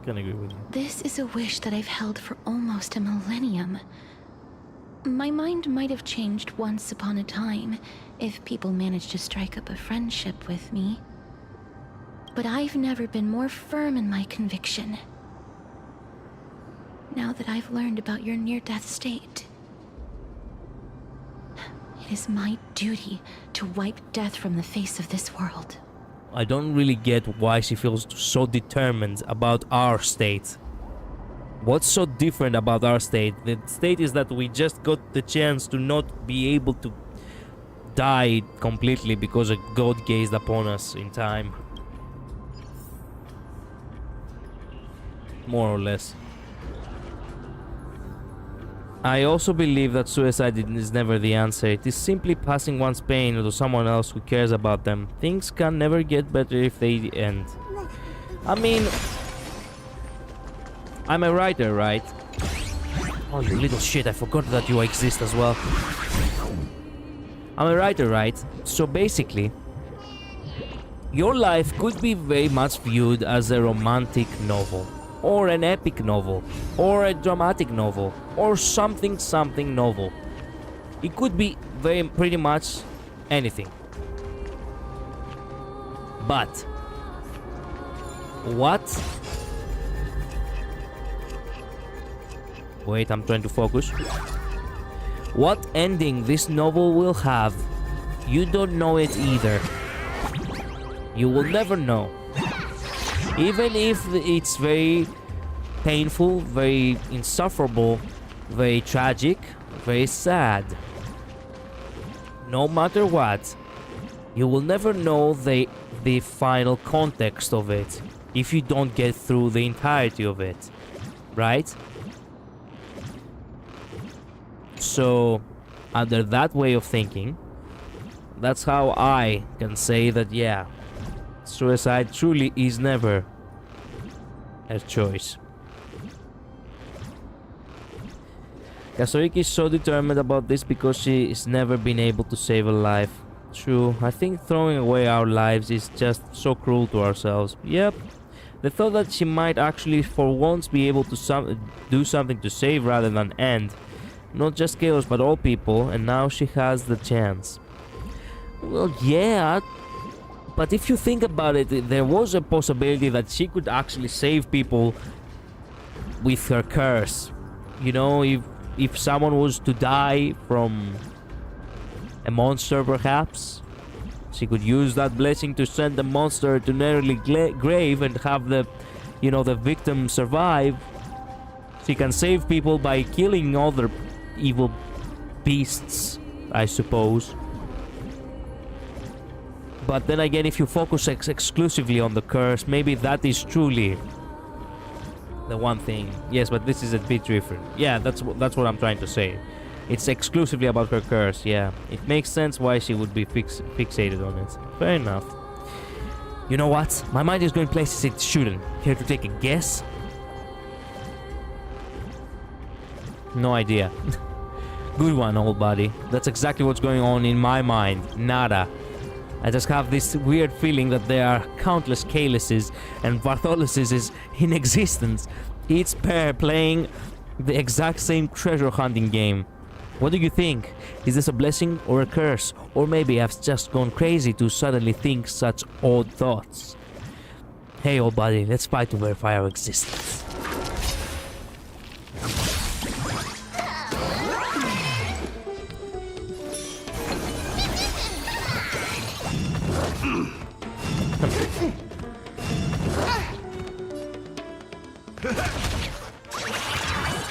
Can agree with you. This is a wish that I've held for almost a millennium. My mind might have changed once upon a time if people managed to strike up a friendship with me. But I've never been more firm in my conviction. Now that I've learned about your near-death state, it is my duty to wipe death from the face of this world. I don't really get why she feels so determined about our state. What's so different about our state? The state is that we just got the chance to not be able to die completely because a god gazed upon us in time. More or less. I also believe that suicide is never the answer. It is simply passing one's pain to someone else who cares about them. Things can never get better if they end. I mean... I'm a writer, right? Oh, you little shit, I forgot that you exist as well. I'm a writer, right? So basically, your life could be very much viewed as a romantic novel, or an epic novel, or a dramatic novel, or something novel. It could be pretty much anything. But what? Wait, I'm trying to focus. What ending this novel will have, you don't know it either. You will never know. Even if it's very painful, very insufferable, very tragic, very sad. No matter what, you will never know the final context of it if you don't get through the entirety of it, right? So, under that way of thinking, that's how I can say that, yeah, suicide truly is never a choice. Castorice is so determined about this because she has never been able to save a life. True, I think throwing away our lives is just so cruel to ourselves. Yep, the thought that she might actually for once be able to do something to save rather than end. Not just chaos, but all people, and now she has the chance. Well, yeah, But if you think about it, there was a possibility that she could actually save people with her curse. You know, if someone was to die from a monster, perhaps, she could use that blessing to send the monster to an early grave and have the, you know, the victim survive. She can save people by killing other evil beasts, I suppose. But then again, if you focus exclusively on the curse, maybe that is truly the one thing. Yes, but this is a bit different. Yeah, that's what I'm trying to say. It's exclusively about her curse. Yeah, it makes sense why she would be fixated on it. Fair enough. You know what? My mind is going places it shouldn't. Here to take a guess? No idea. Good one, old buddy. That's exactly what's going on in my mind. Nada. I just have this weird feeling that there are countless Kalises and Bartholuses in existence, each pair playing the exact same treasure hunting game. What do you think? Is this a blessing or a curse? Or maybe I've just gone crazy to suddenly think such odd thoughts. Hey, old buddy, let's fight to verify our existence.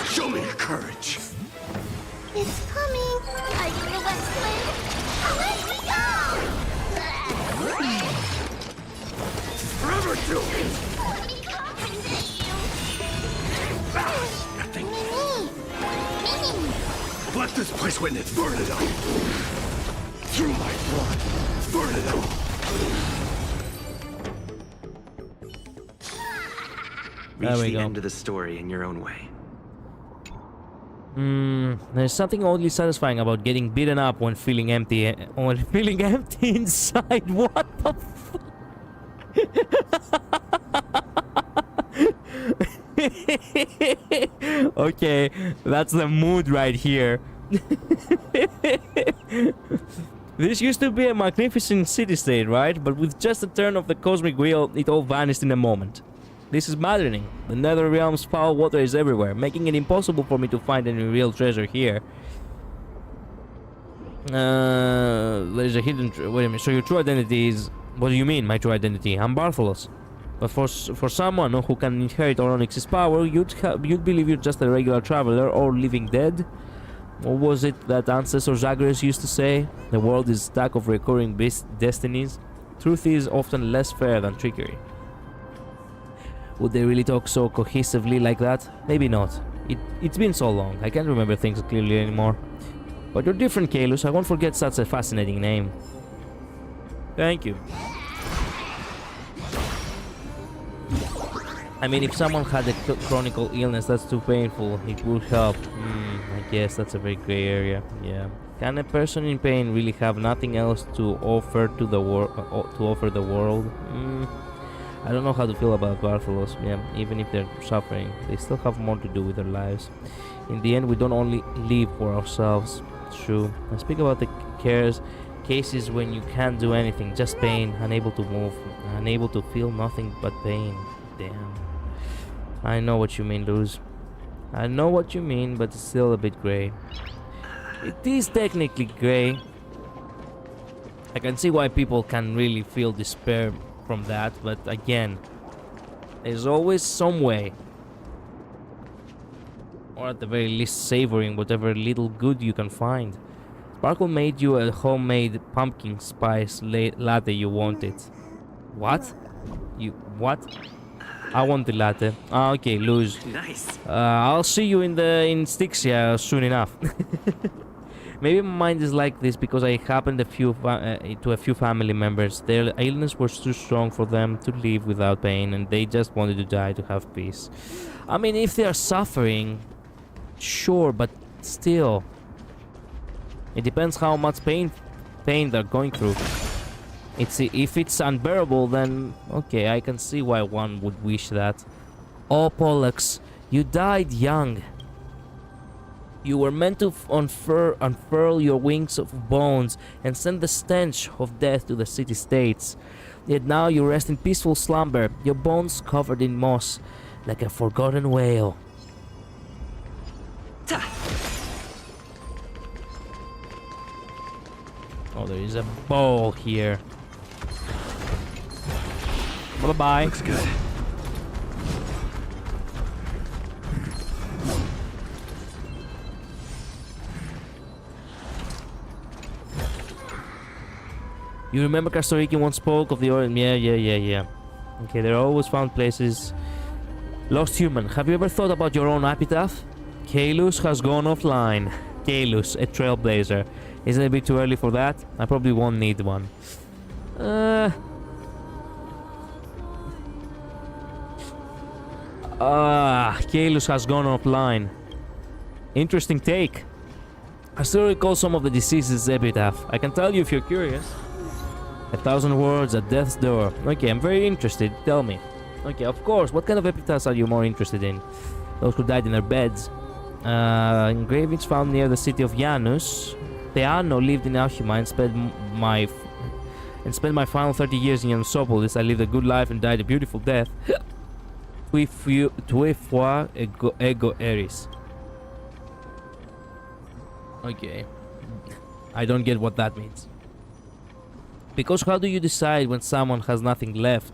Show me your courage. It's coming. Are you the West Wind? Away we go! Forever do it. Let me compensate you. Nothing. Me. Let this place witness. Burn it up. Through my blood. Burn it up. Reach we the go. end of the story in your own way. There's something oddly satisfying about getting beaten up when feeling empty. When feeling empty inside. What the fuck? Okay, that's the mood right here. This used to be a magnificent city-state, right? But with just a turn of the cosmic wheel, it all vanished in a moment. This is maddening. The nether realm's foul water is everywhere, making it impossible for me to find any real treasure here. There's a hidden... Wait a minute, so your true identity is... What do you mean, my true identity? I'm Bartholos. But for someone who can inherit Onyx's power, you'd believe you're just a regular traveler or living dead? Or was it that ancestor Zagreus used to say? The world is a stack of recurring destinies. Truth is often less fair than trickery. Would they really talk so cohesively like that? Maybe not. It's been so long, I can't remember things clearly anymore. But you're different, Kalus. I won't forget such a fascinating name. Thank you. I mean, if someone had a chronic illness that's too painful, it would help. I guess that's a very gray area. Yeah. Can a person in pain really have nothing else to offer to the world? I don't know how to feel about Bartholos. Yeah, even if they're suffering, they still have more to do with their lives. In the end, we don't only live for ourselves. True. I speak about the cases when you can't do anything, just pain, unable to move, unable to feel nothing but pain. Damn. I know what you mean, Luz. I know what you mean, but it's still a bit grey. It is technically grey. I can see why people can really feel despair from that, but again, there's always some way, or at the very least savoring whatever little good you can find. Sparkle made you a homemade pumpkin spice latte you wanted. What? What? I want the latte. Okay, Luz. Nice. I'll see you in Styxia soon enough. Maybe my mind is like this because I happened to a few family members. Their illness was too strong for them to live without pain, and they just wanted to die to have peace. I mean, if they are suffering, sure, but still, it depends how much pain they're going through. If it's unbearable, then okay, I can see why one would wish that. Oh, Pollux, you died young. You were meant to unfurl your wings of bones and send the stench of death to the city-states. Yet now you rest in peaceful slumber, your bones covered in moss, like a forgotten whale. Oh, there is a ball here. Bye-bye. Looks good. You remember Castorice once spoke of the origin? Yeah. Okay, there are always found places. Lost human, have you ever thought about your own epitaph? Kalus has gone offline. Kalus, a trailblazer. Isn't it a bit too early for that? I probably won't need one. Kalus has gone offline. Interesting take. I still recall some of the deceased's epitaph. I can tell you if you're curious. 1,000 words at death's door. Okay, I'm very interested. Tell me. Okay, of course. What kind of epitaphs are you more interested in? Those who died in their beds. Engravings found near the city of Janus. Theano lived in Alchima and spent my final 30 years in Janusopolis. I lived a good life and died a beautiful death. Tue fois ego eris. Okay. I don't get what that means. Because how do you decide when someone has nothing left?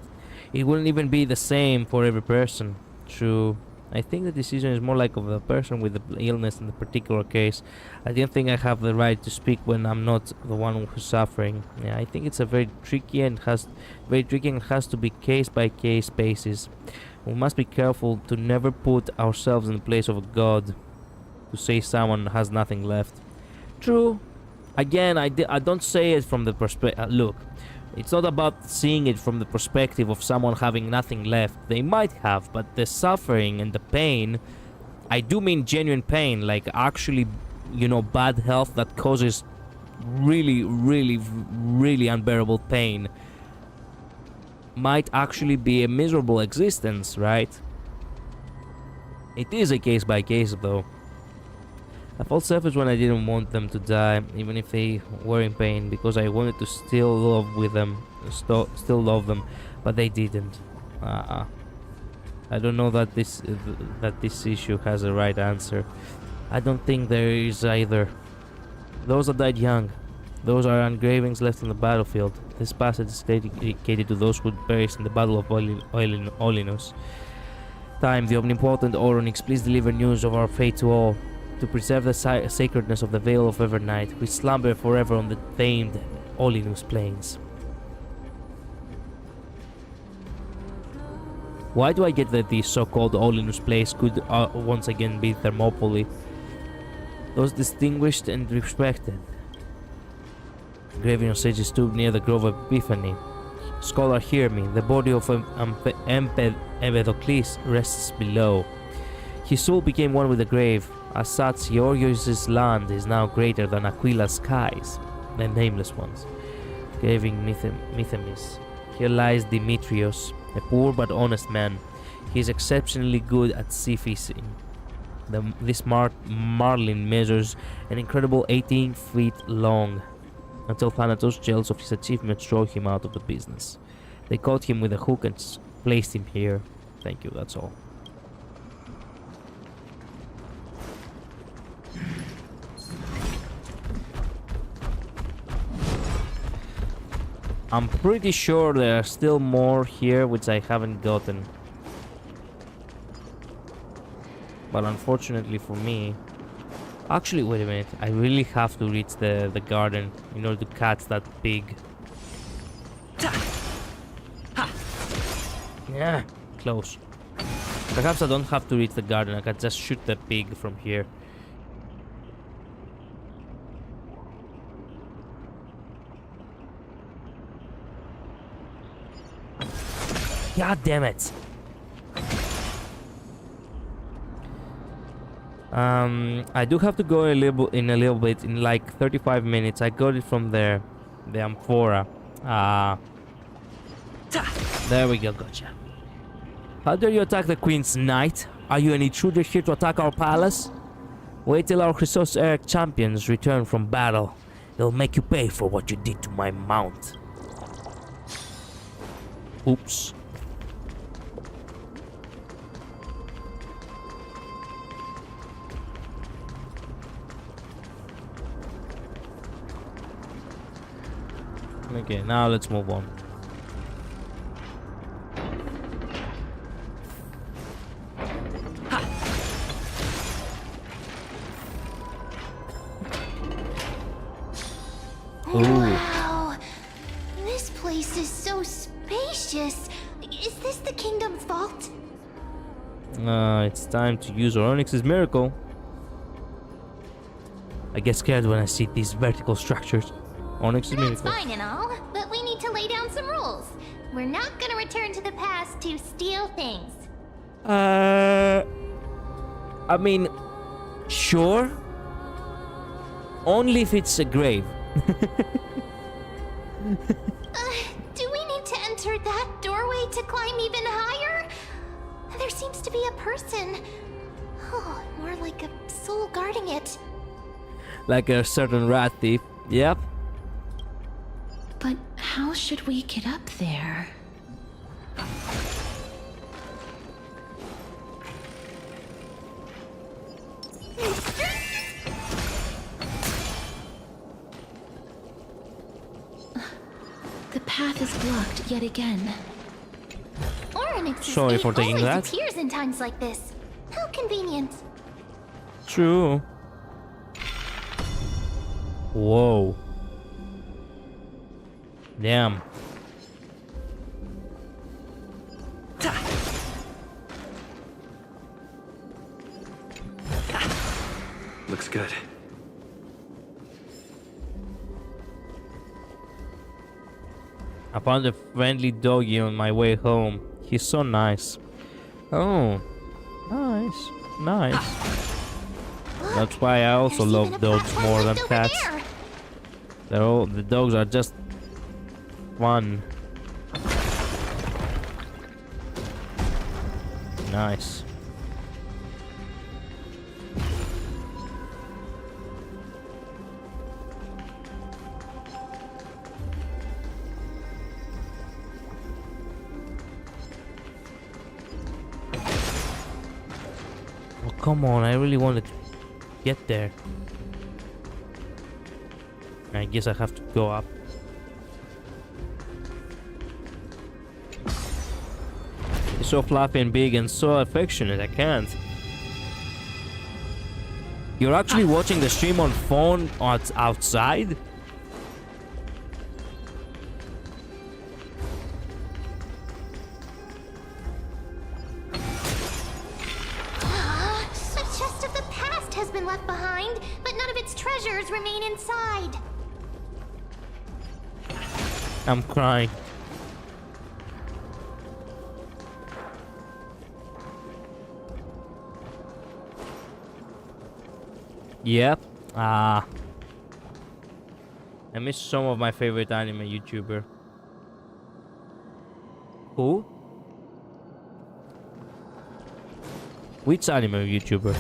It wouldn't even be the same for every person. True. I think the decision is more like of the person with the illness in the particular case. I don't think I have the right to speak when I'm not the one who's suffering. Yeah, I think it's a very tricky and has to be case by case basis. We must be careful to never put ourselves in the place of a god to say someone has nothing left. True. Again, I don't say it from the perspective. Look, it's not about seeing it from the perspective of someone having nothing left. They might have, but the suffering and the pain, I do mean genuine pain, like actually, you know, bad health that causes really unbearable pain, might actually be a miserable existence, right? It is a case by case though. I felt selfish when I didn't want them to die, even if they were in pain, because I wanted to still love them, but they didn't. I don't know that this issue has a right answer. I don't think there is either. Those that died young, those are engravings left on the battlefield. This passage is dedicated to those who perished in the Battle of Olinus. Time, the omnipotent Oronix, please deliver news of our fate to all. To preserve the sacredness of the Veil of Evernight, we slumber forever on the famed Olinus plains. Why do I get that the so-called Olinus place could once again be Thermopylae? Those distinguished and respected. Engraving on Sage's tomb near the Grove of Epiphany. Scholar, hear me. The body of Empedocles rests below. His soul became one with the grave. As such, Georgios' land is now greater than Aquila's skies, the nameless ones. Engraving Mythemis. Here lies Demetrios, a poor but honest man. He is exceptionally good at sea fishing. This marlin measures an incredible 18 feet long, until Thanatos, jealous of his achievements, threw him out of the business. They caught him with a hook and placed him here. Thank you, that's all. I'm pretty sure there are still more here which I haven't gotten. But unfortunately for me... Actually, wait a minute. I really have to reach the garden in order to catch that pig. Yeah, close. Perhaps I don't have to reach the garden. I can just shoot the pig from here. God damn it. I do have to go in a little bit, in like 35 minutes. I got it from there, the amphora. There we go, gotcha. How dare you attack the Queen's Knight? Are you an intruder here to attack our palace? Wait till our Chrysos Eric champions return from battle. They'll make you pay for what you did to my mount. Oops. Okay, now let's move on. Wow, this place is so spacious. Is this the kingdom's vault? It's time to use Onyx's miracle. I get scared when I see these vertical structures. Onyx's That's miracle. fine and all, but we need to lay down some rules. We're not gonna return to the past to steal things. I mean, sure. Only if it's a grave. Do we need to enter that doorway to climb even higher? There seems to be a person. Oh, more like a soul guarding it. Like a certain rat thief. Yep. But how should we get up there? The path is blocked yet again. Oryx is Sorry for taking that. to tears in times like this. How convenient. True. Whoa. Damn. Looks good. I found a friendly doggy on my way home. He's so nice. Oh. Nice. Nice. That's why I also love dogs more than cats. The dogs are just fun. Nice. Oh, come on, I really wanted to get there. I guess I have to go up. He's so fluffy and big and so affectionate, I can't. You're actually watching the stream on phone outside? A chest of the past has been left behind, but none of its treasures remain inside. I'm crying. Yep. I miss some of my favorite anime YouTuber. Who? Which anime YouTuber?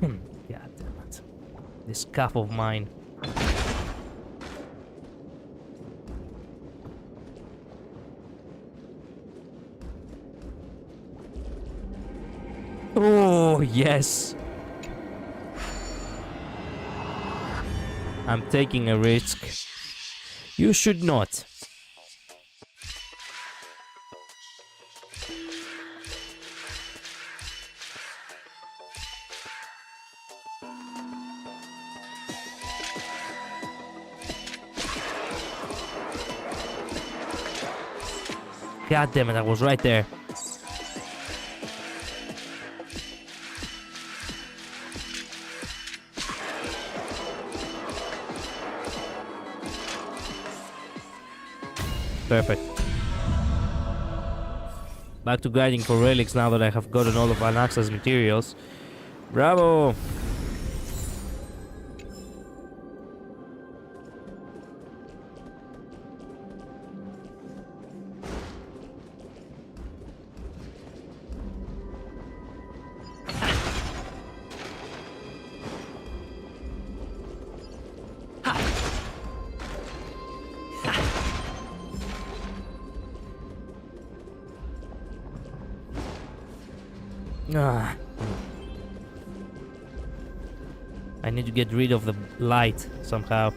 God damn it. This cough of mine. Oh, yes. I'm taking a risk. You should not. God damn it, I was right there. Perfect. Back to grinding for relics now that I have gotten all of Anaxa's materials. Bravo! Ah. I need to get rid of the light somehow.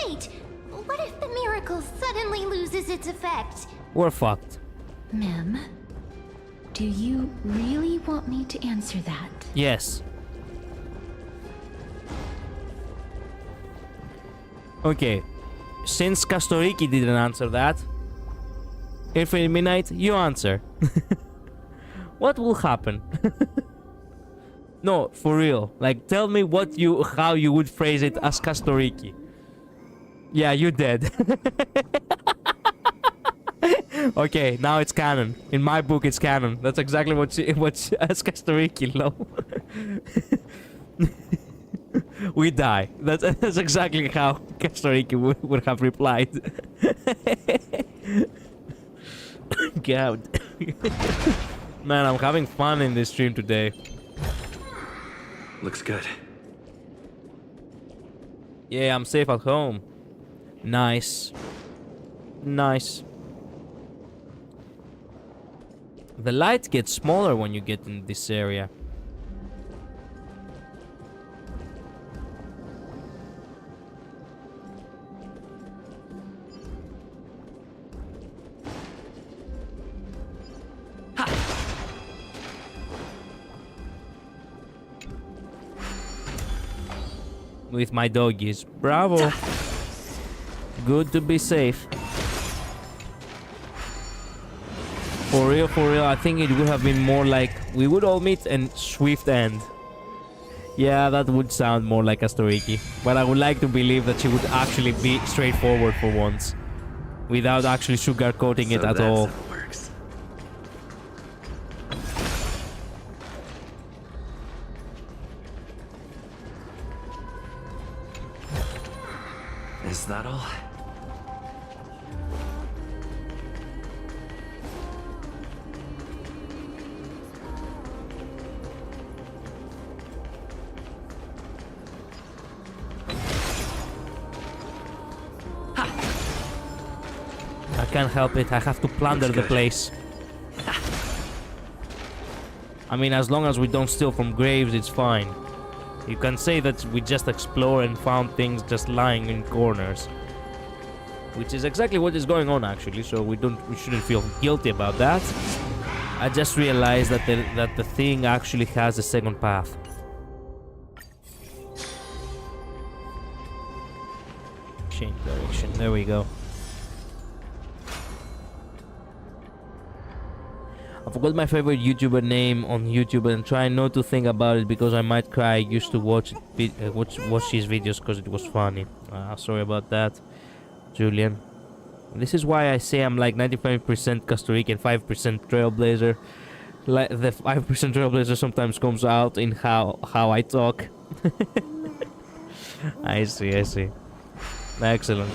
Wait, what if the miracle suddenly loses its effect? We're fucked. Mem, do you really want me to answer that? Yes. Okay. Since Castorice didn't answer that, Infinite Midnight, you answer. What will happen? No, for real. Like, tell me how you would phrase it as Castorice. Yeah, you dead. Okay, now it's canon. In my book, it's canon. That's exactly what as Castorice, no. We die. That's exactly how Castorice would have replied. God. Man, I'm having fun in this stream today. Looks good. Yeah, I'm safe at home. Nice. Nice. The light gets smaller when you get in this area. With my doggies. Bravo. Good to be safe. For real, I think it would have been more like we would all meet and swift end. Yeah, that would sound more like Castorice. But I would like to believe that she would actually be straightforward for once. Without actually sugarcoating it at all. How it works. Is that all? I can't help it, I have to plunder the place. I mean, as long as we don't steal from graves, it's fine. You can say that we just explore and found things just lying in corners. Which is exactly what is going on actually, so we shouldn't feel guilty about that. I just realized that the thing actually has a second path. Change direction, there we go. I forgot my favorite YouTuber name on YouTube and try not to think about it because I might cry. I used to watch his videos because it was funny. Sorry about that, Julian. This is why I say I'm like 95% Castorice and 5% Trailblazer. Like the 5% Trailblazer sometimes comes out in how I talk. I see. Excellent.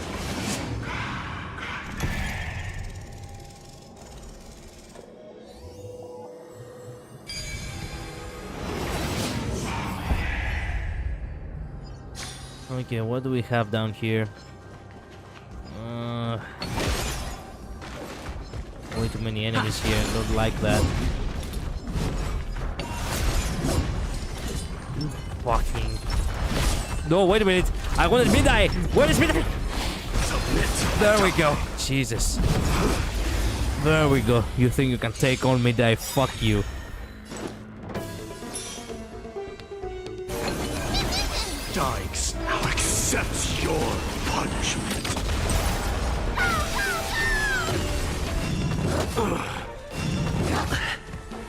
Okay, what do we have down here? Way too many enemies here. I don't like that. Fucking. No, wait a minute. I wanted Midnight. Where is Midnight? There we go. Jesus. There we go. You think you can take on Midnight? Fuck you. Dykes now accepts your punishment.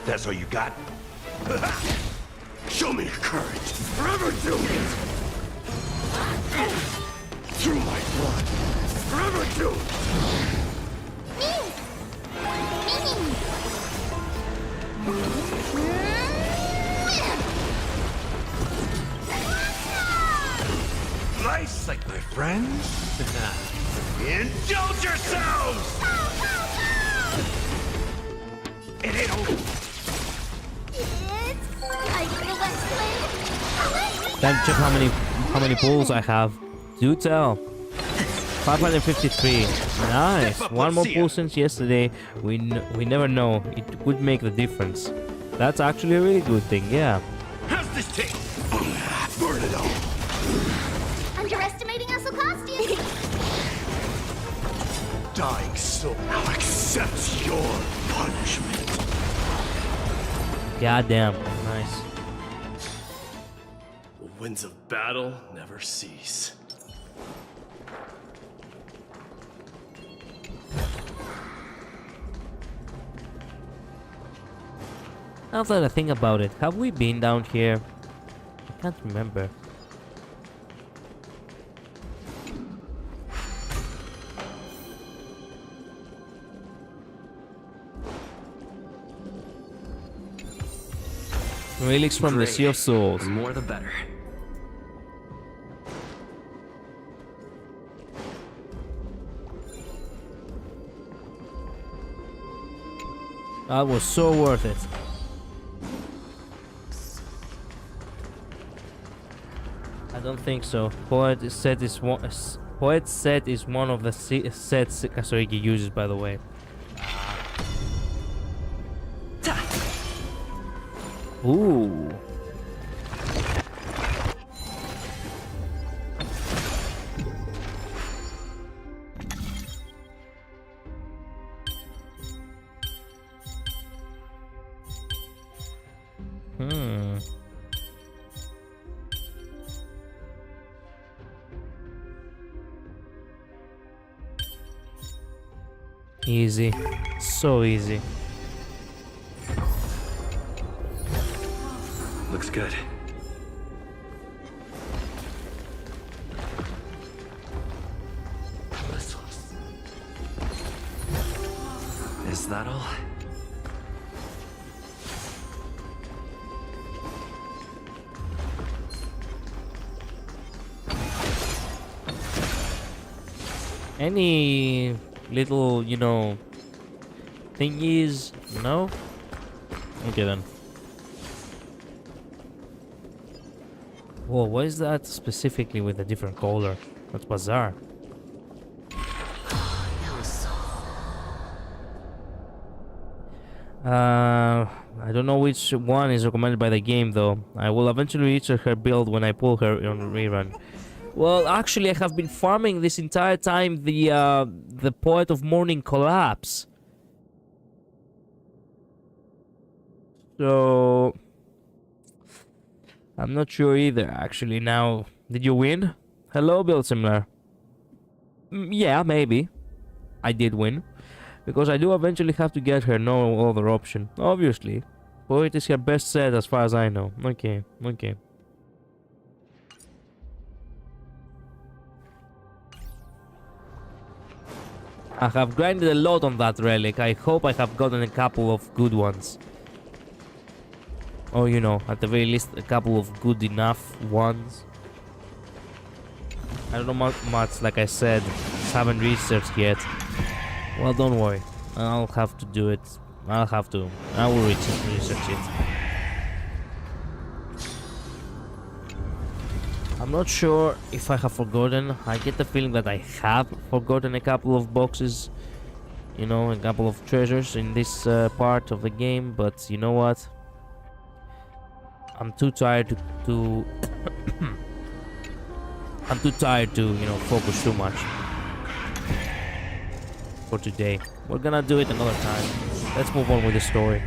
That's all you got? Show me your courage. Forever do it. Through my blood. Forever do it. Nice, like my friends. Indulge yourselves! It ain't over. It's like the West Wind. Time to check how many pulls I have. Do tell. 553. Nice. One more pull since yesterday. We never know. It could make the difference. That's actually a really good thing. Yeah. How's this taste? Burn it all. Underestimating us will cost you. Dying soul now accepts your punishment. Goddamn. Nice. The winds of battle never cease. Now that I think about it, have we been down here? I can't remember. Relics from the Sea of Souls. The more the better. That was so worth it. I don't think so. Poet set is one of the sets Castorice uses, by the way. Ooh. Easy. So easy. Looks good. Is that all? Any little, you know, thingies? No? Okay then. Whoa, what is that specifically with a different color? That's bizarre. I don't know which one is recommended by the game though. I will eventually reach her build when I pull her on rerun. Well, actually, I have been farming this entire time the Poet of Morning collapse. So I'm not sure either, actually. Now, did you win? Hello, Build Similar. Yeah, maybe. I did win. Because I do eventually have to get her, no other option. Obviously. Poet is her best set as far as I know. Okay, okay. I have grinded a lot on that relic. I hope I have gotten a couple of good ones. Or, you know, at the very least, a couple of good enough ones. I don't know much, like I said. Haven't researched yet. Well, don't worry. I'll have to do it. I will research it. I'm not sure if I have forgotten. I get the feeling that I have forgotten a couple of boxes. You know, a couple of treasures in this part of the game. But you know what? I'm too tired to I'm too tired to, you know, focus too much for today. We're gonna do it another time. Let's move on with the story.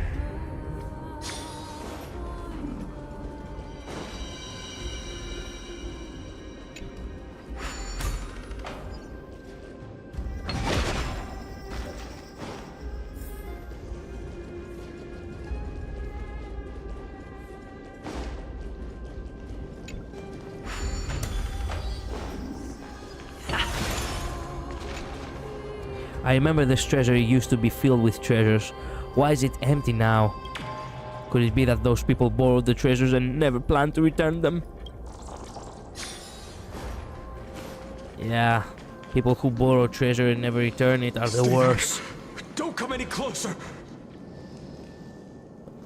I remember this treasury used to be filled with treasures. Why is it empty now? Could it be that those people borrowed the treasures and never planned to return them? Yeah, people who borrow treasure and never return it are the worst. Don't come any closer.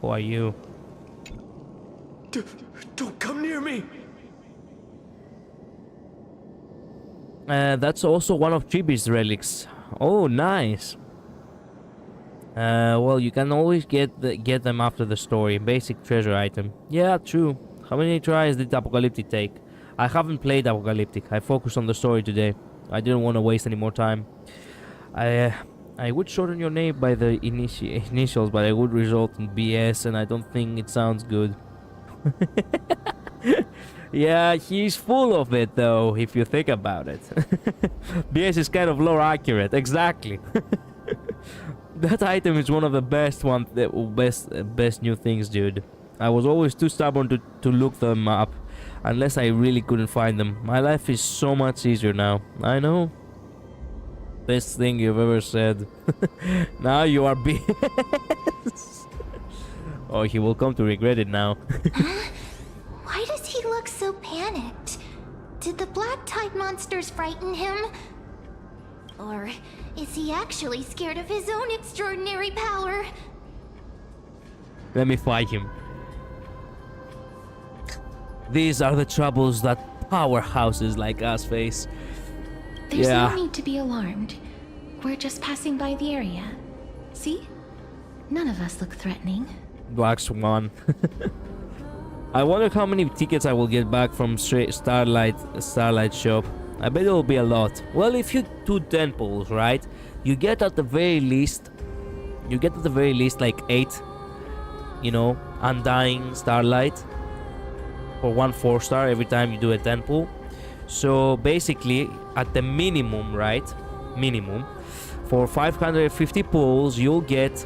Who are you? Don't come near me. That's also one of Chibi's relics. Oh, nice. Well, you can always get them after the story. Basic treasure item. Yeah, true. How many tries did Apocalyptic take? I haven't played Apocalyptic. I focused on the story today. I didn't want to waste any more time. I would shorten your name by the initials, but it would result in BS, and I don't think it sounds good. Yeah, he's full of it, though, if you think about it. BS is kind of lore accurate, exactly. That item is one of the best new things, dude. I was always too stubborn to look them up, unless I really couldn't find them. My life is so much easier now. I know. Best thing you've ever said. Now you are BS. Oh, he will come to regret it now. Why does he look so panicked? Did the black tide monsters frighten him? Or is he actually scared of his own extraordinary power? Let me fight him. These are the troubles that powerhouses like us face. There's no need to be alarmed. We're just passing by the area. See? None of us look threatening. Black Swan. I wonder how many tickets I will get back from Starlight shop. I bet it'll be a lot. Well, if you do 10 pulls, right? You get at the very least like 8, you know, Undying Starlight for 1 4-star every time you do a 10 pull. So basically, at the minimum, right? Minimum, for 550 pulls, you'll get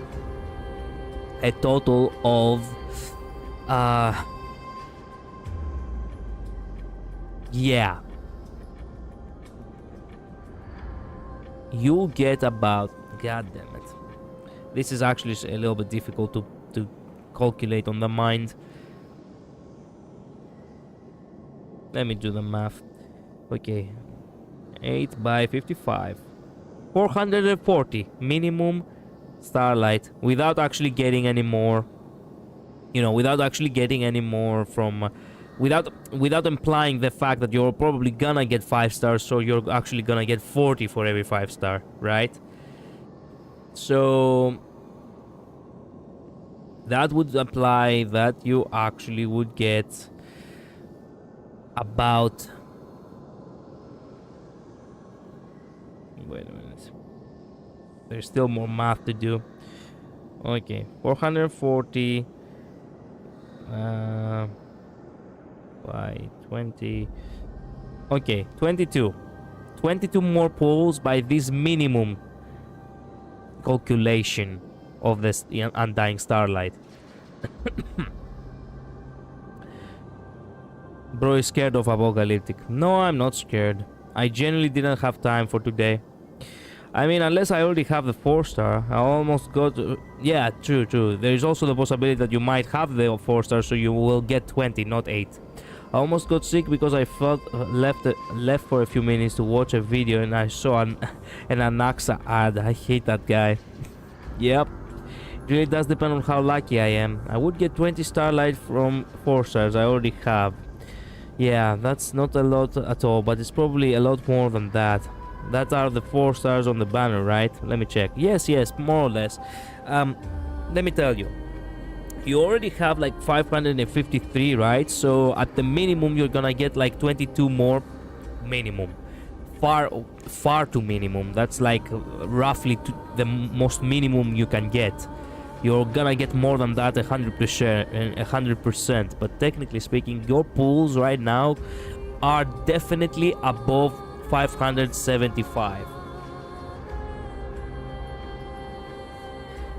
a total of yeah, you'll get about, god damn it, this is actually a little bit difficult to calculate on the mind. Let me do the math. Okay, 8 by 55, 440 minimum Starlight, without actually getting any more, you know, without actually getting any more from without implying the fact that you're probably gonna get 5 stars, so you're actually gonna get 40 for every 5-star, right? So that would imply that you actually would get about, wait a minute, there's still more math to do. Okay, 440 by 20. Okay, 22 more pulls by this minimum calculation of this Undying Starlight. Bro is scared of Apocalyptic. No, I'm not scared. I genuinely didn't have time for today. I mean, unless I already have the 4-star, I almost got... yeah, true. There is also the possibility that you might have the 4-star, so you will get 20, not 8. I almost got sick because I felt left for a few minutes to watch a video and I saw an Anaxa ad. I hate that guy. Yep. It really does depend on how lucky I am. I would get 20 Starlight from 4 stars I already have. Yeah, that's not a lot at all, but it's probably a lot more than that. That are the 4 stars on the banner, right? Let me check. Yes, more or less. Let me tell you. You already have like 553, right? So at the minimum, you're gonna get like 22 more minimum. Far too minimum. That's like roughly the most minimum you can get. You're gonna get more than that 100%. But technically speaking, your pools right now are definitely above 575.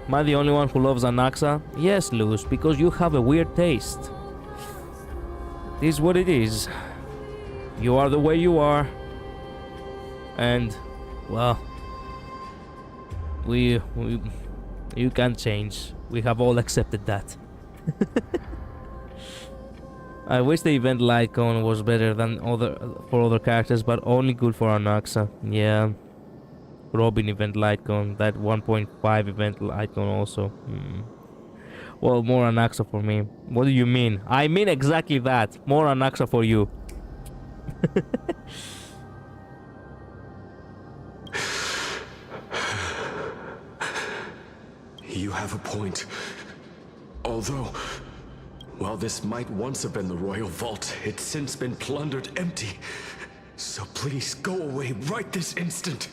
Am I the only one who loves Anaxa? Yes, Luz, because you have a weird taste. It is what it is. You are the way you are. And, well, You can't change. We have all accepted that. I wish the event Lightcone was better than for other characters, but only good for Anaxa. Yeah. Robin event Lightcone, that 1.5 event Lightcone also. Well, more Anaxa for me. What do you mean? I mean exactly that. More Anaxa for you. You have a point. Although, while this might once have been the royal vault, it's since been plundered empty. So please go away right this instant.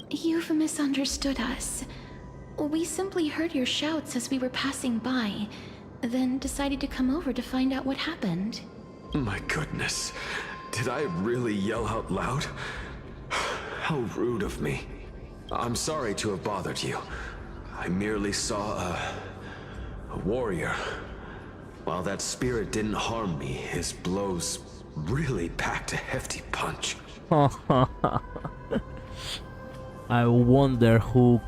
You've misunderstood us. We simply heard your shouts as we were passing by, then decided to come over to find out what happened. My goodness. Did I really yell out loud? How rude of me. I'm sorry to have bothered you. I merely saw a warrior. While that spirit didn't harm me, his blows really packed a hefty punch. I wonder who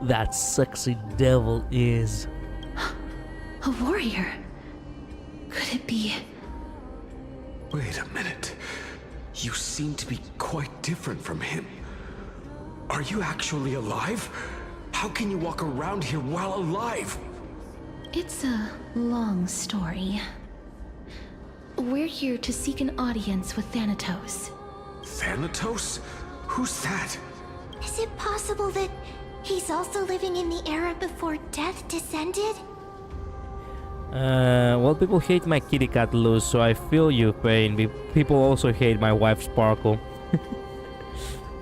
that sexy devil is. A warrior? Could it be? Wait a minute. You seem to be quite different from him. Are you actually alive? How can you walk around here while alive? It's a long story. We're here to seek an audience with Thanatos. Thanatos? Who's that? Is it possible that he's also living in the era before death descended? Well, people hate my kitty cat Luz, so I feel you, pain. People also hate my wife Sparkle.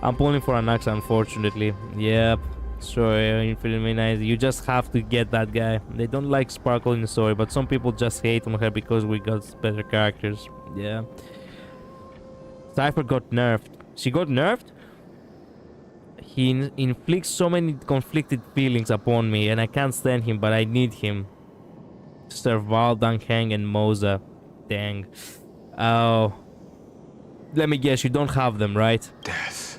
I'm pulling for Anaxa, unfortunately. Yep. Sorry, Infinite Nice. You just have to get that guy. They don't like Sparkle in the story, but some people just hate on her because we got better characters. Yeah. Cypher got nerfed. She got nerfed? He inflicts so many conflicted feelings upon me, and I can't stand him, but I need him. Serval, Dangheng, and Moza. Dang. Oh. Let me guess, you don't have them, right? Death.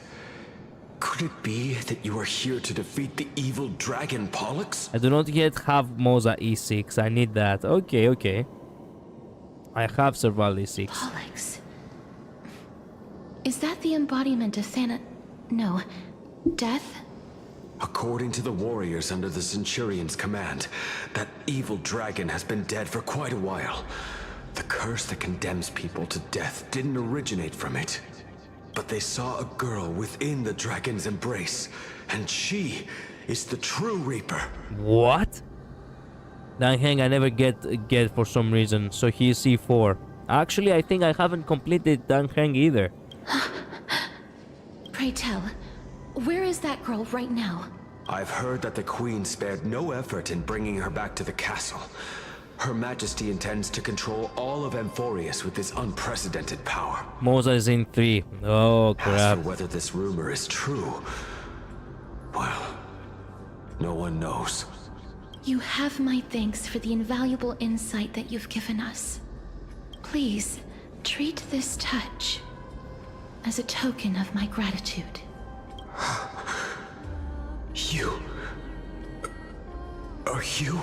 Could it be that you are here to defeat the evil dragon Pollux? I do not yet have Moza E6. I need that. Okay, okay. I have Serval E6. Pollux. Is that the embodiment of No. Death? According to the warriors under the Centurion's command, that evil dragon has been dead for quite a while. The curse that condemns people to death didn't originate from it. But they saw a girl within the dragon's embrace, and she is the true Reaper. What? Dangheng I never get for some reason, so he is C4. Actually, I think I haven't completed Dangheng either. Pray tell, where is that girl right now? I've heard that the Queen spared no effort in bringing her back to the castle. Her Majesty intends to control all of Amphorius with this unprecedented power. Moza is in 3. Oh, crap. As for whether this rumor is true, well, no one knows. You have my thanks for the invaluable insight that you've given us. Please, treat this touch as a token of my gratitude. You... Are you...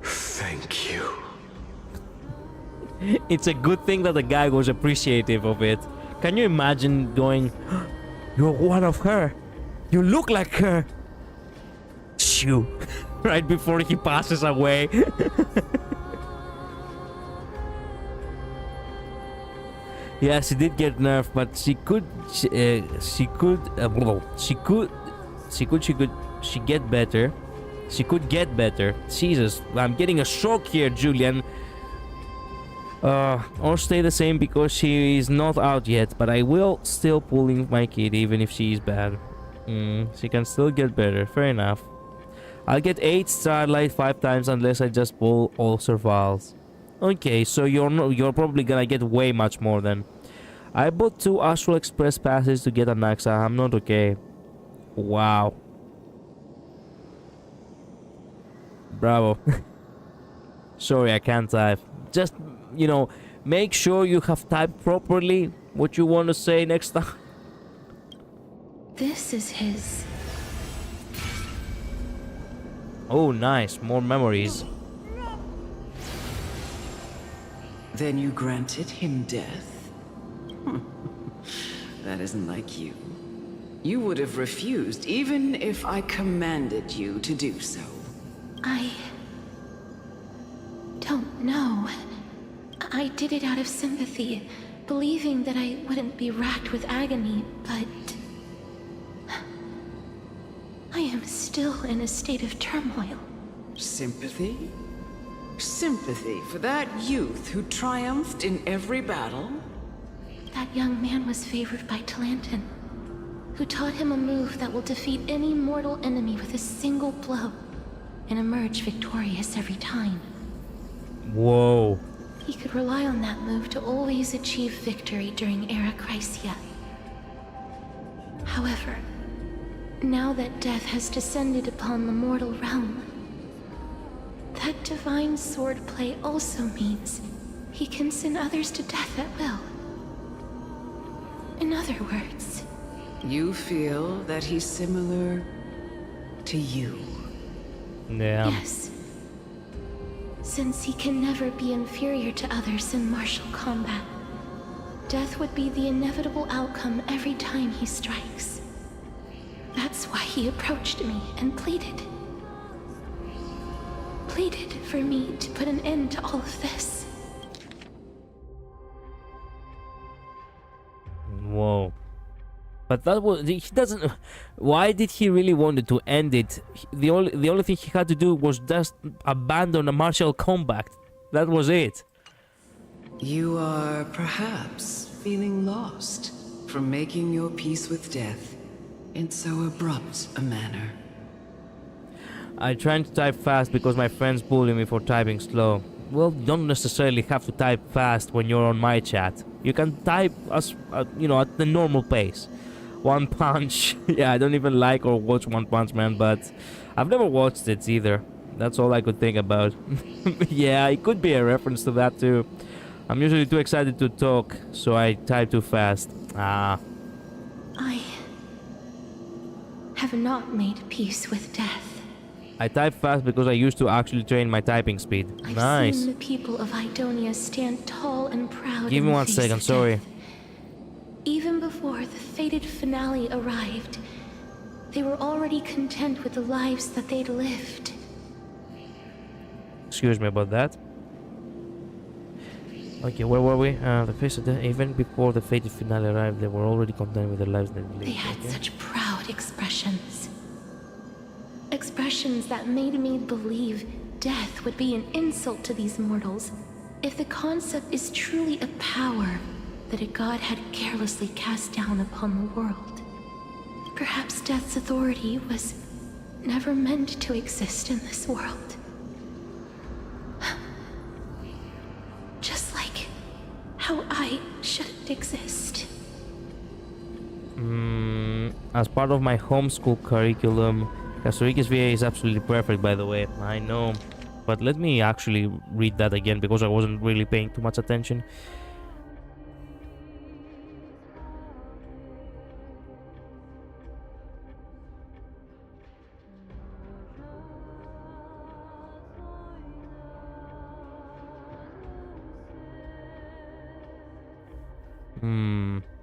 Thank you. It's a good thing that the guy was appreciative of it. Can you imagine going, "You're one of her. You look like her." Shoo. Right before he passes away. Yeah, she did get nerfed, but she get better. She could get better. Jesus, I'm getting a stroke here, Julian. Or stay the same because she is not out yet, but I will still pulling my kid even if she is bad. She can still get better. Fair enough. I'll get 8 Starlight 5 times unless I just pull all Servals. Okay, so you're probably gonna get way much more then. I bought 2 Astral Express passes to get Anaxa. I'm not okay. Wow. Bravo. Sorry, I can't type. Just, you know, make sure you have typed properly what you want to say next time. this is his. Oh, nice. More memories. Then you granted him death? That isn't like you. You would have refused even if I commanded you to do so. I don't know. I did it out of sympathy, believing that I wouldn't be racked with agony, but I am still in a state of turmoil. Sympathy? Sympathy for that youth who triumphed in every battle? That young man was favored by Talantin, who taught him a move that will defeat any mortal enemy with a single blow and emerge victorious every time. Whoa. He could rely on that move to always achieve victory during Era Chrysia. However, now that death has descended upon the mortal realm, that divine swordplay also means he can send others to death at will. In other words, you feel that he's similar to you? Yeah. Yes. Since he can never be inferior to others in martial combat, death would be the inevitable outcome every time he strikes. That's why he approached me and pleaded. Pleaded for me to put an end to all of this. Whoa. But that was, he doesn't, why did he really wanted to end it? The only thing he had to do was just abandon a martial combat. That was it. You are perhaps feeling lost from making your peace with death in so abrupt a manner. I tried to type fast because my friends bully me for typing slow. Well, you don't necessarily have to type fast when you're on my chat. You can type as you know, at the normal pace. One Punch. Yeah, I don't even like or watch One Punch Man, but I've never watched it either. That's all I could think about. Yeah, it could be a reference to that too. I'm usually too excited to talk, so I type too fast. Ah. I have not made peace with death. I type fast because I used to actually train my typing speed. I've Nice. seen the people of Idonia stand tall and proud. Give in me the 1 face second, of sorry. death. Even before the fated finale arrived, they were already content with the lives that they'd lived. Excuse me about that. Okay, where were we? The face of death. Even before the fated finale arrived, they were already content with their lives they lived. They had Okay. such proud expressions. Expressions that made me believe death would be an insult to these mortals if the concept is truly a power that a god had carelessly cast down upon the world. Perhaps death's authority was never meant to exist in this world. Just like how I shouldn't exist. As part of my homeschool curriculum, Castorice's VA is absolutely perfect, by the way. I know. But let me actually read that again because I wasn't really paying too much attention.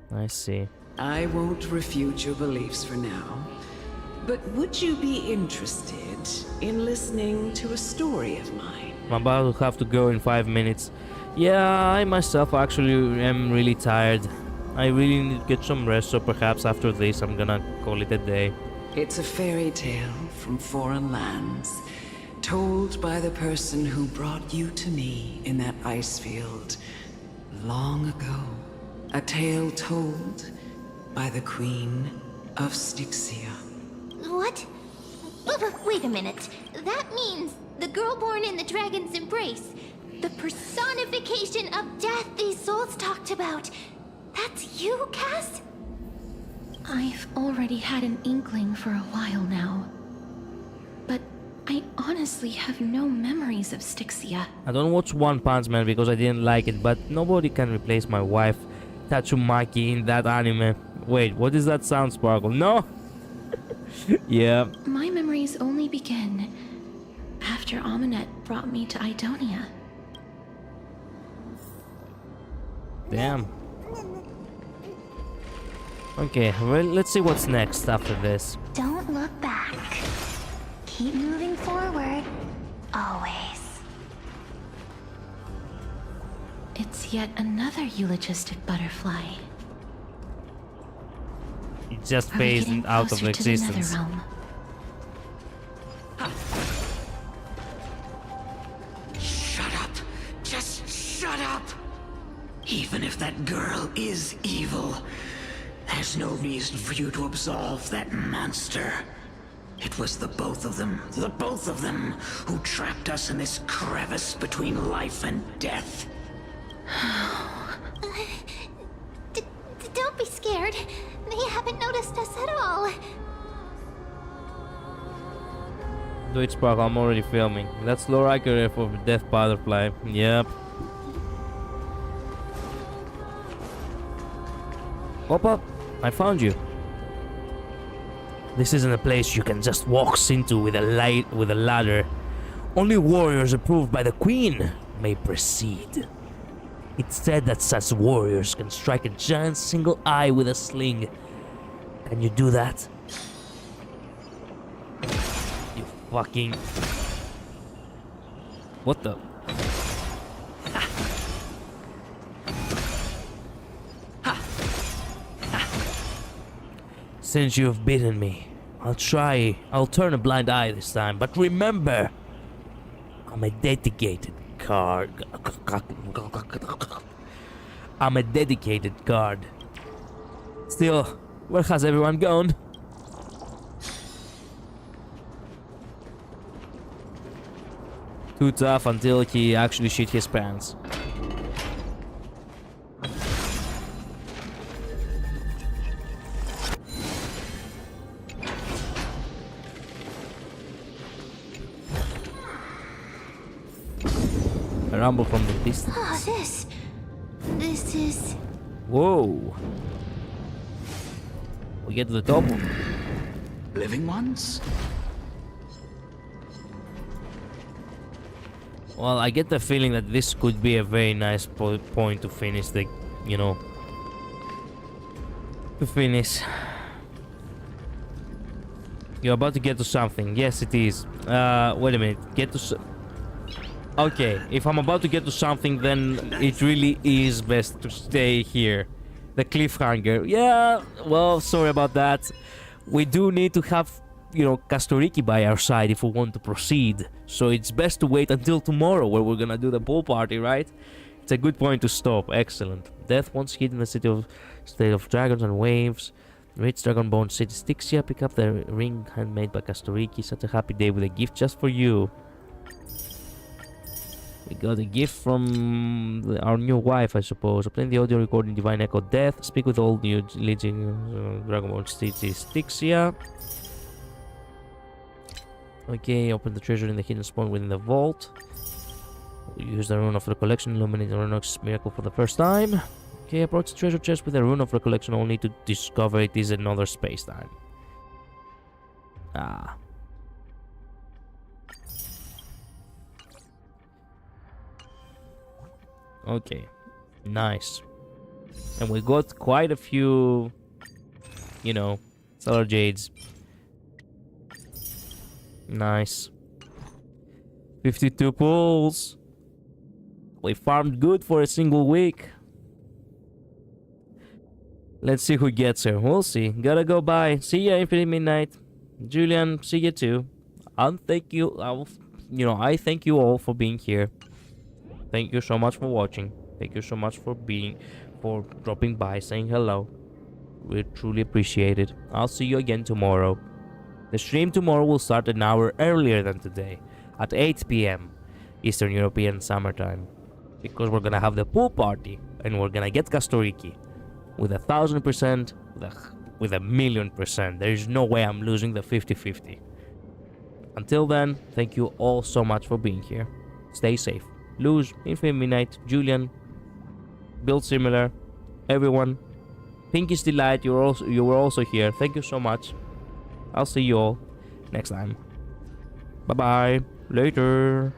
I see. I won't refute your beliefs for now. But would you be interested in listening to a story of mine? I'm about to have to go in 5 minutes. Yeah, I myself actually am really tired. I really need to get some rest, so perhaps after this I'm gonna call it a day. It's a fairy tale from foreign lands, told by the person who brought you to me in that ice field long ago. A tale told by the Queen of Styxia. What? Wait a minute. That means the girl born in the dragon's embrace. The personification of death these souls talked about. That's you, Cass? I've already had an inkling for a while now. But I honestly have no memories of Styxia. I don't watch One Punch Man because I didn't like it, but nobody can replace my wife, Tatsumaki, in that anime. Wait, what is that sound, Sparkle? No! Yeah. My memories only begin after Amunet brought me to Idonia. Damn. Okay, well, let's see what's next after this. Don't look back. Keep moving forward. Always. It's yet another eulogistic butterfly. It just Are we phased getting out of closer to the existence. Netherrealm? Shut up. Just shut up. Even if that girl is evil, there's no reason for you to absolve that monster. It was the both of them, who trapped us in this crevice between life and death. Don't be scared. They haven't noticed us at all. Do it, Sparkle, I'm already filming. That's low accurate for Death Butterfly. Yep. Pop, I found you. This isn't a place you can just walk into with a ladder. Only warriors approved by the Queen may proceed. It's said that such warriors can strike a giant single eye with a sling. Can you do that? You fucking... What the... Since you've beaten me, I'll turn a blind eye this time, but remember, I'm a dedicated guard. Still, where has everyone gone? Too tough until he actually shit his pants. A rumble from the distance. Oh, this is... Whoa. We get to the top. Living ones? Well, I get the feeling that this could be a very nice point to finish the, you know, to finish. You're about to get to something. Yes, it is. Wait a minute. Get to... Okay, if I'm about to get to something, then it really is best to stay here. The cliffhanger. Yeah, well, sorry about that. We do need to have, you know, Castorice by our side if we want to proceed. So it's best to wait until tomorrow where we're gonna do the pool party, right? It's a good point to stop. Excellent. Death once hid in the state of dragons and waves. Rich dragon-bone city Styxia. Pick up the ring handmade by Castorice. Such a happy day with a gift just for you. We got a gift from our new wife, I suppose. Obtain the audio recording Divine Echo Death. Speak with all the legion Dragon City Styxia. Okay, open the treasure in the hidden spawn within the vault. Use the rune of recollection, illuminate the Runox miracle for the first time. Okay, approach the treasure chest with a rune of recollection only to discover it is another space-time. Ah. Okay, nice. And we got quite a few, you know, Solar Jades. Nice. 52 pulls. We farmed good for a single week. Let's see who gets her. We'll see. Gotta go bye. See ya, Infinite Midnight. Julian, see you too. I thank you all for being here. Thank you so much for watching. Thank you so much for dropping by, saying hello. We truly appreciate it. I'll see you again tomorrow. The stream tomorrow will start an hour earlier than today, at 8 p.m. Eastern European Summertime, because we're gonna have the pool party and we're gonna get Castorice with 1,000%, with 1,000,000%. There is no way I'm losing the 50-50. Until then, thank you all so much for being here. Stay safe. Luz, Infinite Midnight, Julian, Build Similar, everyone, Pinky's Delight, you were also here. Thank you so much. I'll see you all next time. Bye bye. Later.